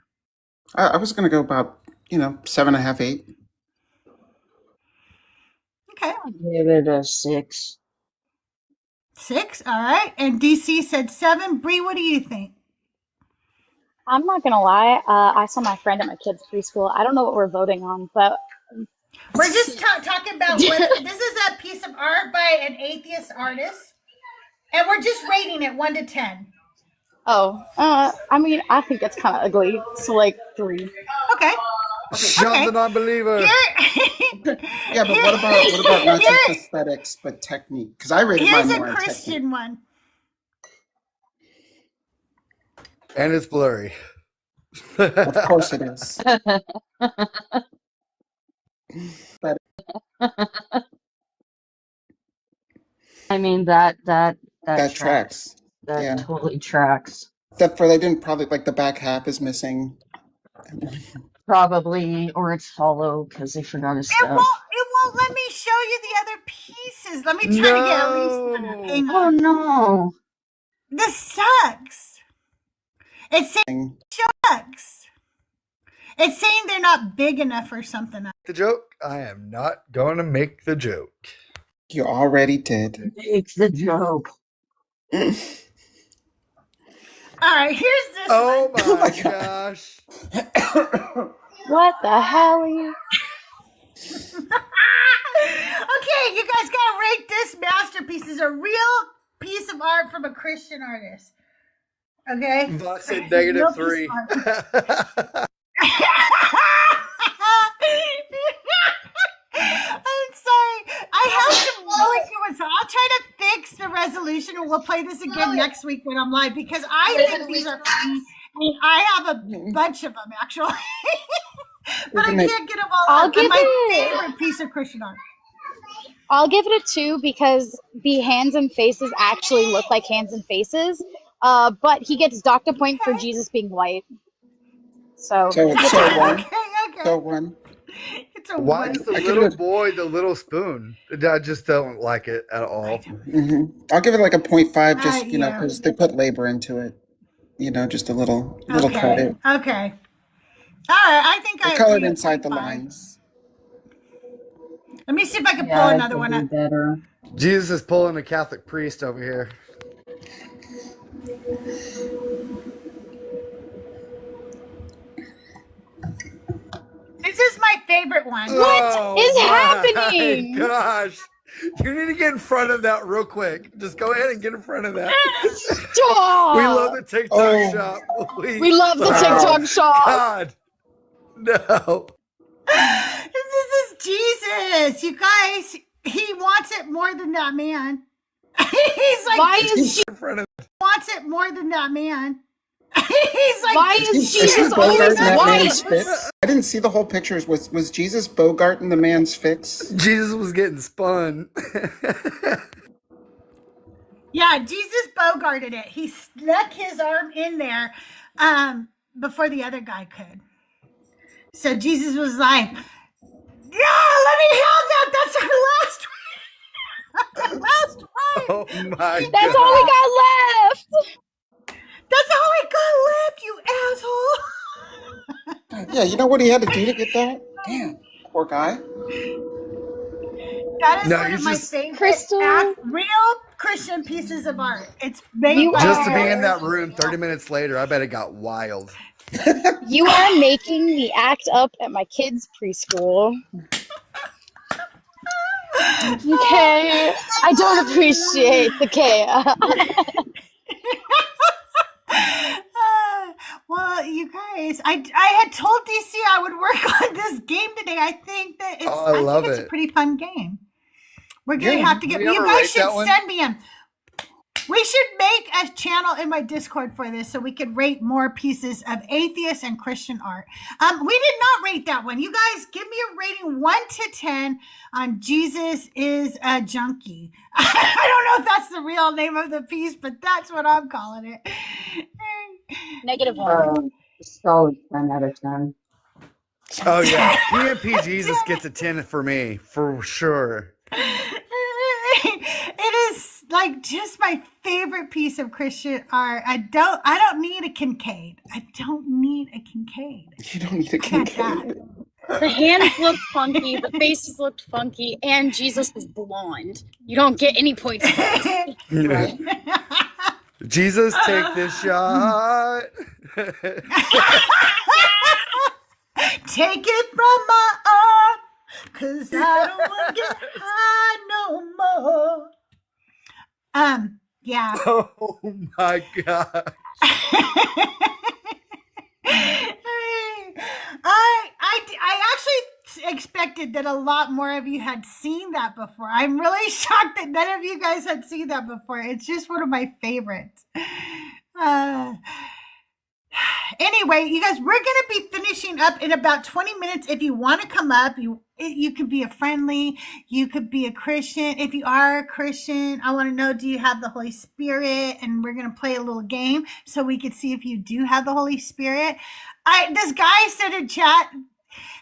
I was gonna go about 7.5, 8. Okay. I'll give it a 6. 6. All right. And DC said 7. Bree, what do you think? I'm not gonna lie. I saw my friend at my kid's preschool. I don't know what we're voting on, but We're just talking about what this is a piece of art by an atheist artist, and we're just rating it 1 to 10. I mean, I think it's kind of ugly. So like 3. Okay. Shut the non-believer. Yeah, but what about not just aesthetics but technique? Because I rated mine Here's more a on Christian technique. one. And it's blurry. Of course it is. I mean that tracks. That Yeah. totally tracks. Except for they didn't probably like the back half is missing. Probably, or it's hollow because they forgot his stuff. It won't let me show you the other pieces. Let me try to get at least one. Hang Oh on. no! This sucks. It's saying shucks. It's saying they're not big enough or something. The joke? I am not going to make the joke. You already did. Make the joke. All right, here's this Oh one. my gosh. What the hell are you? Okay, you guys gotta rate this masterpiece. This is a real piece of art from a Christian artist. Okay? Vox said Real -3. piece of art. I'm sorry. I have some really good ones, so I'll try to fix the resolution, and we'll play this again next week when I'm live because I think these are funny. I mean, I have a bunch of them actually, but I can't get them all. I'll out. give My it- favorite piece of Christian art. I'll give it a 2 because the hands and faces actually look like hands and faces. But he gets docked point for Jesus being white. So So one. Okay. So one. It's a Why one. does the I little could- boy the little spoon? I just don't like it at all. I'll give it like a 0.5 just, yeah. because they put labor into it. Just a little credit. Okay. All right. I think They I colored agree with inside the 0.5. lines. Let me see if I can pull another one up. Better. Jesus is pulling a Catholic priest over here. This is my favorite one. What is happening? Gosh. You need to get in front of that real quick. Just go ahead and get in front of that. Stop! We love the TikTok Oh. shop. We love the TikTok shop. God. No. This is Jesus, you guys. He wants it more than that man. He's like, Why is In front of wants it more than that man. He's like, why is Is Jesus he always Bogarting that man's white? fix? I didn't see the whole pictures. Was Jesus Bogarting the man's fix? Jesus was getting spun. yeah, Jesus bogarted it. He snuck his arm in there before the other guy could. So Jesus was like, yeah, let me have that. That's our last last one. Oh my That's God. all we got left. That's all I got left, you asshole. Yeah, you know what he had to do to get that? Damn, poor guy. That is No, one you of my just favorite Crystal, real Christian pieces of art. It's made you by just to be are in that room 30 minutes later, I bet it got wild. you are making me act up at my kids' preschool. Okay, I don't appreciate the chaos. Well, you guys, I had told DC I would work on this game today. I think that it's Oh, I love it's a it. pretty fun game. We're gonna Yeah. have to Can get. we You ever guys rate should that one? send me them. We should make a channel in my Discord for this so we could rate more pieces of atheist and Christian art. We did not rate that one. You guys give me a rating 1 to 10 on Jesus is a Junkie. I don't know if that's the real name of the piece, but that's what I'm calling it. -1. Solid 10 out of 10. Oh yeah, PMP Jesus gets a 10 for me for sure. It is like just my favorite piece of Christian art. I don't need a Kincaid. I don't need a Kincaid. You don't need a I got Kincaid. that. The hands looked funky, the faces looked funky, and Jesus was blonde. You don't get any points for this. Right. Jesus, take this shot. Take it from my arm, 'cause I don't want to get high no more. Yeah. Oh my God. I actually expected that a lot more of you had seen that before. I'm really shocked that none of you guys had seen that before. It's just one of my favorites. Anyway, you guys, we're going to be finishing up in about 20 minutes. If you want to come up, you could be a friendly, you could be a Christian. If you are a Christian, I want to know, do you have the Holy Spirit? And we're going to play a little game so we could see if you do have the Holy Spirit. This guy said in chat,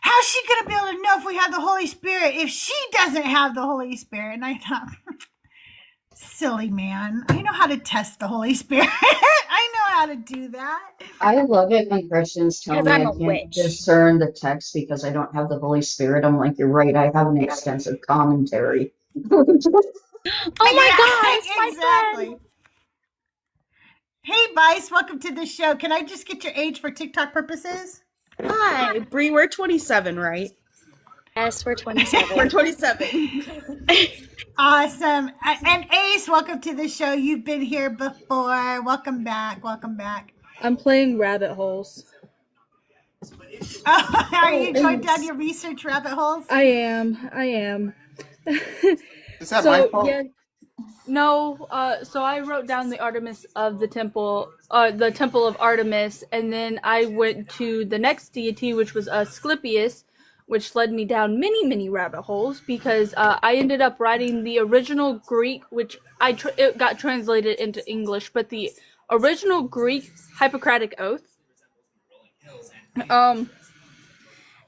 how's she going to be able to know if we have the Holy Spirit if she doesn't have the Holy Spirit? And I thought, silly man, I know how to test the Holy Spirit. I know how to do that. I love it when Christians tell Because me I'm I a can't witch. discern the text because I don't have the Holy Spirit. I'm like, you're right, I have an extensive commentary. Oh my gosh, my exactly. friend. Hey, Vice, welcome to the show. Can I just get your age for TikTok purposes? Hi, Bree, we're 27, right? Yes, we're 27. We're 27. Awesome. And Ace, welcome to the show. You've been here before. Welcome back. Welcome back. I'm playing rabbit holes. Oh, are you going down your research rabbit holes? I am. Is that my fault? Yeah. No, so I wrote down the Artemis of the temple of Artemis, and then I went to the next deity, which was Asclepius, which led me down many rabbit holes, because I ended up writing the original Greek, which it got translated into English, but the original Greek Hippocratic Oath.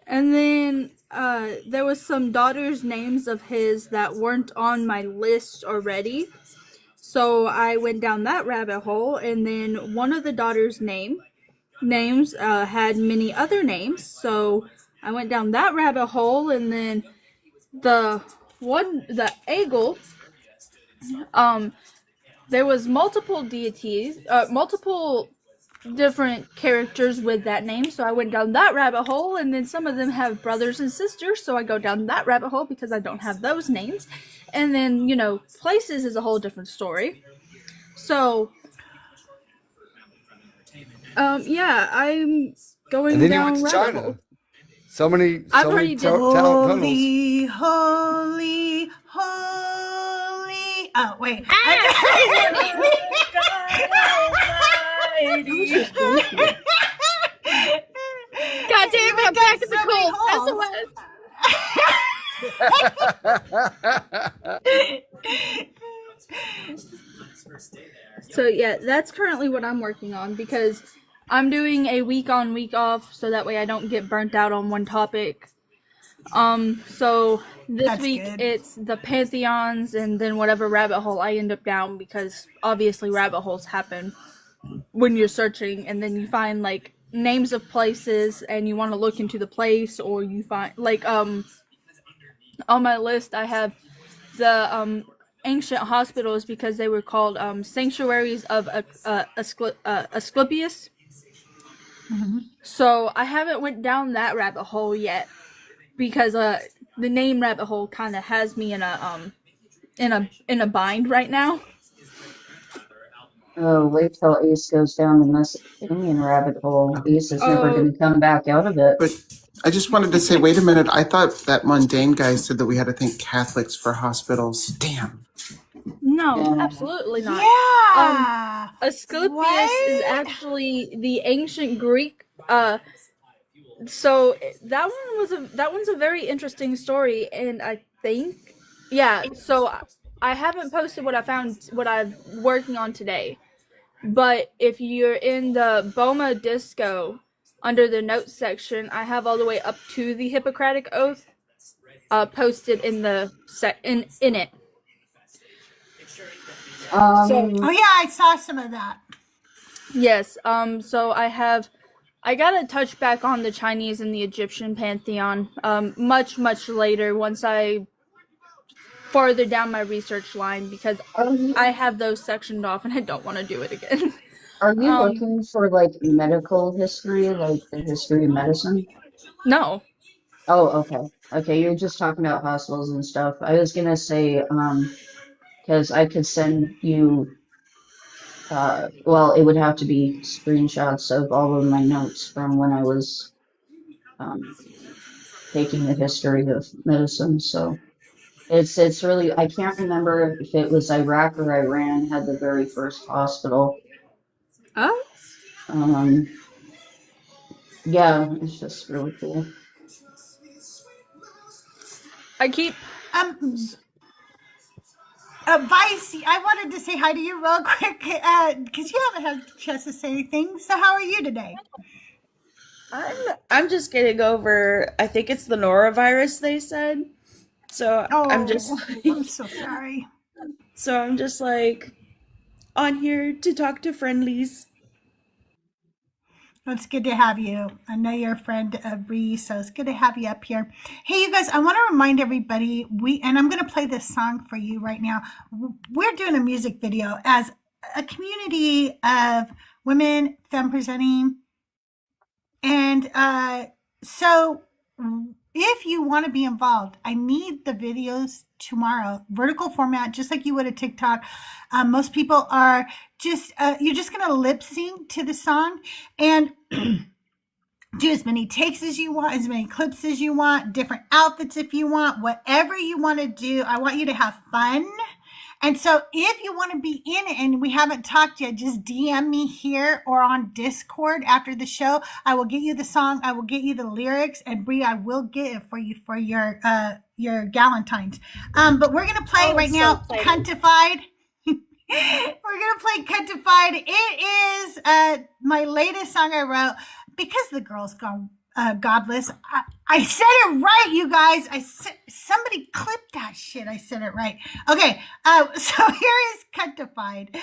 And then there was some daughters' names of his that weren't on my list already. So I went down that rabbit hole, and then one of the daughters' names had many other names. So I went down that rabbit hole, and then the eagle, there was multiple deities, multiple different characters with that name, so I went down that rabbit hole, and then some of them have brothers and sisters, so I go down that rabbit hole because I don't have those names. And then, places is a whole different story. So, yeah, I'm going And then you down went to rabbit China. hole. So many I've already did. talent tunnels. Holy, holy, holy. Oh, wait. God damn it, I'm back in the cold. SOS. So yeah, that's currently what I'm working on because I'm doing a week on, week off, so that way I don't get burnt out on one topic. So this That's week good. it's the pantheons and then whatever rabbit hole I end up down, because obviously rabbit holes happen when you're searching and then you find like names of places and you want to look into the place, or you find like on my list I have the ancient hospitals because they were called sanctuaries of Asclepius. Mm-hmm. So I haven't went down that rabbit hole yet because the name rabbit hole kind of has me in a bind right now. Oh, wait till Ace goes down the Mesopotamian rabbit hole. Ace is never going to come back out of it. But I just wanted to say, wait a minute. I thought that mundane guy said that we had to thank Catholics for hospitals. Damn. No, Yeah. absolutely not. Yeah. Asclepius is actually the ancient Greek. So that one's a very interesting story, and I think, yeah. So I haven't posted what I'm working on today, but if you're in the Boma Disco, under the notes section, I have all the way up to the Hippocratic Oath posted in the in it. Oh yeah, I saw some of that. Yes. So I gotta touch back on the Chinese and the Egyptian pantheon much later, once I farther down my research line, because I have those sectioned off and I don't want to do it again. Are you looking for like medical history, like the history of medicine? No. Oh, okay. Okay, you're just talking about hospitals and stuff. I was gonna say, because I could send you, well, it would have to be screenshots of all of my notes from when I was taking the history of medicine. So it's really, I can't remember if it was Iraq or Iran had the very first hospital. Oh. Yeah, it's just really cool. I keep Vice, I wanted to say hi to you real quick because you haven't had a chance to say anything. So how are you today? I'm just getting over, I think it's the norovirus they said. So I'm so sorry. So I'm just like on here to talk to friendlies. Well, it's good to have you. I know you're a friend of Bree, so it's good to have you up here. Hey, you guys, I want to remind everybody, and I'm going to play this song for you right now. We're doing a music video as a community of women, femme presenting. And so if you want to be involved, I need the videos tomorrow, vertical format, just like you would a TikTok. Most people are just, you're just going to lip sync to the song and do as many takes as you want, as many clips as you want, different outfits if you want, whatever you want to do. I want you to have fun. And so if you want to be in it and we haven't talked yet, just DM me here or on Discord after the show. I will get you the song. I will get you the lyrics. And Bree, I will get it for you for your Galentine's. But we're going to play right now, Cuntified. We're going to play Cuntified. It is my latest song I wrote because the girl's gone godless. I said it right, you guys. Somebody clipped that shit. I said it right. Okay, so here is Cuntified.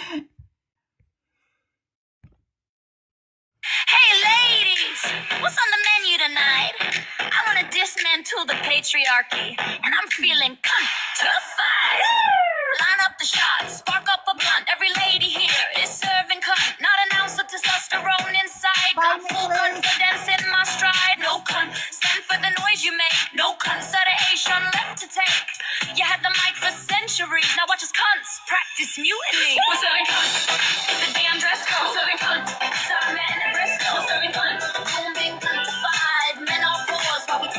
Hey ladies, what's on the menu tonight? I want to dismantle the patriarchy, and I'm feeling cuntified. Line up the shots, spark up a blunt. Every lady here is serving cunt. Not an ounce of testosterone inside. Got full confidence in my stride. No cunt, stand for the noise you make. No consideration left to take. You had the mic for centuries. Now watch us cunts practice mutiny. We're serving cunt. It's the damn dress code. We're serving cunt. Sorry man, and Bristol. We're serving cunt. Boom, being cuntified. Men are whores while we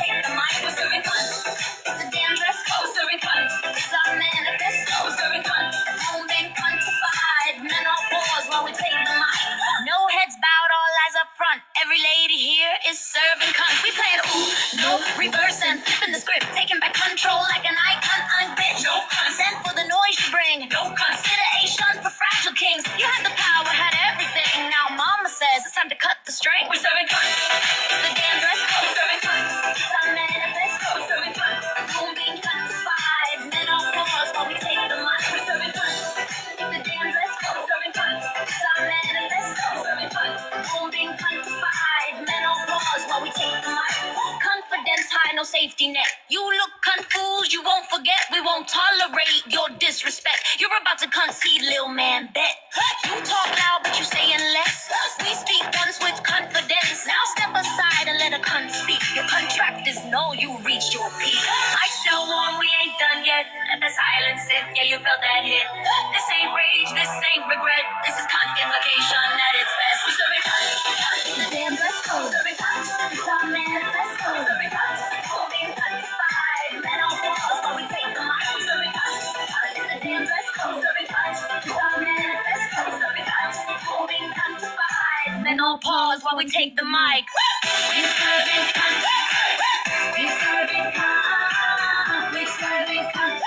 here is serving cunt. We playing ooh, no, reverse and flipping the script, taking back control like an icon. I'm bitch. No consent for the noise you bring. No consideration for fragile kings. You had the power, had everything. Now mama says it's time to cut the string. We're serving cunt. It's the damn dress code. We're serving cunt. It's our manifesto. We're serving cunt. Boom being cuntified. Men on pause while we take the mic. We're serving cunt. It's the damn dress code. We're serving cunt. It's our manifesto. We're serving cunt. Boom being cuntified. Men on pause while we take the mic. Confidence high, no safety net. You look confused, you won't forget. We won't tolerate your disrespect. You're about to concede, little man, bet. You talk loud, but you saying less. We speak once with confidence. Now step aside and let a cunt speak. Your contractors know you reached your peak. I still warm, we ain't done yet. Let the silence sit, yeah, you felt that hit. This ain't rage, this ain't regret. This is cunt invocation at its best. We serving cunt. It's the damn dress code. Serving cunt. It's our manifesto. Serving cunt. Holding cuntified. Men on walls while we take the mic. We serving cunt. It's the damn dress code. Serving cunt. It's our manifesto. Serving cunt. Holding cuntified. Men on pause while we take the mic. We serving cunt. We serving cunt. We serving cunt.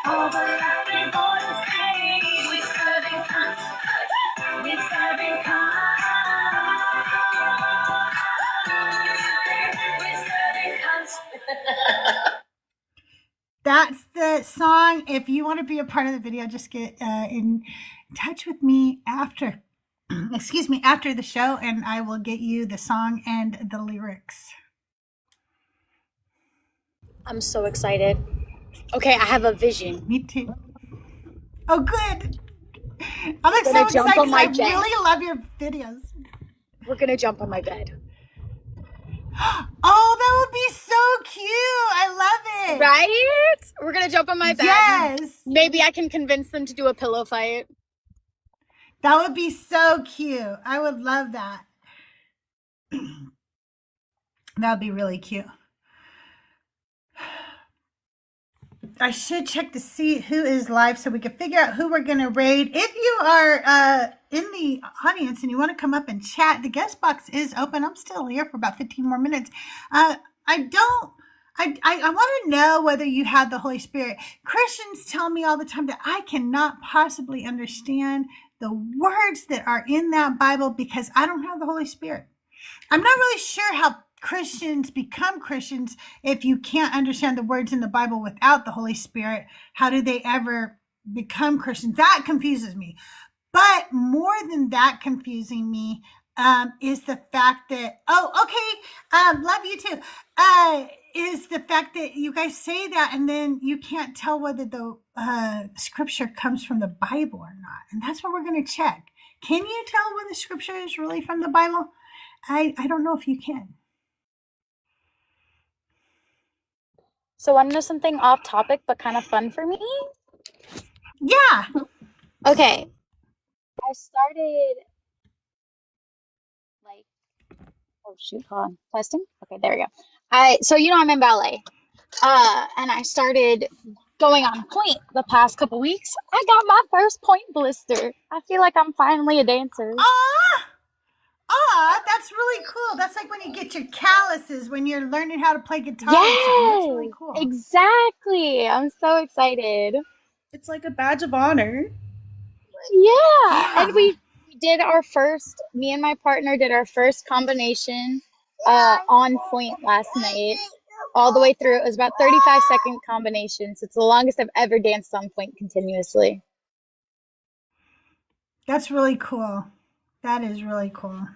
Overlapping voices stage. We serving cunt. We serving cunt. We serving cunt. That's the song. If you want to be a part of the video, just get in touch with me after, excuse me, after the show, and I will get you the song and the lyrics. I'm so excited. Okay, I have a vision. Me too. Oh, good. I'm We're so gonna jump excited on my because I bed. really love your videos. We're gonna jump on my bed. Oh, that would be so cute. I love it. Right? We're gonna jump on my bed. Yes. Maybe I can convince them to do a pillow fight. That would be so cute. I would love that. That would be really cute. I should check to see who is live so we can figure out who we're going to raid. If you are in the audience and you want to come up and chat, the guest box is open. I'm still here for about 15 more minutes. I want to know whether you have the Holy Spirit. Christians tell me all the time that I cannot possibly understand the words that are in that Bible because I don't have the Holy Spirit. I'm not really sure how Christians become Christians if you can't understand the words in the Bible without the Holy Spirit. How do they ever become Christians? That confuses me. But more than that confusing me is the fact that, love you too, is the fact that you guys say that and then you can't tell whether the scripture comes from the Bible or not. And that's what we're going to check. Can you tell when the scripture is really from the Bible? I don't know if you can. So want to know something off topic but kind of fun for me? Yeah. Okay. I started hold on. Testing? Okay, there we go. So I'm in ballet. And I started going on point the past couple weeks. I got my first point blister. I feel like I'm finally a dancer. That's really cool. That's like when you get your calluses when you're learning how to play guitar. Yes, That's really cool. Exactly. I'm so excited. It's like a badge of honor. Yeah. And we did me and my partner did our first combination on point last night. All the way through. It was about 35-second combinations. It's the longest I've ever danced on point continuously. That's really cool. That is really cool.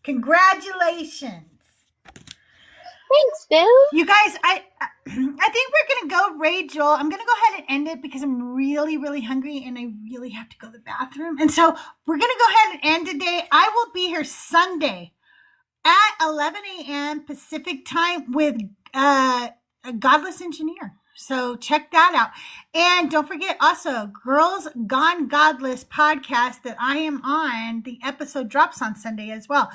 Congratulations. Thanks, Bill. You guys, I think we're going to go raid Joel. I'm going to go ahead and end it because I'm really, really hungry and I really have to go to the bathroom. And so we're going to go ahead and end today. I will be here Sunday at 11 a.m. Pacific time with a Godless Engineer. So check that out. And don't forget also Girls Gone Godless podcast that I am on. The episode drops on Sunday as well.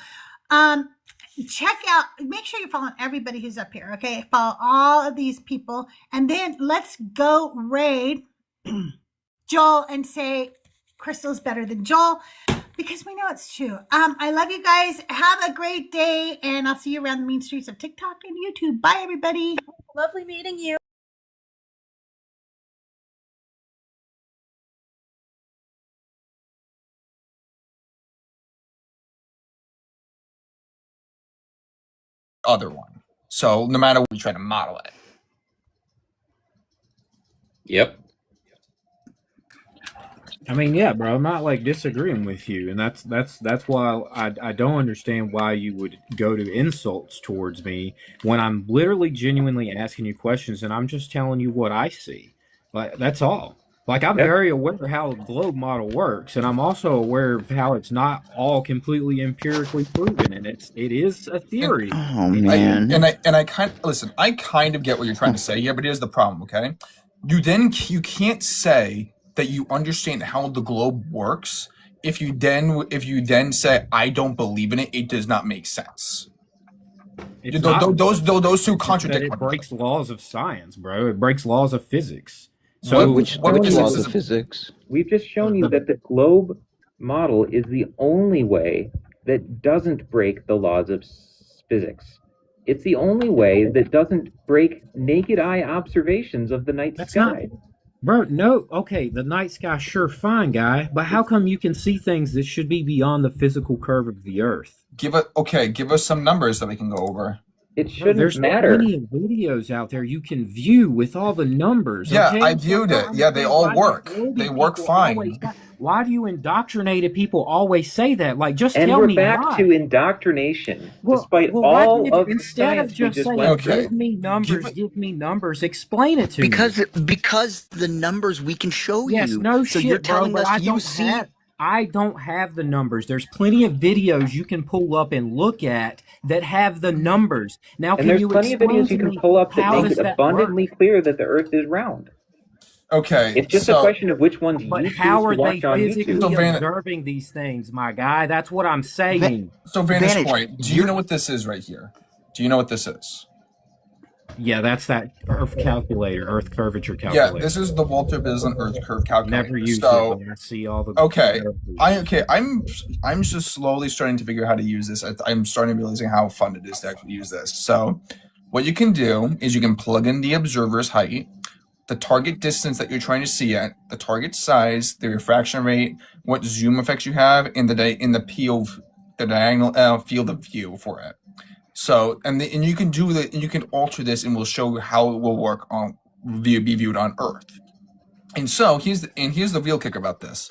Check out, make sure you're following everybody who's up here. Okay. Follow all of these people. And then let's go raid Joel and say Crystal's better than Joel. Because we know it's true. I love you guys. Have a great day, and I'll see you around the mean streets of TikTok and YouTube. Bye, everybody. Lovely meeting you. Other one. So no matter what we try to model it. Yep. I mean, yeah, bro. I'm not like disagreeing with you, and that's why I don't understand why you would go to insults towards me when I'm literally genuinely asking you questions, and I'm just telling you what I see. Like that's all. Like I'm very aware of how a globe model works, and I'm also aware of how it's not all completely empirically proven, and it is a theory. Oh man. I kind of get what you're trying to say here, but here's the problem, okay? You can't say that you understand how the globe works if you then say I don't believe in it. It does not make sense. Those two contradict. It breaks laws of science, bro. It breaks laws of physics. So What laws of physics? We've just shown you that the globe model is the only way that doesn't break the laws of physics. It's the only way that doesn't break naked eye observations of the night sky. Bro, no, okay, the night sky, sure, fine, guy, but how come you can see things that should be beyond the physical curve of the Earth? Give us some numbers that we can go over. It shouldn't There's matter. plenty of videos out there you can view with all the numbers. Yeah, okay? I viewed it. Yeah, they all work. They work fine. Why do you indoctrinated people always say that? Like, just And tell we're me back why. to indoctrination, despite why all did you- of the instead of science we just just saying, went through. give me numbers, explain it to me. Because the numbers we can show Yes, you. no so shit, you're bro, telling but us I don't have the numbers. There's plenty of videos you can pull up and look at that have the numbers. Now, And can there's you plenty of explain videos to you can me pull up that how make does it that abundantly work? clear that the Earth is round. Okay, It's just a question of which ones But you choose how to are they watch on physically YouTube. observing these things, my guy? That's what I'm saying. So Vantage Point, do you know what this is right here? Do you know what this is? Yeah, that's that Earth calculator, Earth curvature calculator. Yeah, this is the Walter Bislin Earth curve calculator. Never used it, but I see all the. I'm just slowly starting to figure out how to use this. I'm starting realizing how fun it is to actually use this. So, what you can do is you can plug in the observer's height, the target distance that you're trying to see at, the target size, the refraction rate, what zoom effects you have, and the diagonal field of view for it. So, and you can do that, and you can alter this, and we'll show you how it will work on be viewed on Earth. And so here's the real kicker about this.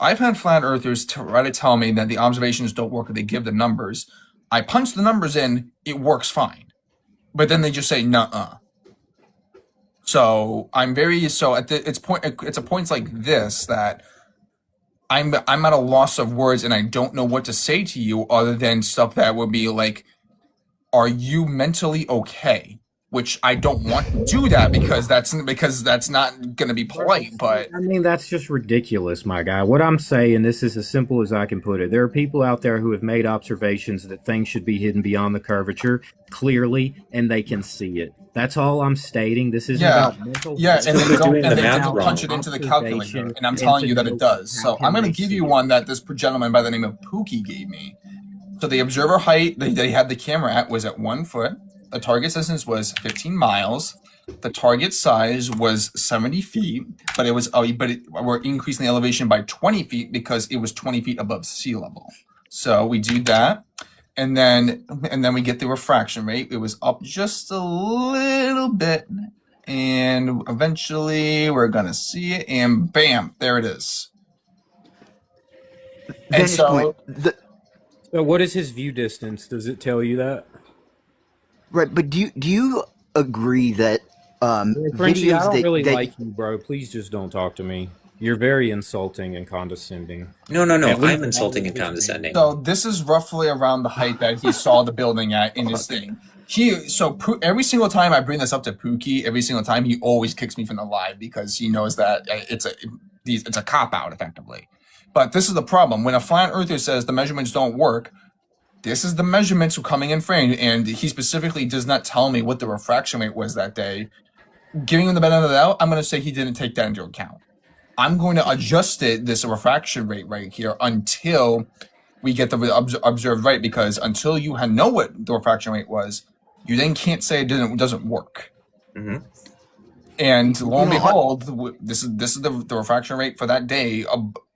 I've had flat earthers try to tell me that the observations don't work, or they give the numbers. I punch the numbers in, it works fine, but then they just say nuh-uh. So it's points like this that I'm at a loss of words, and I don't know what to say to you other than stuff that would be like, are you mentally okay? Which I don't want to do that because that's not going to be polite. But I mean, that's just ridiculous, my guy. What I'm saying, this is as simple as I can put it. There are people out there who have made observations that things should be hidden beyond the curvature clearly, and they can see it. That's all I'm stating. This isn't about mental. Yeah, and they don't punch it into the calculator, and I'm telling you that it does. So I'm going to give you one that this gentleman by the name of Pookie gave me. So the observer height they had the camera at was at 1 foot. The target distance was 15 miles. The target size was 70 feet, but we're increasing the elevation by 20 feet because it was 20 feet above sea level. So we do that, and then we get the refraction rate. It was up just a little bit, and eventually we're gonna see it, and bam, there it is. And So what is his view distance? Does it tell you that? Right, but do you agree that Frenchie, I videos don't really that like you, bro. Please just don't talk to me. You're very insolting and condescending. No, I'm insulting and condescending. So this is roughly around the height that he saw the building at in his thing. Every single time I bring this up to Pookie, every single time he always kicks me from the live because he knows that it's a cop out effectively. But this is the problem. When a flat earther says the measurements don't work, this is the measurements coming in frame, and he specifically does not tell me what the refraction rate was that day. Giving him the benefit of the doubt, I'm going to say he didn't take that into account. I'm going to adjust this refraction rate right here until we get the observed right, because until you know what the refraction rate was, you then can't say it doesn't work. Mm-hmm. And lo and behold, this is the refraction rate for that day.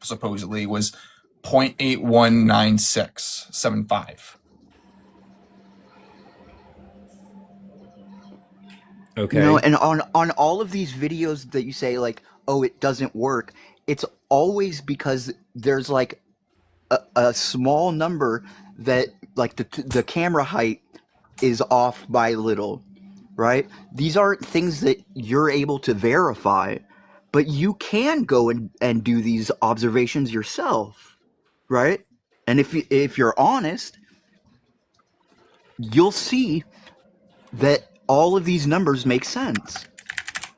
Supposedly was 0.819675. Okay. You know, and on all of these videos that you say like, oh, it doesn't work, it's always because there's like a small number that like the camera height is off by a little, right? These aren't things that you're able to verify, but you can go and do these observations yourself, right? And if you're honest, you'll see that all of these numbers make sense.